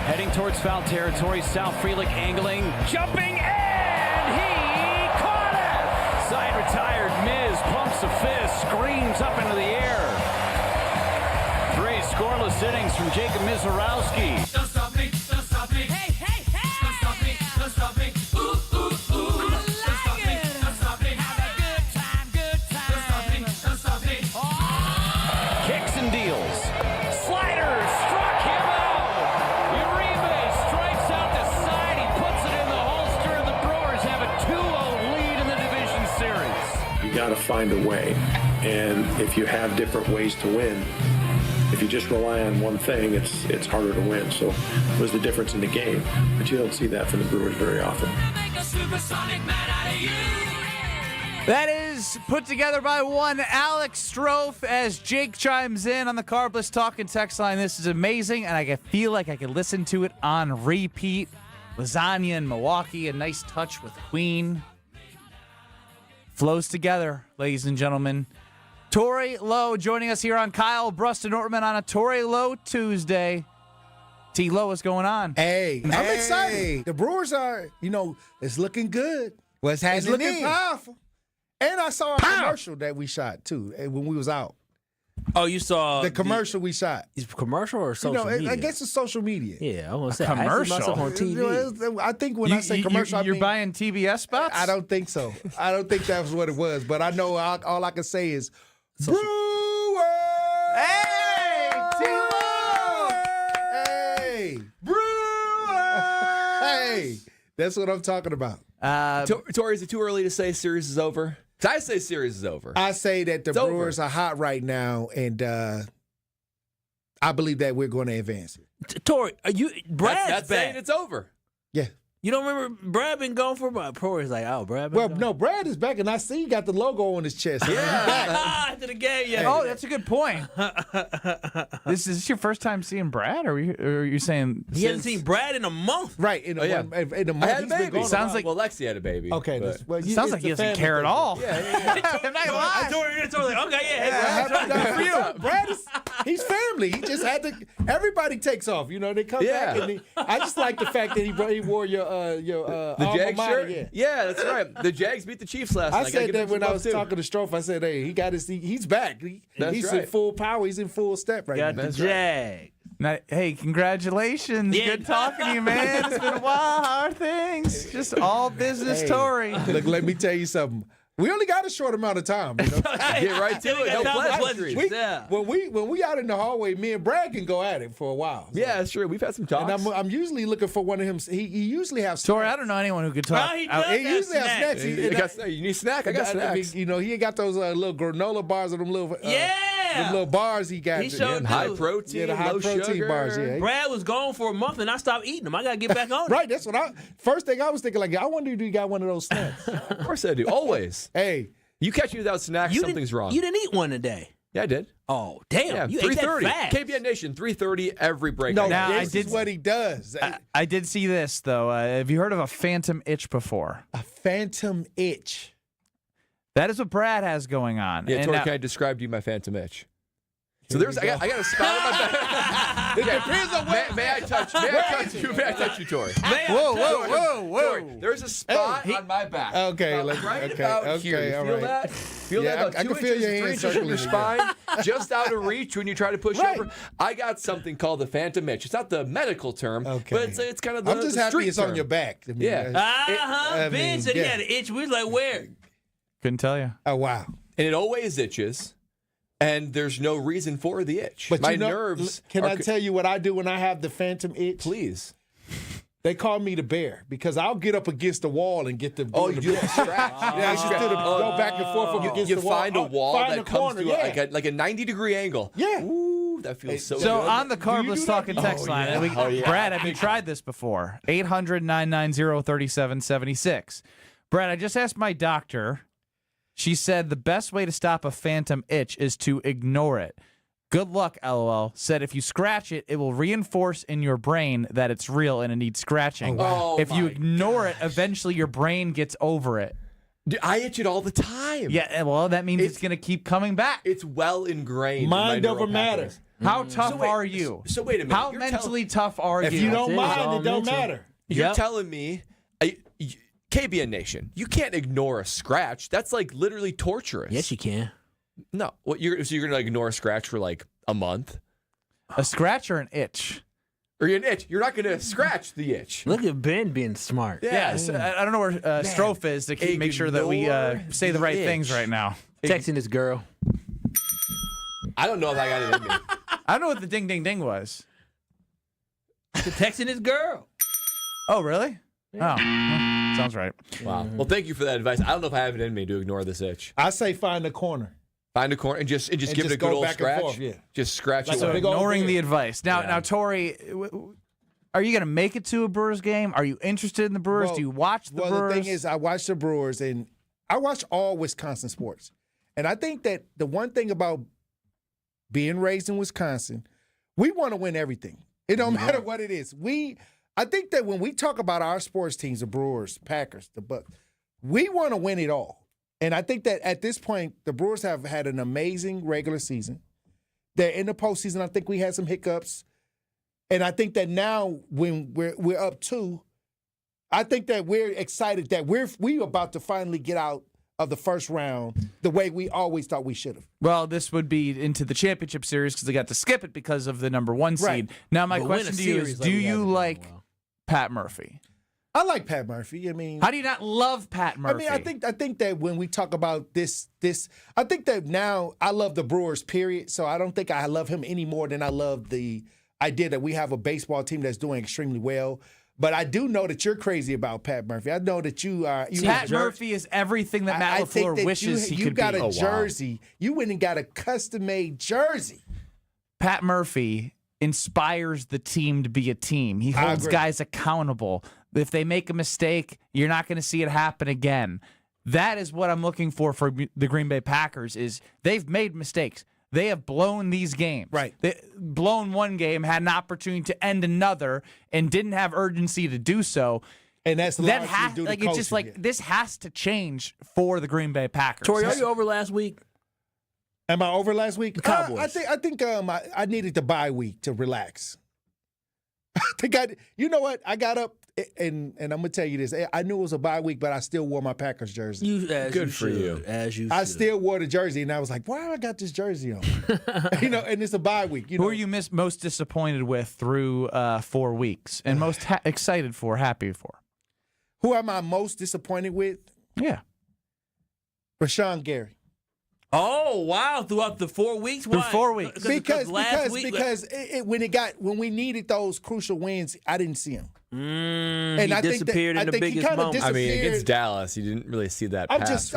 heading towards foul territory. Sal Frelick angling, jumping, and he caught it! Side retired, Miz pumps a fist, screams up into the air. 3 scoreless innings from Jacob Mizorowski. Don't stop me, don't stop me. Hey, hey, hey! Don't stop me, got to find a way. And if you have different ways to win, if you just rely on one thing, it's harder to win. So it was the difference in the game. But you don't see that from the Brewers very often. That is put together by one Alex Strofe as Jake chimes in on the Carbless Talk and Text line. This is amazing, and I feel like I could listen to it on repeat. Lasagna in Milwaukee, a nice touch with Queen. Flows together, ladies and gentlemen. Torey Lowe joining us here on Kyle Bruston Ortman on a Torey Lowe Tuesday. T. Lowe, what's going on? Hey, I'm excited. The Brewers are, it's looking good. What's It's happening? looking powerful. And I saw a commercial that we shot, too, when we was out. Oh, you saw the commercial we shot. Is commercial or social media? I guess it's social media. Yeah, I was A commercial? I see myself on TV. I think when I say commercial, you're I mean, buying TBS spots? I don't think so. I don't think that was what it was. But I know all I can say is Brewers! Hey! Hey! Brewers! Hey! That's what I'm talking about. Tori, is it too early to say series is over? 'Cause I say series is over. I say that the It's Brewers over. are hot right now, and I believe that we're going to advance it. Tori, are you Brad's That's back? saying it's over. Yeah. You don't remember Brad been gone for about Tori's like, oh, Brad been Well, gone? no, Brad is back, and I see he got the logo on his chest. After the game, yeah. Oh, that's a good point. Is this your first time seeing Brad, or are you saying He hasn't seen Brad in a month. Right. In a Oh, yeah. month, I had a he's been baby. gone. Sounds like- Well, Lexi had a baby. Okay. but- Well, sounds like he doesn't care at all. Yeah. I'm not gonna lie. Tori, like, okay, yeah. For you, Brad is he's family. He just had to. Everybody takes off. They come back, and I just like the fact that he wore your The alma Jags mater, shirt? Yeah, that's right. The Jags beat the Chiefs last I night. said that when I was talking to Strofe. I said, "Hey, he's back. He's in full power. He's in full step right Got now." the Jag. Now, hey, congratulations. Yeah. Good talking to you, man. It's been a while. How are things? Just all business, Hey, Tory. Look, let me tell you something. We only got a short amount of time. Get right to it. No pleasantries. When we out in the hallway, me and Brad can go at it for a while. So. Yeah, that's true. We've had some talks. And I'm usually looking for one of him. He usually has Tory, snacks. I don't know anyone who could talk. Well, he out- does He usually has snacks. You need a snack? I got snacks. He got those little granola bars and them little them little bars he got. He showed High do. protein, the high low protein sugar. bars. Yeah. Brad was gone for a month, and I stopped eating them. I got to get back on it. Right. That's what first thing I was thinking. Like, I wonder if you got one of those snacks. Of course I do. Always. Hey. You catch me without snacks, something's wrong. You didn't eat one today. Yeah, I did. Oh, damn. Yeah, You ate that 3:30. fast. KBN Nation, 3:30 every break. No, Now, this I is did- what he does. I did see this, though. Have you heard of a phantom itch before? A phantom itch. That is what Brad has going on. Yeah, And Tori, now- can I describe to you my phantom itch? So I got a spot on my back. It depends on what. May I touch you, Tori? Whoa. Tori, there's a spot on my back. Okay, Right okay, about okay, here. You all feel right. that? Feel Yeah, that? About I 2 can feel inches, your 3 hand inches from circling your spine, just out of reach when you try to push Right. over. I got something called the phantom itch. It's not the medical term, but it's kind of the I'm just the happy street it's term. on your back. I mean, Yeah. I Ben mean, said yeah. he had an itch. We was like, where? Couldn't tell you. Oh, wow. And it always itches, and there's no reason for the itch. But my nerves. Can are I tell you what I do when I have the phantom itch? Please. They call me the bear because I'll get up against the wall and get the. Oh, you do the stretch. Yeah, I just do go back and forth up against You the wall. find a wall Find that the comes corner, to yeah. like a 90-degree angle. Yeah. Ooh, that feels so So good. on the Carbless Talking text line, and Brad, have you tried this before? 800-990-3776. Brad, I just asked my doctor. She said the best way to stop a phantom itch is to ignore it. Good luck, LOL. Said if you scratch it, it will reinforce in your brain that it's real and it needs scratching. Oh, if you my ignore it, eventually your brain gets over it. Dude, I itch it all the time. Yeah, well, that means it's going to keep coming back. It's well ingrained. Mind in my over neural matter. pathways. How tough So wait, are you? So wait a minute. How You're mentally tough are If you? you don't mind, it don't matter. You're telling me, KBN Nation, you can't ignore a scratch. That's like literally torturous. Yes, you can. No, so you're gonna like ignore a scratch for like a month? A scratch or an itch? Or an itch? You're not gonna scratch the itch. Look at Ben being smart. Yeah, so I don't know where Strofe is to make sure that we say the right things right now. Texting this girl. I don't know if I got it in me. I don't know what the ding ding ding was. Texting this girl. Oh, really? Oh. Sounds right. Wow. Well, thank you for that advice. I don't know if I have it in me to ignore this itch. I say find the corner. Find a corner and just give it a good old scratch. Just scratch it. So ignoring the advice. Now, Tori, are you going to make it to a Brewers game? Are you interested in the Brewers? Do you watch the Brewers? Well, the thing is, I watch the Brewers, and I watch all Wisconsin sports. And I think that the one thing about being raised in Wisconsin, we want to win everything. It don't matter what it is. I think that when we talk about our sports teams, the Brewers, Packers, the Bucks, we want to win it all. And I think that at this point, the Brewers have had an amazing regular season. They're in the postseason. I think we had some hiccups. And I think that now when we're up 2, I think that we're excited that we're about to finally get out of the first round the way we always thought we should have. Well, this would be into the championship series because they got to skip it because of the number 1 seed. Right. Now, my question to you is, do you like Pat Murphy? I like Pat Murphy. I mean, how do you not love Pat Murphy? I mean, I think that when we talk about this, I think that now I love the Brewers, period. So I don't think I love him any more than I love the idea that we have a baseball team that's doing extremely well. But I do know that you're crazy about Pat Murphy. I know that you are. Pat Murphy is everything that Matt LaFleur wishes he could be. You got a jersey. You went and got a custom-made jersey. Pat Murphy inspires the team to be a team. He holds guys accountable. If they make a mistake, you're not going to see it happen again. That is what I'm looking for the Green Bay Packers is they've made mistakes. They have blown these games. Right. They blown one game, had an opportunity to end another, and didn't have urgency to do so. And that's it's just like this has to change for the Green Bay Packers. Tori, are you over last week? Am I over last week? The Cowboys. I think I needed the bye week to relax. I think you know what? I got up and I'm gonna tell you this. I knew it was a bye week, but I still wore my Packers jersey. Good for you. As you I should. still wore the jersey, and I was like, "Why have I got this jersey on?" And it's a bye week. Who are you most disappointed with through 4 weeks, and most excited for, happy for? Who am I most disappointed with? Yeah, Rashawn Gary. Oh wow! Throughout the 4 weeks, why? Through 4 weeks, because when we needed those crucial wins, I didn't see him. And I disappeared in the biggest moment. I mean, against Dallas, you didn't really see that. I'm just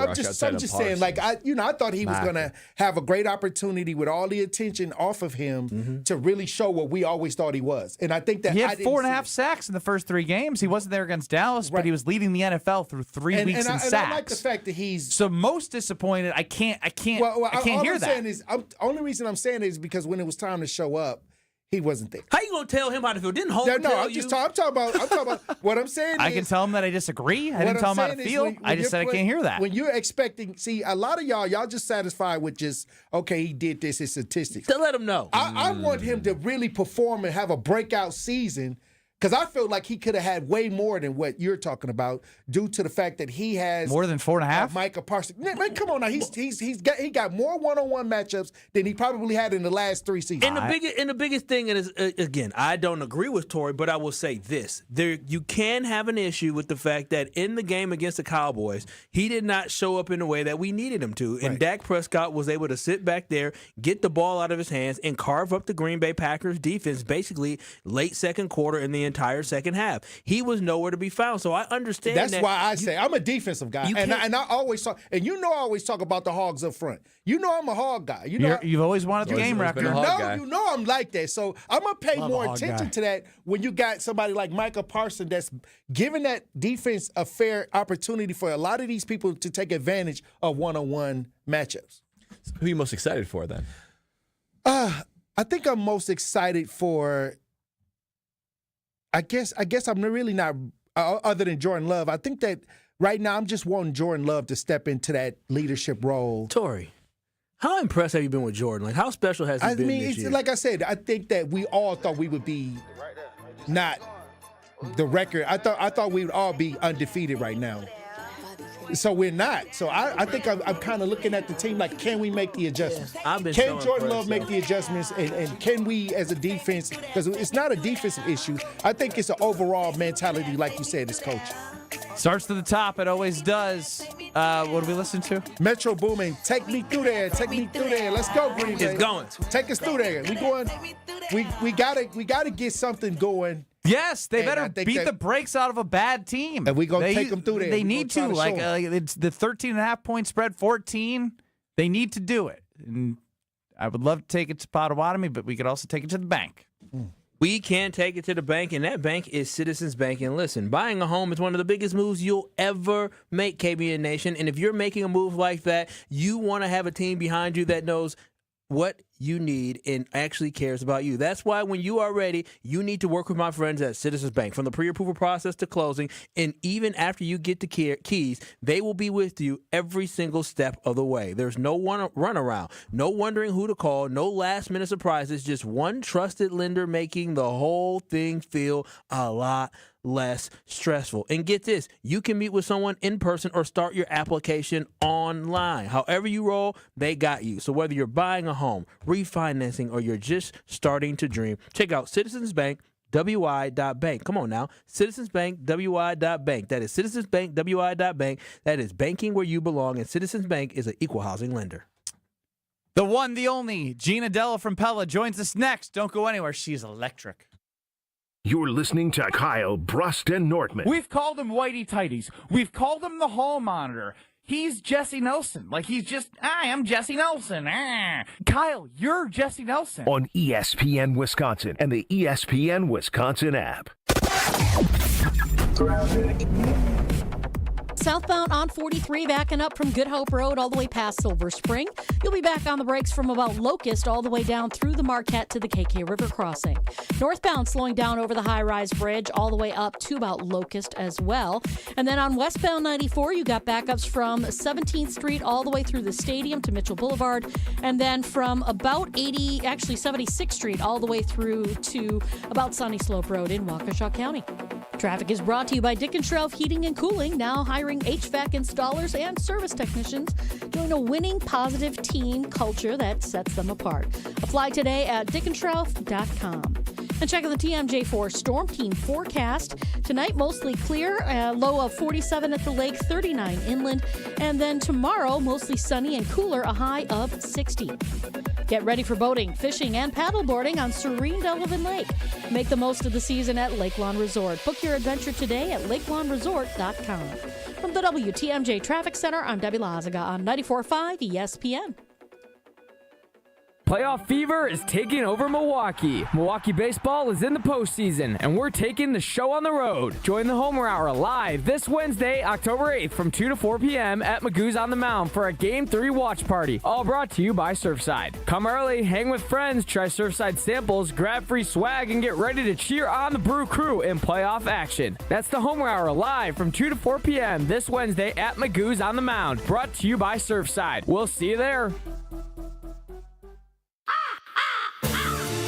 saying, like I thought he was gonna have a great opportunity with all the attention off of him to really show what we always thought he was. And I think that he had 4.5 sacks in the first 3 games. He wasn't there against Dallas, but he was leading the NFL through 3 weeks in sacks. And I like the fact that he's so most disappointed. I can't hear that. Saying is, only reason I'm saying is because when it was time to show up, he wasn't there. How you gonna tell him how to feel? Didn't Homer tell you? I'm talking about what I'm saying. I can tell him that I disagree. I didn't tell him how to feel. I just said I can't hear that. When you're expecting, see, a lot of y'all just satisfied with just, okay, he did this, his statistics. To let him know. I want him to really perform and have a breakout season. Because I feel like he could have had way more than what you're talking about, due to the fact that he has more than 4.5. Micah Parsons, man, come on now, he got more one-on-one matchups than he probably had in the last 3 seasons. And the biggest thing is, again, I don't agree with Tori, but I will say this: you can have an issue with the fact that in the game against the Cowboys, he did not show up in the way that we needed him to, and Dak Prescott was able to sit back there, get the ball out of his hands, and carve up the Green Bay Packers defense basically late second quarter in the entire second half. He was nowhere to be found. So I understand that's why I say I'm a defensive guy. And I always talk, and I always talk about the Hogs up front. You know I'm a hog guy. You've always wanted the game record. You know I'm like that. So I'm going to pay more attention to that when you got somebody like Micah Parsons that's giving that defense a fair opportunity for a lot of these people to take advantage of one-on-one matchups. So who are you most excited for then? I think I'm most excited for I guess I'm really not, other than Jordan Love. I think that right now I'm just wanting Jordan Love to step into that leadership role. Tori, how impressed have you been with Jordan? Like, how special has he been this year? Like I said, I think that we all thought we would be not the record. I thought we would all be undefeated right now. So we're not. So I think I'm kind of looking at the team like, can we make the adjustments? Can Jordan Love make the adjustments? And can we as a defense, because it's not a defensive issue. I think it's an overall mentality, like you said, as coach. Starts to the top. It always does. What do we listen to? Metro Boomin, take me through there. Take me through there. Let's go, Green Bay. It's going. Take us through there. We gotta get something going Yes, they And better I think beat that- the brakes out of a bad team. And we gonna take them through there. They We need gonna to. try to Like show 'em. it's the 13.5-point spread, 14. They need to do it. And I would love to take it to Potawatomi, but we could also take it to the bank. We can take it to the bank, and that bank is Citizens Bank. And listen, buying a home is one of the biggest moves you'll ever make, KBN Nation. And if you're making a move like that, you want to have a team behind you that knows what you need and actually cares about you. That's why when you are ready, you need to work with my friends at Citizens Bank. From the pre-approval process to closing, and even after you get the keys, they will be with you every single step of the way. There's no runaround, no wondering who to call, no last-minute surprises, just one trusted lender making the whole thing feel a lot less stressful. And get this, you can meet with someone in person or start your application online. However you roll, they got you. So whether you're buying a home, refinancing, or you're just starting to dream, check out Citizens Bank. WI.bank. Come on now. Citizens Bank, WI.bank. That is Citizens Bank, WI.bank. That is banking where you belong, and Citizens Bank is an equal housing lender. The one, the only, Gina Della from Pella joins us next. Don't go anywhere. She's electric. You're listening to Kyle Brust and Nortman. We've called him Whitey Tighties. We've called him the Hall Monitor. He's Jesse Nelson. Like, he's just, I am Jesse Nelson. Kyle, you're Jesse Nelson. On ESPN Wisconsin and the ESPN Wisconsin app. Southbound on 43, backing up from Good Hope Road all the way past Silver Spring. You'll be back on the brakes from about Locust all the way down through the Marquette to the KK River crossing. Northbound slowing down over the high-rise bridge all the way up to about Locust as well. And then on westbound 94, you got backups from 17th Street all the way through the stadium to Mitchell Boulevard. And then from about 76th Street all the way through to about Sunny Slope Road in Waukesha County. Traffic is brought to you by Dick & Shrove Heating and Cooling, now hiring HVAC installers and service technicians. Join a winning, positive team culture that sets them apart. Apply today at dickandshrove.com. And check out the TMJ4 Storm Team forecast. Tonight, mostly clear, low of 47 at the lake, 39 inland. And then tomorrow, mostly sunny and cooler, a high of 60. Get ready for boating, fishing, and paddleboarding on serene Delavan Lake. Make the most of the season at Lake Lawn Resort. Book your adventure today at lakelawnresort.com. From the WTMJ Traffic Center, I'm Debbie Lazaga on 94.5 ESPN. Playoff fever is taking over Milwaukee. Milwaukee baseball is in the postseason, and we're taking the show on the road. Join the Homer Hour live this Wednesday, October 8th from 2 to 4 p.m. at Magoo's on the Mound for a Game 3 watch party, all brought to you by Surfside. Come early, hang with friends, try Surfside samples, grab free swag, and get ready to cheer on the Brew Crew in playoff action. That's the Homer Hour live from 2 to 4 p.m. this Wednesday at Magoo's on the Mound, brought to you by Surfside. We'll see you there.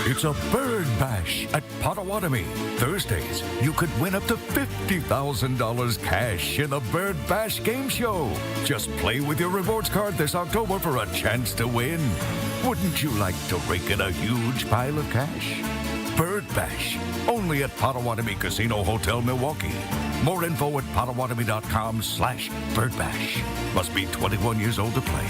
It's a bird bash at Potawatomi. Thursdays, you could win up to $50,000 cash in the Bird Bash game show. Just play with your rewards card this October for a chance to win. Wouldn't you like to rake in a huge pile of cash? Bird Bash, only at Potawatomi Casino Hotel, Milwaukee. More info at potawatomi.com/birdbash. Must be 21 years old to play.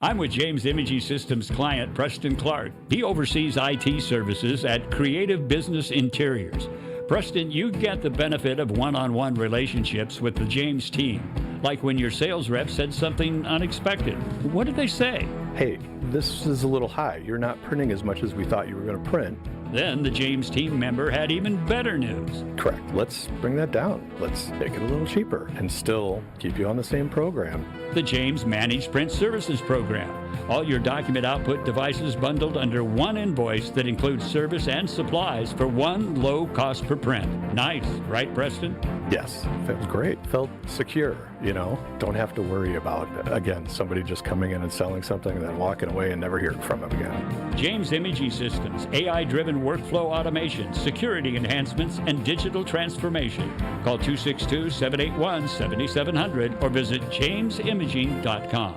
I'm with James Imaging Systems client Preston Clark. He oversees IT services at Creative Business Interiors. Preston, you get the benefit of one-on-one relationships with the James team, like when your sales rep said something unexpected. What did they say? Hey, this is a little high. You're not printing as much as we thought you were going to print. Then the James team member had even better news. Correct. Let's bring that down. Let's make it a little cheaper and still keep you on the same program. The James Managed Print Services Program. All your document output devices bundled under one invoice that includes service and supplies for one low cost per print. Nice, right, Preston? Yes, felt great. Felt secure, you know. Don't have to worry about, again, somebody just coming in and selling something and then walking away and never hearing from them again. James Imaging Systems, AI-driven workflow automation, security enhancements, and digital transformation. Call 262-781-7700 or visit jamesimaging.com.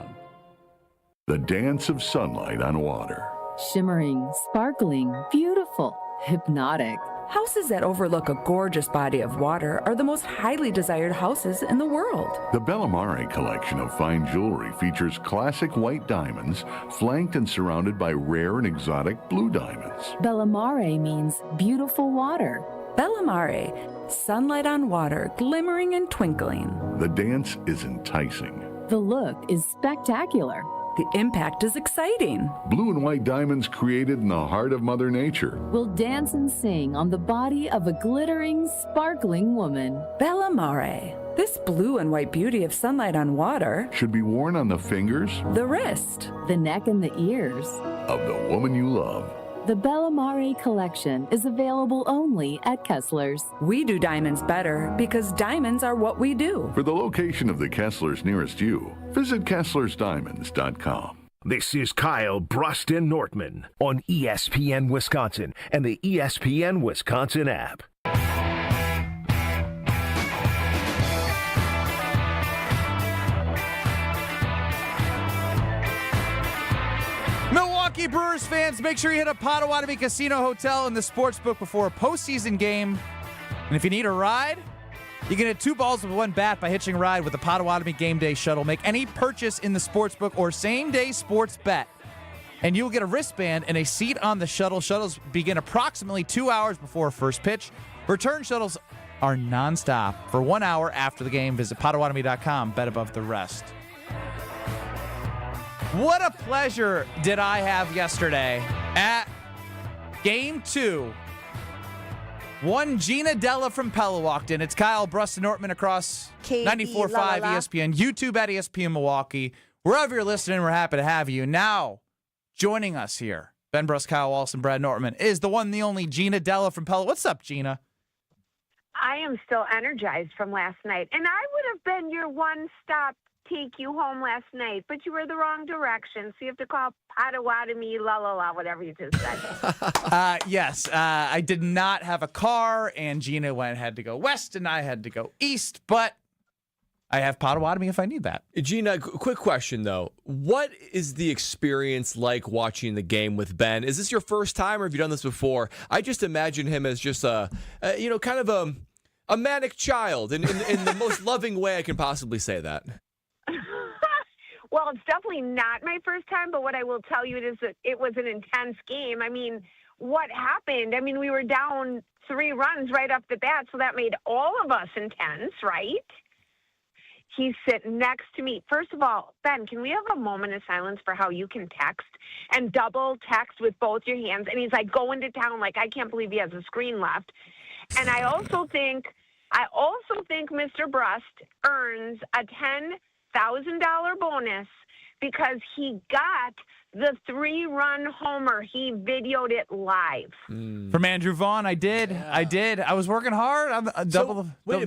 The dance of sunlight on water. Shimmering, sparkling, beautiful, hypnotic. Houses that overlook a gorgeous body of water are the most highly desired houses in the world. The Bellamare collection of fine jewelry features classic white diamonds, flanked and surrounded by rare and exotic blue diamonds. Bellamare means beautiful water. Bellamare, sunlight on water, glimmering and twinkling. The dance is enticing. The look is spectacular. The impact is exciting. Blue and white diamonds created in the heart of Mother Nature. We'll dance and sing on the body of a glittering, sparkling woman. Bellamare. This blue and white beauty of sunlight on water Should be worn on the fingers the wrist, the neck, and the ears. of the woman you love. The Bellamare collection is available only at Kessler's. We do diamonds better because diamonds are what we do. For the location of the Kesslers nearest you, visit KesslersDiamonds.com. This is Kyle Bruston Nortman on ESPN Wisconsin and the ESPN Wisconsin app. Milwaukee Brewers fans, make sure you hit up Potawatomi Casino Hotel and the Sportsbook before a postseason game. And if you need a ride, you can hit 2 balls with 1 bat by hitching a ride with the Potawatomi Game Day Shuttle. Make any purchase in the Sportsbook or same-day sports bet, and you'll get a wristband and a seat on the shuttle. Shuttles begin approximately 2 hours before first pitch. Return shuttles are nonstop for 1 hour after the game. Visit Potawatomi.com. Bet above the rest. What a pleasure did I have yesterday at Game 2. One Gina Della from Pella walked in. It's Kyle Bruston Nortman across 94.5 ESPN, YouTube at ESPN Milwaukee. Wherever you're listening, we're happy to have you. Now, joining us here, Ben Brust, Kyle Wallace, and Brad Nortman, is the one, the only Gina Della from Pella. What's up, Gina? I am still energized from last night, and I would have been your one-stop take you home last night, but you were the wrong direction, so you have to call Potawatomi, whatever you just said. Yes, I did not have a car, and Gina had to go west, and I had to go east, but I have Potawatomi if I need that. Gina, quick question, though. What is the experience like watching the game with Ben? Is this your first time, or have you done this before? I just imagine him as just kind of a manic child in the most loving way I can possibly say that. Well, it's definitely not my first time, but what I will tell you is that it was an intense game. I mean, what happened? I mean, we were down 3 runs right off the bat, so that made all of us intense, right? He's sitting next to me. First of all, Ben, can we have a moment of silence for how you can text and double text with both your hands? And he's like going to town, like, I can't believe he has a screen left. And I also think Mr. Brust earns a $10,000 bonus because he got the 3-run homer. He videoed it live. From Andrew Vaughn, I did. I was working hard. I'm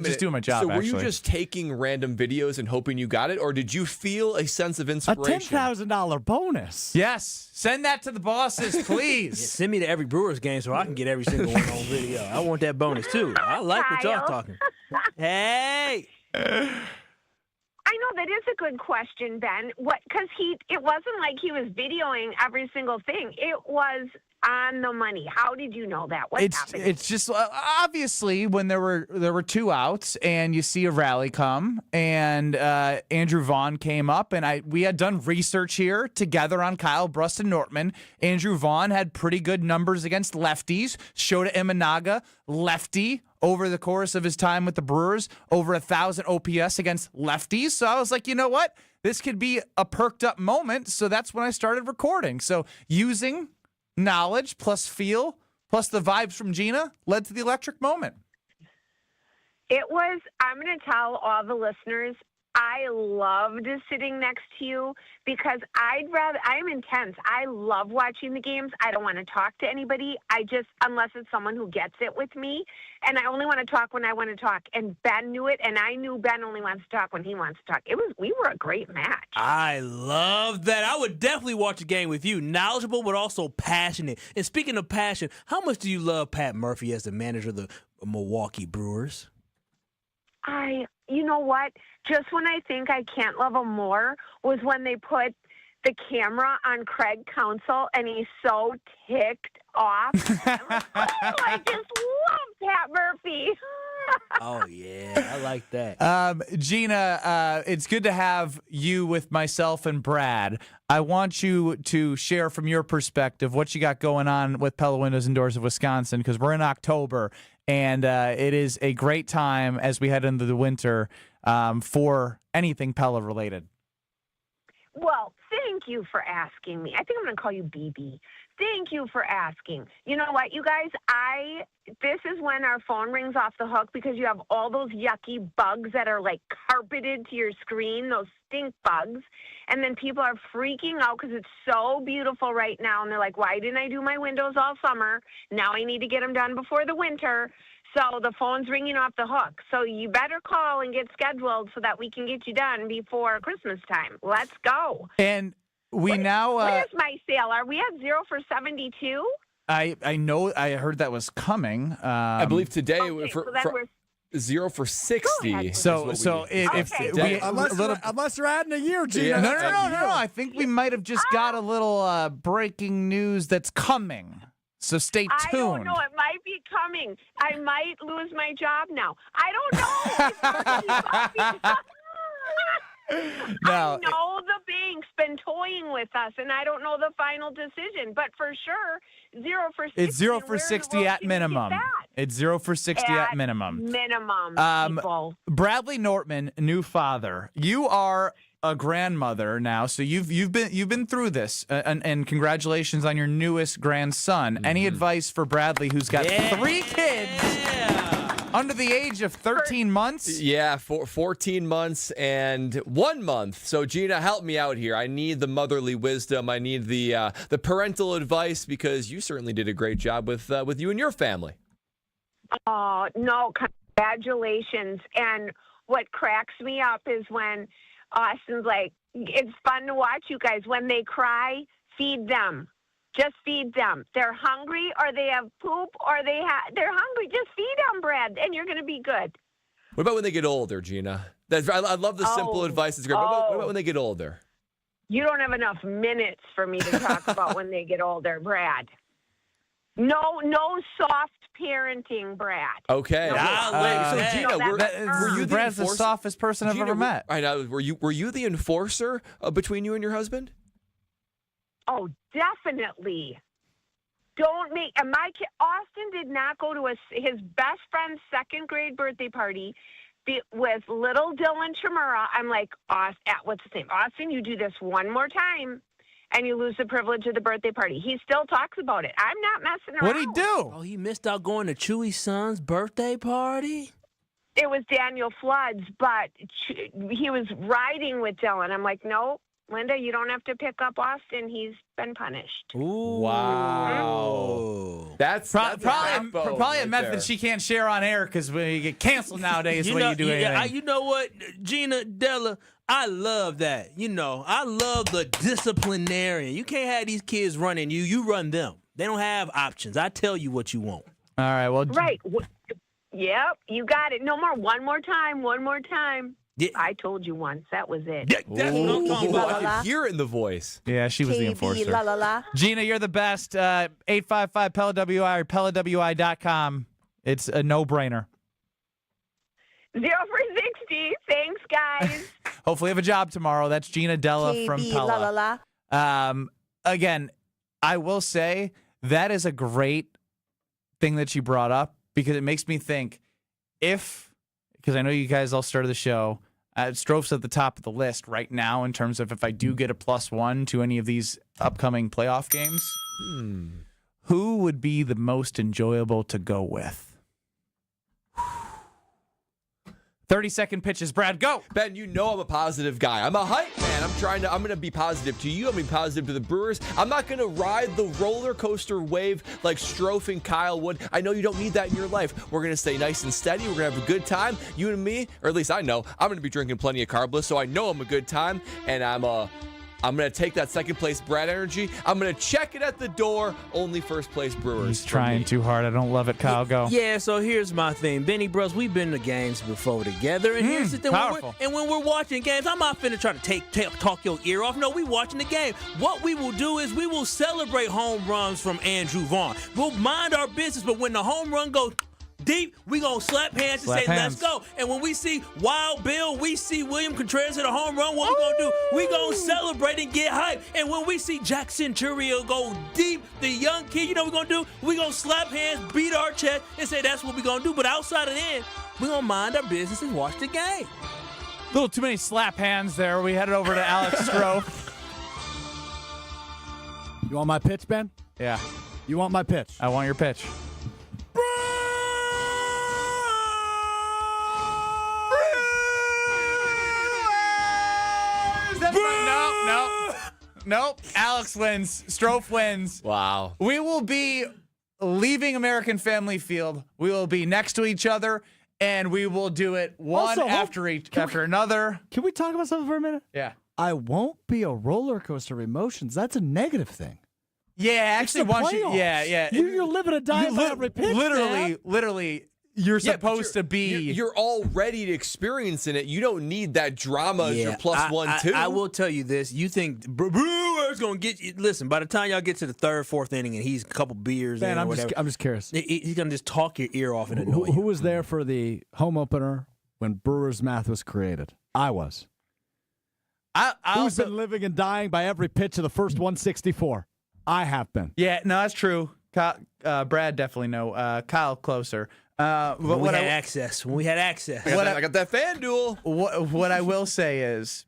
just doing my job. So were you just taking random videos and hoping you got it, or did you feel a sense of A inspiration? $10,000 bonus. Yes. Send that to the bosses, please. Yeah, send me to every Brewers game so I can get every single one on video. I want that bonus, too. I like what y'all talking. Hey! I know that is a good question, Ben. Because it wasn't like he was videoing every single thing. It was on the money. How did you know that? What happened? It's just obviously when there were 2 outs and you see a rally come and Andrew Vaughn came up and we had done research here together on Kyle Bruston Nortman. Andrew Vaughn had pretty good numbers against lefties. Shota Imanaga, lefty. Over the course of his time with the Brewers, over 1,000 OPS against lefties. So I was like, you know what? This could be a perked up moment. So that's when I started recording. So using knowledge plus feel plus the vibes from Gina led to the electric moment. It was, I'm going to tell all the listeners, I loved sitting next to you because I'm intense. I love watching the games. I don't want to talk to anybody. Unless it's someone who gets it with me. And I only want to talk when I want to talk. And Ben knew it. And I knew Ben only wants to talk when he wants to talk. We were a great match. I love that. I would definitely watch a game with you. Knowledgeable, but also passionate. And speaking of passion, how much do you love Pat Murphy as the manager of the Milwaukee Brewers? You know what? Just when I think I can't love him more was when they put the camera on Craig Counsell and he's so ticked off. I just Pat Murphy. Oh, yeah. I like that. Gina, it's good to have you with myself and Brad. I want you to share from your perspective what you got going on with Pella Windows and Doors of Wisconsin, because we're in October, and it is a great time as we head into the winter for anything Pella related. Well, thank you for asking me. I think I'm going to call you BB. Thank you for asking. You know what, you guys? This is when our phone rings off the hook because you have all those yucky bugs that are like carpeted to your screen, those stink bugs. And then people are freaking out because it's so beautiful right now. And they're like, why didn't I do my windows all summer? Now I need to get them done before the winter. So the phone's ringing off the hook. So you better call and get scheduled so that we can get you done before Christmas time. Let's go. And we now... Where's my sale? Are we at 0 for 72? I know. I heard that was coming. I believe today Okay, for so then we're 0 for 60. So if we unless you're adding a year, Gina. No. I think we might have just got a little breaking news that's coming. So stay tuned. I don't know. It might be coming. I might lose my job now. I don't know. Now, I know the bank's been toying with us, and I don't know the final decision. But for sure, 0 for 60. It's 0 for 60 at minimum. It's 0 for 60 at minimum. People. Bradley Nortman, new father. You are a grandmother now, so you've been through this, and congratulations on your newest grandson. Any advice for Bradley, who's got 3 kids under the age of 13 months? Yeah, 14 months and 1 month. So Gina, help me out here. I need the motherly wisdom. I need the parental advice, because you certainly did a great job with you and your family. Oh, no, congratulations. And what cracks me up is when Austin's like, it's fun to watch you guys. When they cry, feed them. Just feed them. They're hungry, or they have poop, or they're hungry. Just feed them, Brad, and you're going to be good. What about when they get older, Gina? I love the simple advice. It's great. What about when they get older? You don't have enough minutes for me to talk about when they get older, Brad. No soft parenting, Brad. Okay. So Gina, were you the Brad's the enforcer? softest person I've ever met. I know. Were you the enforcer between you and your husband? Oh, definitely. Don't make my kid. Austin did not go to his best friend's 2nd grade birthday party with little Dylan Chimura. I'm like, what's his name? Austin, you do this one more time, and you lose the privilege of the birthday party. He still talks about it. I'm not messing around. What'd he do? Oh, he missed out going to Chewy's son's birthday party? It was Daniel Flood's, but he was riding with Dylan. I'm like, no, Linda, you don't have to pick up Austin. He's been punished. Ooh. Wow. That's probably a method she can't share on air, because we get canceled nowadays when you do anything. You know what, Gina, Della, I love that. I love the disciplinarian. You can't have these kids running you. You run them. They don't have options. I tell you what you want. All right. Well. Right. Yep. You got it. No more. One more time. One more time. Yeah. I told you once. That was it. That's what I'm talking about. I can hear it in the voice. Yeah, she was the enforcer. La, la, la. Gina, you're the best. 855-PELLA-WI or PELLAWI.com. It's a no-brainer. 0 for 60. Thanks, guys. Hopefully you have a job tomorrow. That's Gina Della from Pella. La, la, la. Again, I will say that is a great thing that you brought up, because it makes me think because I know you guys all started the show, Stroph's at the top of the list right now in terms of if I do get a +1 to any of these upcoming playoff games, who would be the most enjoyable to go with? 30-second pitches. Brad, go. Ben, you know I'm a positive guy. I'm a hype man. I'm going to be positive to you. I'm going to be positive to the Brewers. I'm not going to ride the roller coaster wave like Strofe and Kyle would. I know you don't need that in your life. We're going to stay nice and steady. We're going to have a good time. You and me, or at least I know, I'm going to be drinking plenty of Carbless, so I know I'm a good time, and I'm going to take that second place Brad energy. I'm going to check it at the door. Only first place Brewers. He's trying too hard. I don't love it. Kyle, go. Yeah, so here's my thing. Benny Bros, we've been to games before together. And here's the thing. Powerful. When we're watching games, I'm not finna try to talk your ear off. No, we watching the game. What we will do is we will celebrate home runs from Andrew Vaughn. We'll mind our business, but when the home run goes deep, we going to slap hands and Slap say, hands. let's go. And when we see Wild Bill, we see William Contreras hit a home run, what we going to do? We going to celebrate and get hype. And when we see Jack Centurio go deep, the young kid, you know what we're going to do? we going to slap hands, beat our chest, and say that's what we're going to do. But outside of that, we're going to mind our business and watch the game. A little too many slap hands there. We headed over to Alex Stroh. You want my pitch, Ben? Yeah. You want my pitch? I want your pitch. Nope. Alex wins. Stroh wins. Wow. We will be leaving American Family Field. We will be next to each other, and we will do it one Also, after another. Can we talk about something for a minute? Yeah. I won't be a roller coaster of emotions. That's a negative thing. Yeah, It's actually, the once you, playoffs. yeah. You're living a dying by every pitch, man. Literally, you're Yeah, but supposed to be. You're already experiencing it. You don't need that drama as your plus 1-2. I will tell you this. You think Brewers going to get you. Listen, by the time y'all get to the third, fourth inning and he's a couple beers Man, in or I'm whatever, just curious. he's going to just talk your ear off and annoy Who you. was there for the home opener when Brewers Math was created? I was. I Who's also, been living and dying by every pitch of the first 164? I have been. yeah, no, that's true. Brad definitely know. Kyle closer. When we had access. I got that fan duel. What I will say is,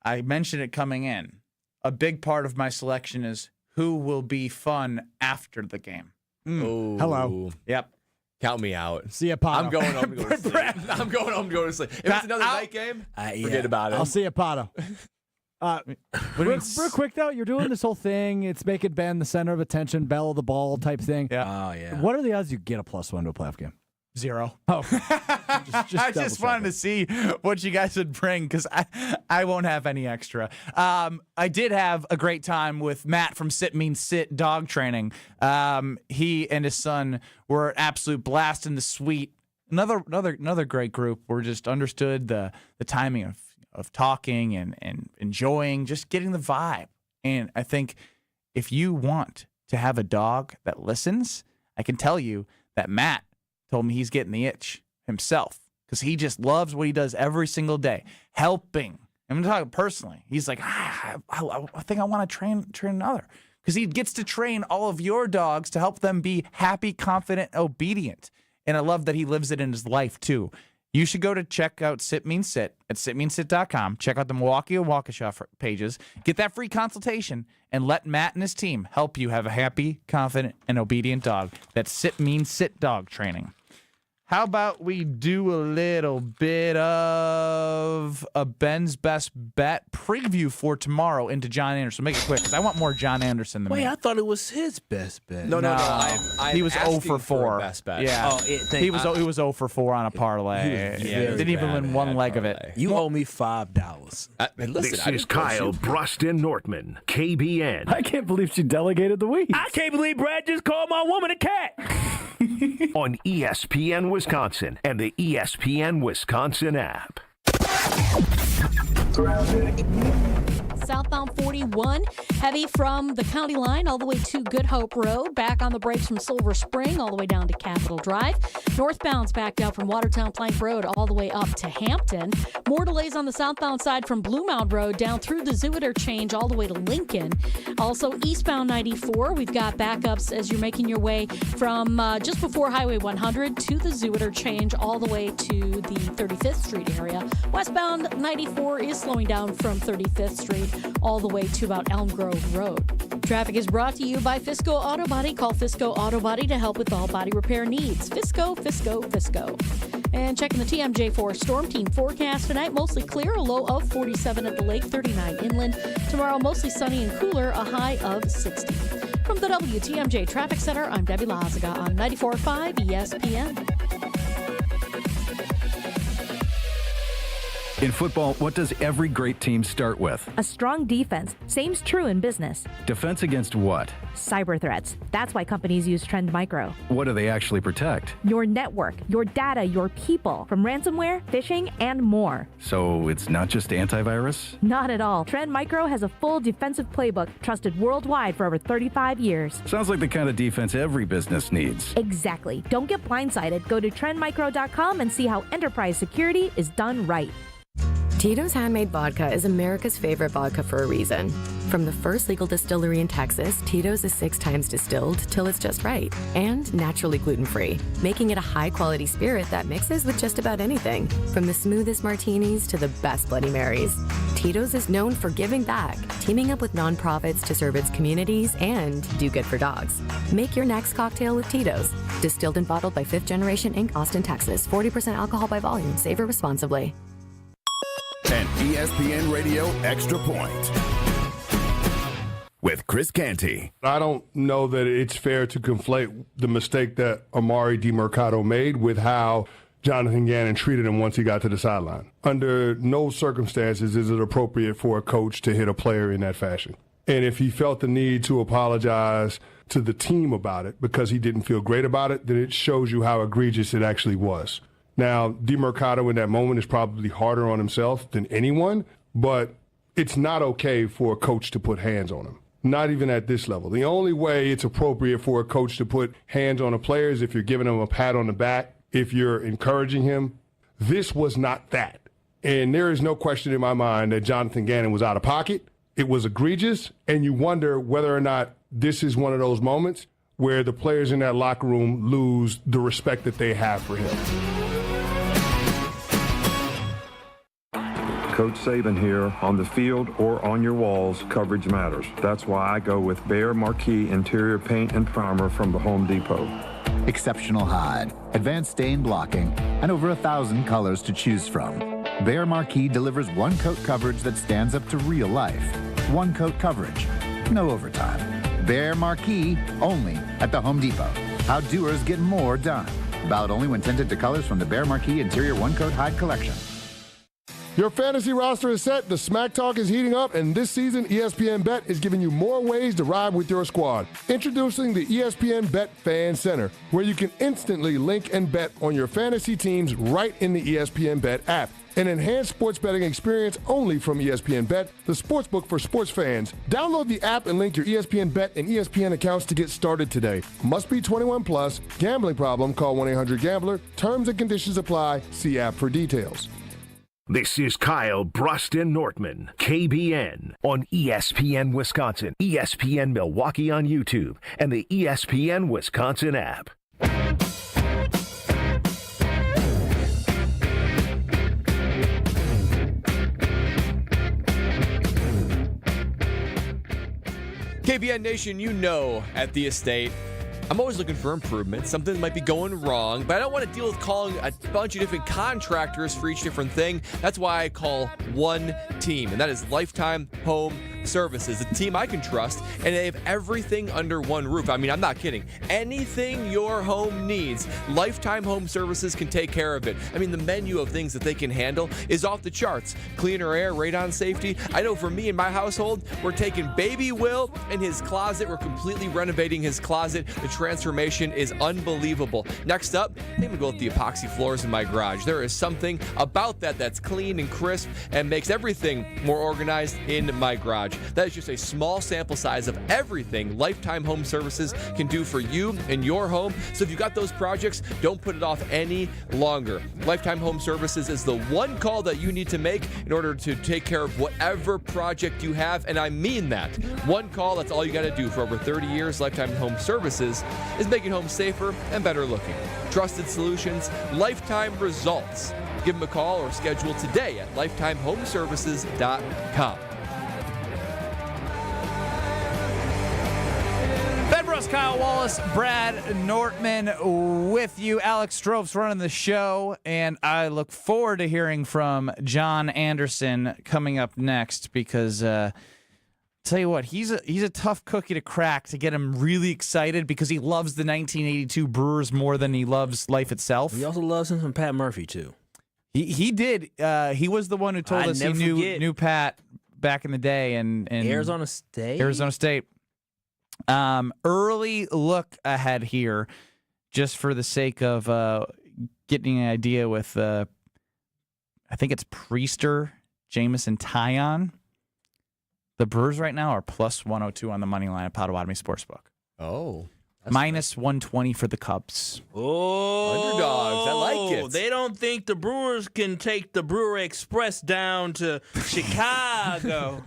I mentioned it coming in. A big part of my selection is who will be fun after the game. Ooh. Hello. Yep. Count me out. See you, Pato. I'm going home to go to sleep. I'm going home to go to sleep. If it's another night game, forget about it. I'll see you, Pato. Real quick, though, you're doing this whole thing. It's making Ben the center of attention, bell of the ball type thing. Yeah. Oh, yeah. What are the odds you get a +1 to a playoff game? 0. Oh, I just wanted to see what you guys would bring because I won't have any extra. I did have a great time with Matt from Sit Means Sit Dog Training. He and his son were an absolute blast in the suite. Another great group. We're just understood the timing of talking and enjoying, just getting the vibe. And I think if you want to have a dog that listens, I can tell you that Matt told me he's getting the itch himself because he just loves what he does every single day, helping. I'm talking personally. He's like, I think I want to train another because he gets to train all of your dogs to help them be happy, confident, obedient. And I love that he lives it in his life too. You should go to check out Sit Means Sit at sitmeansit.com. Check out the Milwaukee and Waukesha pages. Get that free consultation and let Matt and his team help you have a happy, confident, and obedient dog. That's Sit Means Sit Dog Training. How about we do a little bit of a Ben's Best Bet preview for tomorrow into John Anderson? Make it quick because I want more John Anderson than me. Wait, I thought it was his best bet. No. He was 0 for 4. Best bet. Yeah. He was 0 for 4 on a parlay. Didn't even win one leg of it. You owe me $5. This is Kyle Bruston Nortman, KBN. I can't believe she delegated the week. I can't believe Brad just called my woman a cat. On ESPN Wisconsin and the ESPN Wisconsin app. Southbound 41, heavy from the county line all the way to Good Hope Road, back on the brakes from Silver Spring all the way down to Capitol Drive. Northbound's backed out from Watertown Plank Road all the way up to Hampton. More delays on the southbound side from Blue Mound Road down through the Zoo Interchange all the way to Lincoln. Also eastbound 94, we've got backups as you're making your way from just before Highway 100 to the Zoo Interchange all the way to the 35th Street area. Westbound 94 is slowing down from 35th Street all the way to about Elm Grove Road. Traffic is brought to you by Fisco Auto Body. Call Fisco Auto Body to help with all body repair needs. Fisco. And checking the TMJ4 Storm Team forecast tonight, mostly clear, a low of 47 at the lake, 39 inland. Tomorrow, mostly sunny and cooler, a high of 60. From the WTMJ Traffic Center, I'm Debbie Lazaga on 94.5 ESPN. In football, what does every great team start with? A strong defense. Same's true in business. Defense against what? Cyber threats. That's why companies use Trend Micro. What do they actually protect? Your network, your data, your people, from ransomware, phishing, and more. So it's not just antivirus? Not at all. Trend Micro has a full defensive playbook trusted worldwide for over 35 years. Sounds like the kind of defense every business needs. Exactly. Don't get blindsided. Go to trendmicro.com and see how enterprise security is done right. Tito's Handmade Vodka is America's favorite vodka for a reason. From the first legal distillery in Texas, Tito's is 6 times distilled till it's just right, and naturally gluten-free, making it a high-quality spirit that mixes with just about anything, from the smoothest martinis to the best Bloody Marys. Tito's is known for giving back, teaming up with nonprofits to serve its communities and do good for dogs. Make your next cocktail with Tito's. Distilled and bottled by 5th Generation Inc., Austin, Texas. 40% alcohol by volume. Savor responsibly. An ESPN Radio Extra Point with Chris Canty. I don't know that it's fair to conflate the mistake that Amari DiMercato made with how Jonathan Gannon treated him once he got to the sideline. Under no circumstances is it appropriate for a coach to hit a player in that fashion. And if he felt the need to apologize to the team about it because he didn't feel great about it, then it shows you how egregious it actually was. Now, DiMercato in that moment is probably harder on himself than anyone, but it's not okay for a coach to put hands on him, not even at this level. The only way it's appropriate for a coach to put hands on a player is if you're giving him a pat on the back, if you're encouraging him. This was not that. And there is no question in my mind that Jonathan Gannon was out of pocket. It was egregious, and you wonder whether or not this is one of those moments where the players in that locker room lose the respect that they have for him. Coach Saban here. On the field or on your walls, coverage matters. That's why I go with Behr Marquee Interior Paint and Primer from the Home Depot. Exceptional hide, advanced stain blocking, and over 1,000 colors to choose from. Behr Marquee delivers one-coat coverage that stands up to real life. One-coat coverage, no overtime. Behr Marquee, only at the Home Depot. How doers get more done. Valid only when tinted to colors from the Behr Marquee Interior One-Coat Hide Collection. Your fantasy roster is set, the smack talk is heating up, and this season ESPN Bet is giving you more ways to ride with your squad. Introducing the ESPN Bet Fan Center, where you can instantly link and bet on your fantasy teams right in the ESPN Bet app. An enhanced sports betting experience only from ESPN Bet, the sportsbook for sports fans. Download the app and link your ESPN Bet and ESPN accounts to get started today. Must be 21 plus. Gambling problem? Call 1-800-GAMBLER. Terms and conditions apply. See app for details. This is Kyle Bruston Nortman, KBN, on ESPN Wisconsin, ESPN Milwaukee on YouTube, and the ESPN Wisconsin app. KBN Nation, you know, at the estate, I'm always looking for improvement. Something might be going wrong, but I don't want to deal with calling a bunch of different contractors for each different thing. That's why I call one team, and that is Lifetime Home Services, a team I can trust, and they have everything under one roof. I mean, I'm not kidding. Anything your home needs, Lifetime Home Services can take care of it. I mean, the menu of things that they can handle is off the charts. Cleaner air, radon safety. I know for me and my household, we're taking baby Will in his closet. We're completely renovating his closet. The transformation is unbelievable. Next up, I'm going to go with the epoxy floors in my garage. There is something about that that's clean and crisp and makes everything more organized in my garage. That is just a small sample size of everything Lifetime Home Services can do for you and your home. So if you got those projects, don't put it off any longer. Lifetime Home Services is the one call that you need to make in order to take care of whatever project you have, and I mean that. One call, that's all you got to do. For over 30 years, Lifetime Home Services is making homes safer and better looking. Trusted solutions, lifetime results. Give them a call or schedule today at lifetimehomeservices.com. Ben Brust, Kyle Wallace, Brad Nortman with you. Alex Strove's running the show, and I look forward to hearing from John Anderson coming up next because tell you what, he's a tough cookie to crack to get him really excited because he loves the 1982 Brewers more than he loves life itself. He also loves him some Pat Murphy, too. He did. He was the one who told us he knew Pat back in the day. And Arizona State? Arizona State. Early look ahead here, just for the sake of getting an idea with, I think it's Priester, Jamison, Tyon. The Brewers right now are plus 102 on the money line at Potawatomi Sportsbook. Oh. Minus 120 for the Cubs. Oh, underdogs. I like it. They don't think the Brewers can take the Brewer Express down to Chicago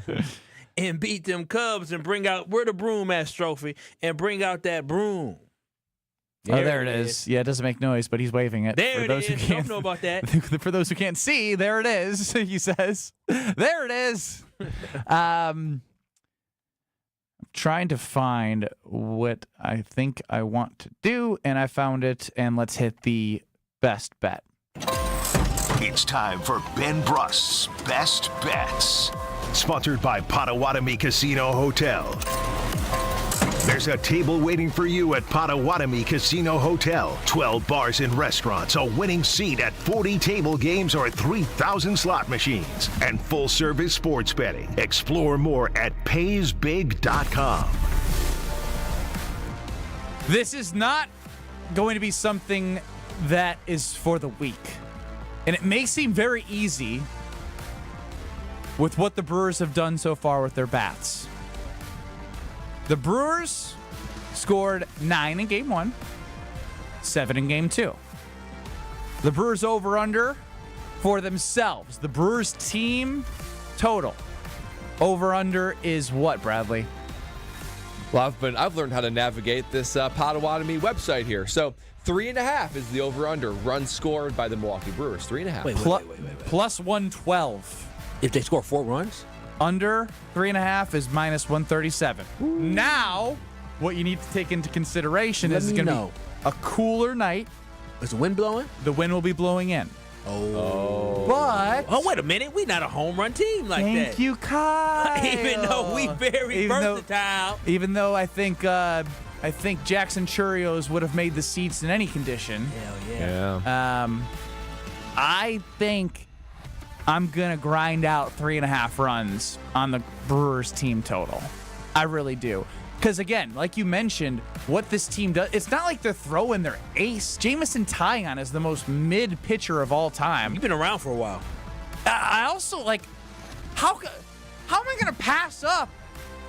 and beat them Cubs and bring out where the broom ass trophy and bring out that broom. There it is. Yeah, it doesn't make noise, but he's waving it. There for it those is. Who can't, Don't know about that. For those who can't see, there it is. He says, "There it is." I'm trying to find what I think I want to do, and I found it. And let's hit the best bet. It's time for Ben Brust's Best Bets. Sponsored by Potawatomi Casino Hotel. There's a table waiting for you at Potawatomi Casino Hotel. 12 bars and restaurants, a winning seat at 40 table games or 3,000 slot machines, and full-service sports betting. Explore more at paysbig.com. This is not going to be something that is for the weak. And it may seem very easy with what the Brewers have done so far with their bats. The Brewers scored 9 in Game 1, 7 in Game 2. The Brewers over-under for themselves. The Brewers team total over-under is what, Bradley? Well, I've learned how to navigate this Potawatomi website here. So 3.5 is the over-under runs scored by the Milwaukee Brewers. 3.5. Wait. Plus 112. If they score 4 runs? Under 3.5 is minus 137. Ooh. Now, what you need to take into consideration is it's going to be a cooler night. Is the wind blowing? The wind will be blowing in. Oh. But. Oh, wait a minute. We're not a home run team like that. Thank you, Kyle. Even though we very versatile. Even though I think Jackson Churios would have made the seats in any condition. Hell yeah. I think I'm going to grind out 3.5 runs on the Brewers team total. I really do. Because, again, like you mentioned, what this team does, it's not like they're throwing their ace. Jamison Tyon is the most mid pitcher of all time. You've been around for a while. I also, how am I going to pass up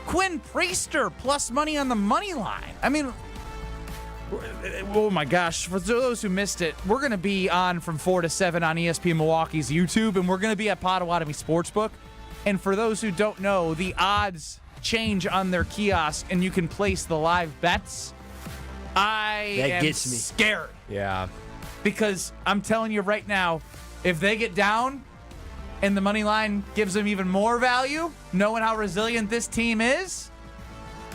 Quinn Priester plus money on the money line? I mean, oh my gosh, for those who missed it, we're going to be on from 4 to 7 on ESPN Milwaukee's YouTube, and we're going to be at Potawatomi Sportsbook. And for those who don't know, the odds change on their kiosk, and you can place the live bets. That gets me scared. Yeah. Because I'm telling you right now, if they get down and the money line gives them even more value, knowing how resilient this team is,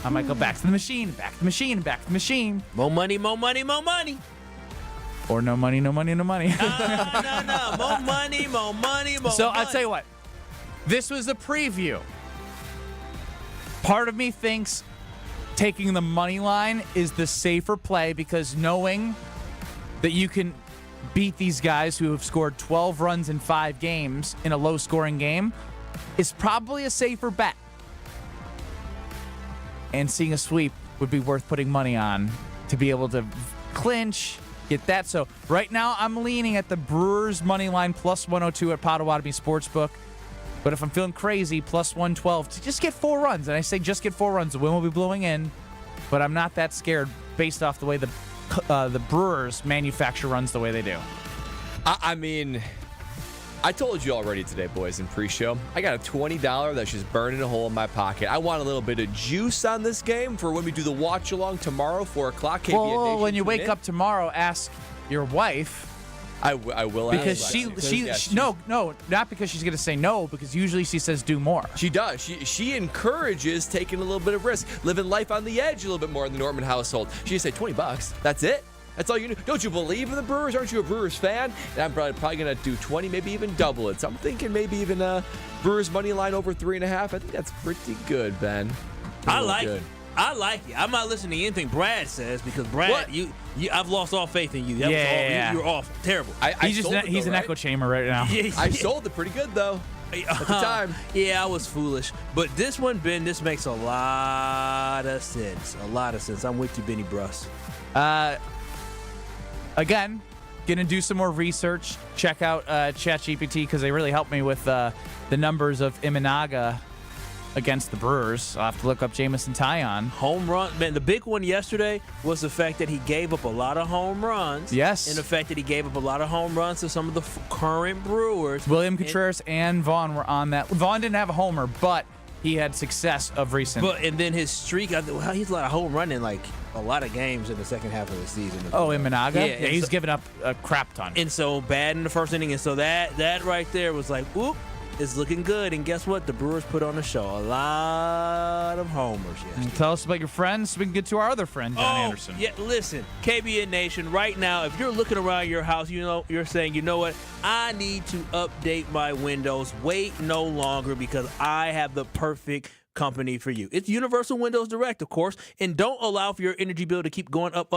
I might go back to the machine, back to the machine, back to the machine. More money, more money, more money. Or no money, no money, no money. No. More money, more money, more So money. I'll tell you what. This was a preview. Part of me thinks taking the money line is the safer play because knowing that you can beat these guys who have scored 12 runs in 5 games in a low-scoring game is probably a safer bet. And seeing a sweep would be worth putting money on to be able to clinch, get that. So right now I'm leaning at the Brewers money line plus 102 at Potawatomi Sportsbook. But if I'm feeling crazy, plus 112 to just get 4 runs. And I say just get 4 runs. The wind will be blowing in. But I'm not that scared based off the way the Brewers manufacture runs the way they do. I mean, I told you already today, boys, in pre-show. I got a $20 that's just burning a hole in my pocket. I want a little bit of juice on this game for when we do the watch-along tomorrow, 4 o'clock. KBN Well, Nation, when you tune wake in. up tomorrow, ask your wife. I will because ask no, not because she's gonna say no, because usually she says do more. She does. She encourages taking a little bit of risk, living life on the edge a little bit more in the Norman household. She say $20. That's it. That's all you do. Don't you believe in the Brewers? Aren't you a Brewers fan? And I'm probably gonna do 20, maybe even double it. So I'm thinking maybe even Brewers money line over 3.5. I think that's pretty good, Ben. I like it. I like it. I'm not listening to anything Brad says because Brad, What? you I've lost all faith in you. That was Yeah. you're awful, terrible. He's an echo chamber right now. I sold it pretty good though. At the time. Yeah, I was foolish. But this one, Ben, this makes a lot of sense. A lot of sense. I'm with you, Benny Bruss. Again, gonna do some more research. Check out ChatGPT because they really helped me with the numbers of Imanaga against the Brewers. I'll have to look up Jameson Taillon. Home run. Man, the big one yesterday was the fact that he gave up a lot of home runs. Yes. And the fact that he gave up a lot of home runs to some of the current Brewers. William Contreras and Vaughn were on that. Vaughn didn't have a homer, but he had success of recent. And then his streak, he's a lot of home run in like a lot of games in the second half of the season. Oh, Imanaga? Yeah, He's given up a crap ton. And so bad in the first inning. And so that right there was like, whoop. It's looking good, and guess what? The Brewers put on a show. A lot of homers yesterday. Tell us about your friends so we can get to our other friend, John Anderson. Yeah, listen, KBN Nation, right now, if you're looking around your house, you're saying, you know what? I need to update my windows. Wait no longer because I have the perfect company for you. It's Universal Windows Direct, of course, and don't allow for your energy bill to keep going up,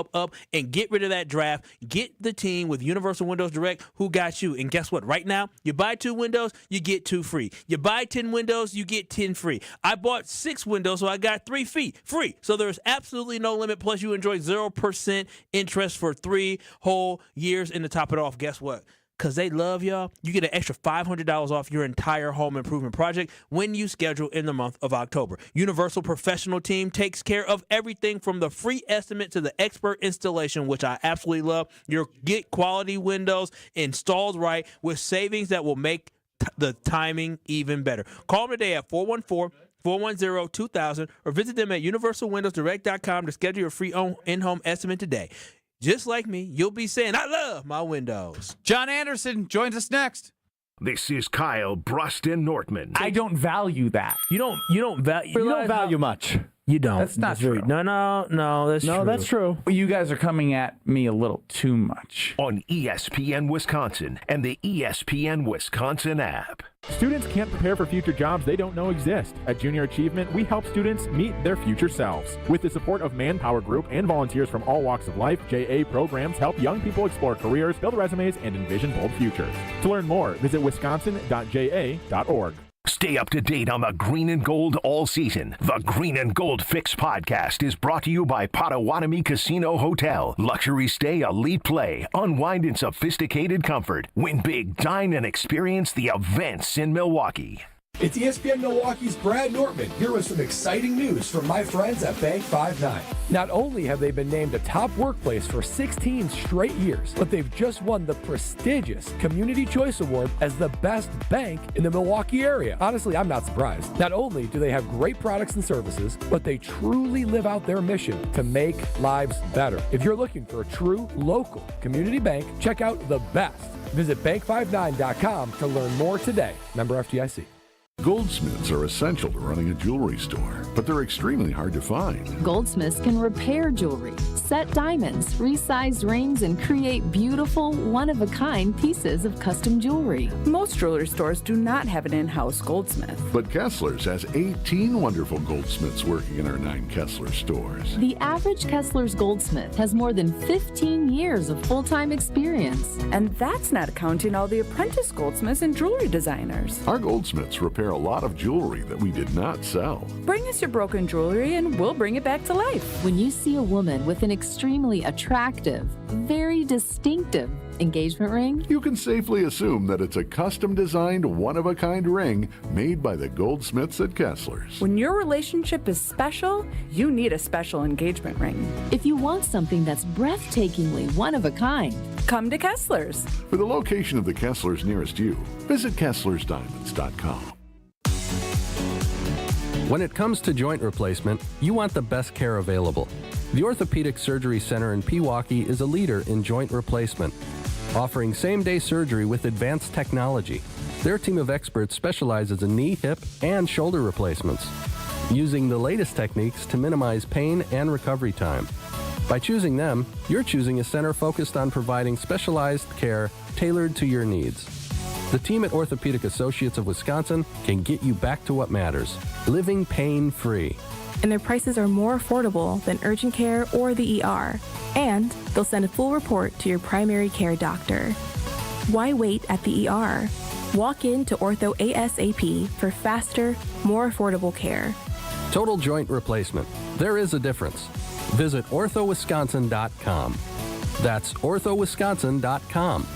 and get rid of that draft. Get the team with Universal Windows Direct who got you. And guess what? Right now, you buy 2 windows, you get 2 free. You buy 10 windows, you get 10 free. I bought 6 windows, so I got 3 free. So there's absolutely no limit. Plus, you enjoy 0% interest for 3 whole years. And to top it off, guess what? Because they love y'all, you get an extra $500 off your entire home improvement project when you schedule in the month of October. Universal Professional Team takes care of everything from the free estimate to the expert installation, which I absolutely love. You'll get quality windows installed right with savings that will make the timing even better. Call them today at 414-410-2000 or visit them at universalwindowsdirect.com to schedule your free in-home estimate today. Just like me, you'll be saying, I love my windows. John Anderson joins us next. This is Kyle Bruston Nortman. I don't value that. You don't value much. You don't. That's not true. No, that's true. No, that's true. You guys are coming at me a little too much. On ESPN Wisconsin and the ESPN Wisconsin app. Students can't prepare for future jobs they don't know exist. At Junior Achievement, we help students meet their future selves. With the support of Manpower Group and volunteers from all walks of life, JA programs help young people explore careers, build resumes, and envision bold futures. To learn more, visit wisconsin.ja.org. Stay up to date on the green and gold all season. The Green and Gold Fix podcast is brought to you by Potawatomi Casino Hotel. Luxury stay, elite play, unwind in sophisticated comfort. Win big, dine, and experience the events in Milwaukee. It's ESPN Milwaukee's Brad Nortman here with some exciting news from my friends at Bank 5-9. Not only have they been named a top workplace for 16 straight years, but they've just won the prestigious Community Choice Award as the best bank in the Milwaukee area. Honestly, I'm not surprised. Not only do they have great products and services, but they truly live out their mission to make lives better. If you're looking for a true local community bank, check out the best. Visit bank59.com to learn more today. Member FDIC. Goldsmiths are essential to running a jewelry store, but they're extremely hard to find. Goldsmiths can repair jewelry, set diamonds, resize rings, and create beautiful, one-of-a-kind pieces of custom jewelry. Most jewelry stores do not have an in-house goldsmith. But Kessler's has 18 wonderful goldsmiths working in our 9 Kessler stores. The average Kessler's goldsmith has more than 15 years of full-time experience. And that's not counting all the apprentice goldsmiths and jewelry designers. Our goldsmiths repair a lot of jewelry that we did not sell. Bring us your broken jewelry and we'll bring it back to life. When you see a woman with an extremely attractive, very distinctive engagement ring, you can safely assume that it's a custom-designed, one-of-a-kind ring made by the goldsmiths at Kessler's. When your relationship is special, you need a special engagement ring. If you want something that's breathtakingly one of a kind, come to Kessler's. For the location of the Kessler's nearest you, visit KesslersDiamonds.com. When it comes to joint replacement, you want the best care available. The Orthopedic Surgery Center in Pewaukee is a leader in joint replacement, offering same-day surgery with advanced technology. Their team of experts specializes in knee, hip, and shoulder replacements, using the latest techniques to minimize pain and recovery time. By choosing them, you're choosing a center focused on providing specialized care tailored to your needs. The team at Orthopedic Associates of Wisconsin can get you back to what matters, living pain-free. and their prices are more affordable than urgent care or the ER. And they'll send a full report to your primary care doctor. Why wait at the ER? Walk in to Ortho ASAP for faster, more affordable care. Total joint replacement. There is a difference. Visit orthowisconsin.com. That's orthowisconsin.com.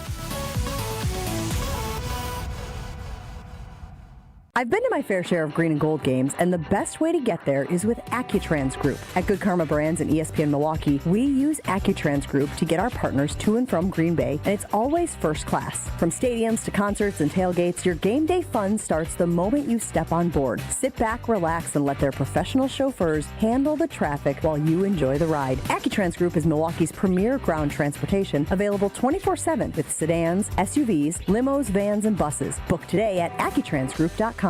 I've been to my fair share of green and gold games, and the best way to get there is with Accutrans Group. At Good Karma Brands and ESPN Milwaukee, we use Accutrans Group to get our partners to and from Green Bay, and it's always first class. From stadiums to concerts and tailgates, your game day fun starts the moment you step on board. Sit back, relax, and let their professional chauffeurs handle the traffic while you enjoy the ride. Accutrans Group is Milwaukee's premier ground transportation, available 24/7 with sedans, SUVs, limos, vans, and buses. Book today at AccuTransGroup.com.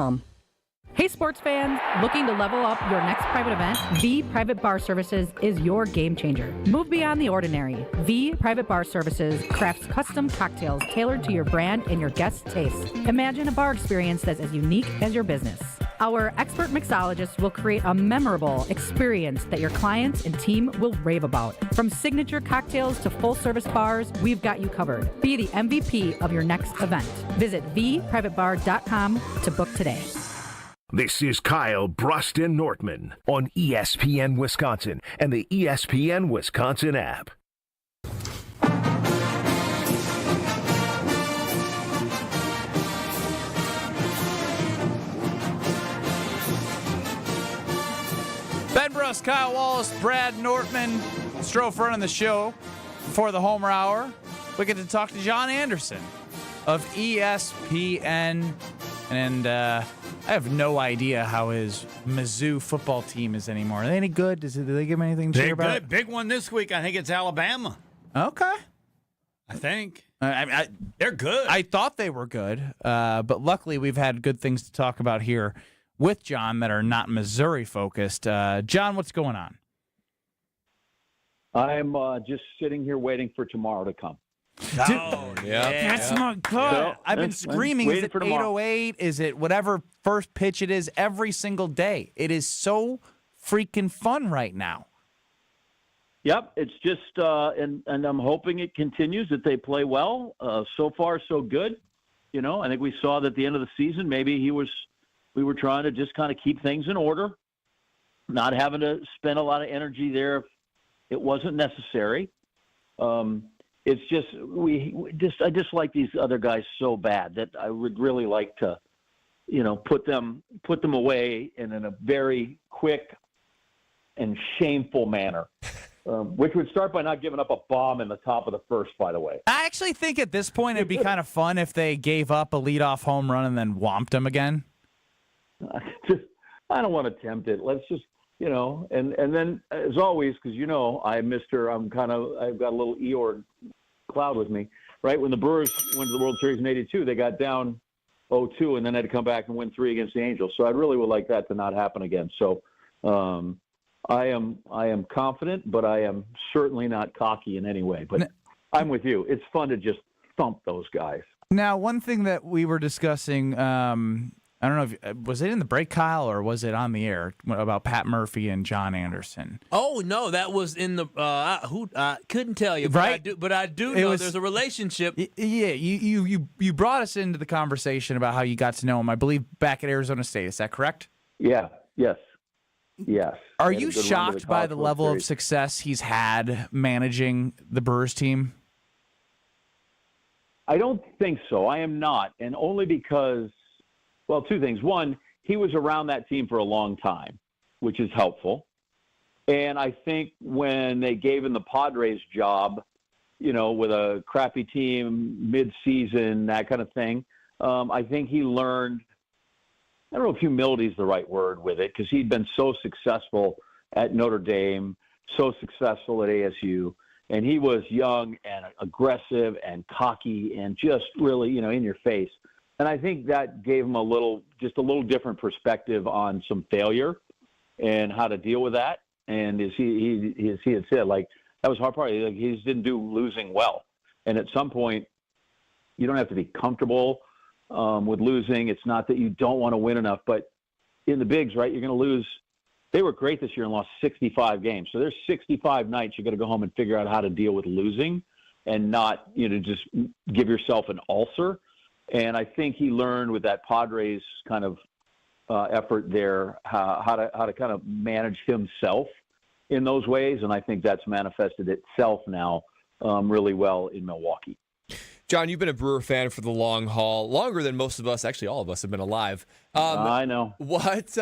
Hey sports fans, looking to level up your next private event? V Private Bar Services is your game changer. Move beyond the ordinary. V Private Bar Services crafts custom cocktails tailored to your brand and your guests' tastes. Imagine a bar experience that's as unique as your business. Our expert mixologists will create a memorable experience that your clients and team will rave about. From signature cocktails to full-service bars, we've got you covered. Be the MVP of your next event. Visit vprivatebar.com to book today. This is Kyle Bruston Nortman on ESPN Wisconsin and the ESPN Wisconsin app. Ben Bruss, Kyle Wallace, Brad Nortman, Strofe running the show for the Homer Hour. We get to talk to John Anderson of ESPN, and I have no idea how his Mizzou football team is anymore. Are they any good? Do they give him anything to cheer about? They're good. Big one this week. I think it's Alabama. Okay. I think. They're good. I thought they were good, but luckily we've had good things to talk about here with John that are not Missouri-focused. John, what's going on? I'm just sitting here waiting for tomorrow to come. That's not good. So, I've been screaming. Is it 8:08? Is it whatever first pitch it is every single day? It is so freaking fun right now. Yep, it's just, and I'm hoping it continues, that they play well. So far, so good. You know, I think we saw that at the end of the season, maybe we were trying to just kind of keep things in order, not having to spend a lot of energy there if it wasn't necessary. It's just I just like these other guys so bad that I would really like to, you know, put them away in a very quick and shameful manner, which would start by not giving up a bomb in the top of the first. By the way, I actually think at this point it'd be kind of fun if they gave up a leadoff home run and then whomped him again. I don't want to tempt it. Let's just. You know, and then as always, because you know, I've got a little Eeyore cloud with me, right? When the Brewers went to the World Series in '82, they got down 0-2 and then had to come back and win 3 against the Angels. So I really would like that to not happen again. So I am confident, but I am certainly not cocky in any way. But I'm with you. It's fun to just thump those guys. Now, one thing that we were discussing. I don't know if was it in the break, Kyle, or was it on the air about Pat Murphy and John Anderson? Oh no, that was in the I couldn't tell you, right? But I do know there's a relationship. Yeah, you brought us into the conversation about how you got to know him. I believe back at Arizona State. Is that correct? Yeah. Yes. Are you shocked by the level of success he's had managing the Brewers team? I don't think so. I am not, and only because. Well, 2 things. One, he was around that team for a long time, which is helpful. And I think when they gave him the Padres job, you know, with a crappy team, mid-season, that kind of thing, I think he learned, I don't know if humility is the right word with it, because he'd been so successful at Notre Dame, so successful at ASU, and he was young and aggressive and cocky and just really, you know, in your face. And I think that gave him a little different perspective on some failure and how to deal with that. And as he had said, like, that was hard part. Like, he just didn't do losing well. And at some point, you don't have to be comfortable with losing. It's not that you don't want to win enough, but in the bigs, right, you're going to lose They were great this year and lost 65 games. So there's 65 nights you got to go home and figure out how to deal with losing and not, just give yourself an ulcer. And I think he learned with that Padres kind of effort there how to kind of manage himself in those ways. And I think that's manifested itself now really well in Milwaukee. John, you've been a Brewer fan for the long haul, longer than most of us. Actually, all of us have been alive. I know. What?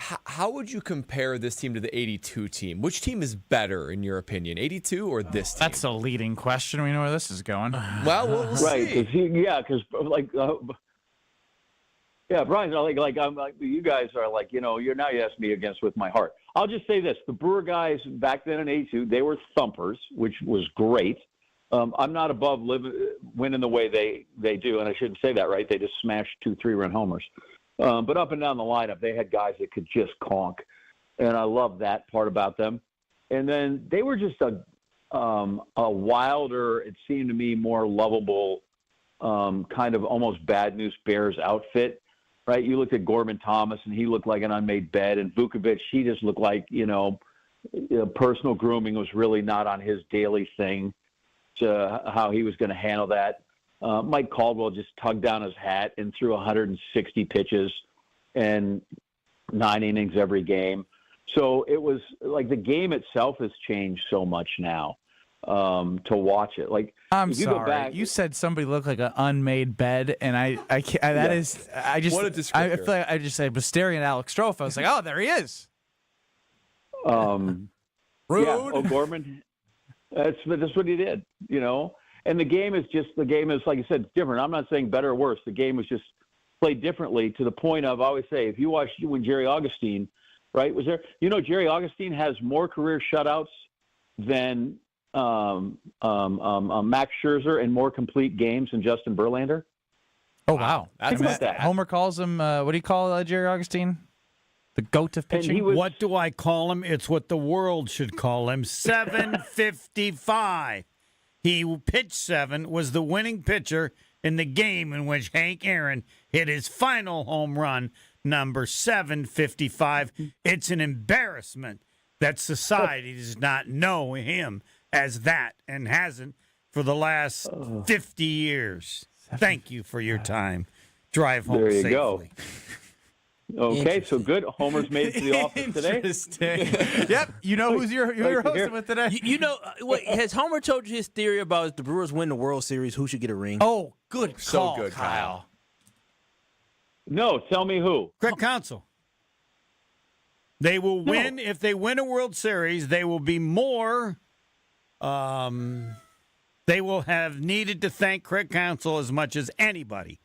How would you compare this team to the 82 team? Which team is better, in your opinion, 82 or this team? That's a leading question. We know where this is going. Well, we'll see. Because Brian, you guys are like, you're now you ask me against with my heart. I'll just say this: the Brewer guys back then in '82, they were thumpers, which was great. I'm not above winning the way they do, and I shouldn't say that, right? They just smashed 2 3-run homers. But up and down the lineup, they had guys that could just conk, and I love that part about them. And then they were just a wilder, it seemed to me, more lovable, kind of almost bad news Bears outfit, right? You looked at Gorman Thomas, and he looked like an unmade bed, and Vukovic, he just looked like, personal grooming was really not on his daily thing. How he was going to handle that. Mike Caldwell just tugged down his hat and threw 160 pitches and 9 innings every game. So it was like the game itself has changed so much now to watch it. Like, I'm if you sorry, go back, you said somebody looked like an unmade bed, and I can't. Yeah. I just what a descriptor. I feel like I was staring at Alex Strofe. I was like, oh, there he is. Rude. Yeah, O'Gorman. That's what he did, And the game is, like you said, different. I'm not saying better or worse. The game was just played differently to the point of, I always say, if you watch when Jerry Augustine, right, was there, Jerry Augustine has more career shutouts than Max Scherzer and more complete games than Justin Verlander. Oh, wow. Think about that. Homer calls him, what do you call Jerry Augustine? The goat of pitching? What do I call him? It's what the world should call him. 755. He pitched 7, was the winning pitcher in the game in which Hank Aaron hit his final home run, number 755. It's an embarrassment that society does not know him as that and hasn't for the last 50 years. Thank you for your time. Drive home there you safely. Go. Okay, so good. Homer's made it to the office today. Interesting. Yep. You know who's you're hosting with today? Has Homer told you his theory about if the Brewers win the World Series, who should get a ring? Oh, good call, so good, Kyle. No, tell me who. Craig Counsell. They will win. If they win a World Series, they will be more. They will have needed to thank Craig Counsell as much as anybody.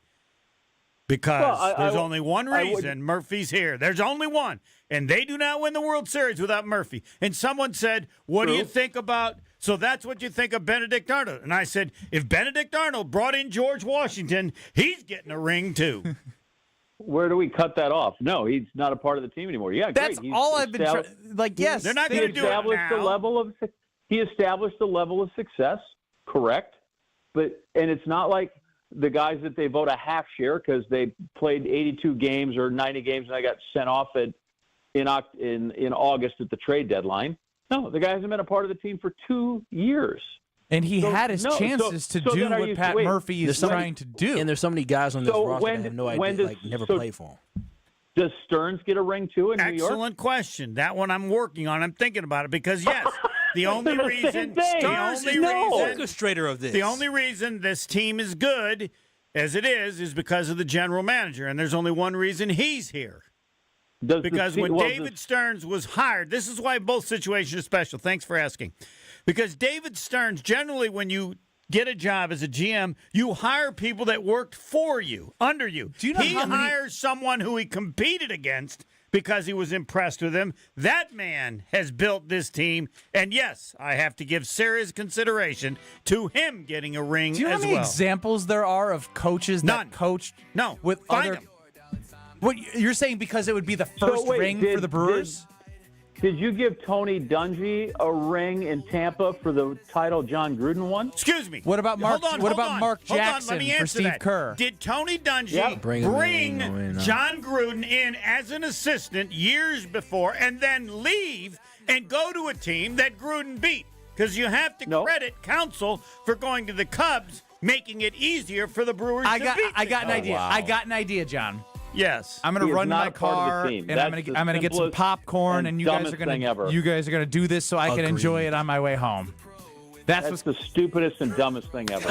Because there's only one reason Murphy's here. There's only one. And they do not win the World Series without Murphy. And someone said, what do you think about – so that's what you think of Benedict Arnold. And I said, if Benedict Arnold brought in George Washington, he's getting a ring too. Where do we cut that off? No, he's not a part of the team anymore. Yeah, that's great. all I've been yes. They're not going to do it now. He established the level of success, correct. And it's not like – the guys that they vote a half share because they played 82 games or 90 games and I got sent off in August at the trade deadline. No, the guy hasn't been a part of the team for 2 years. And he had his chances to do what Pat Murphy is trying to do. And there's so many guys on this roster that have no idea, never played for him. Does Stearns get a ring too in New York? Excellent question. That one I'm working on. I'm thinking about it because, yes, the only reason orchestrator of this. The only reason this team is good as it is because of the general manager, and there's only one reason he's here. Because when David Stearns was hired, this is why both situations are special. Thanks for asking. Because David Stearns, generally when you get a job as a GM, you hire people that worked for you, under you. Do you know he hires someone who he competed against because he was impressed with him. That man has built this team. And, yes, I have to give serious consideration to him getting a ring as well. Do you know how many examples there are of coaches that coached with other – What you're saying because it would be the first ring for the Brewers? Did you give Tony Dungy a ring in Tampa for the title John Gruden won? Excuse me. What about Mark? Hold on, what hold about on. Mark Hold on, Jackson let me for answer Steve that. Kerr? Did Tony Dungy Yep. bring John Gruden in as an assistant years before and then leave and go to a team that Gruden beat? Because you have to credit Counsell for going to the Cubs, making it easier for the Brewers to beat I got an them. idea. wow. I got an idea, John. Yes. I'm gonna He is run to not my a part of the car team. and I'm That's gonna the get some simplest popcorn and you guys dumbest are gonna thing ever. do this so I can enjoy it on my way home. That's the stupidest and dumbest thing ever.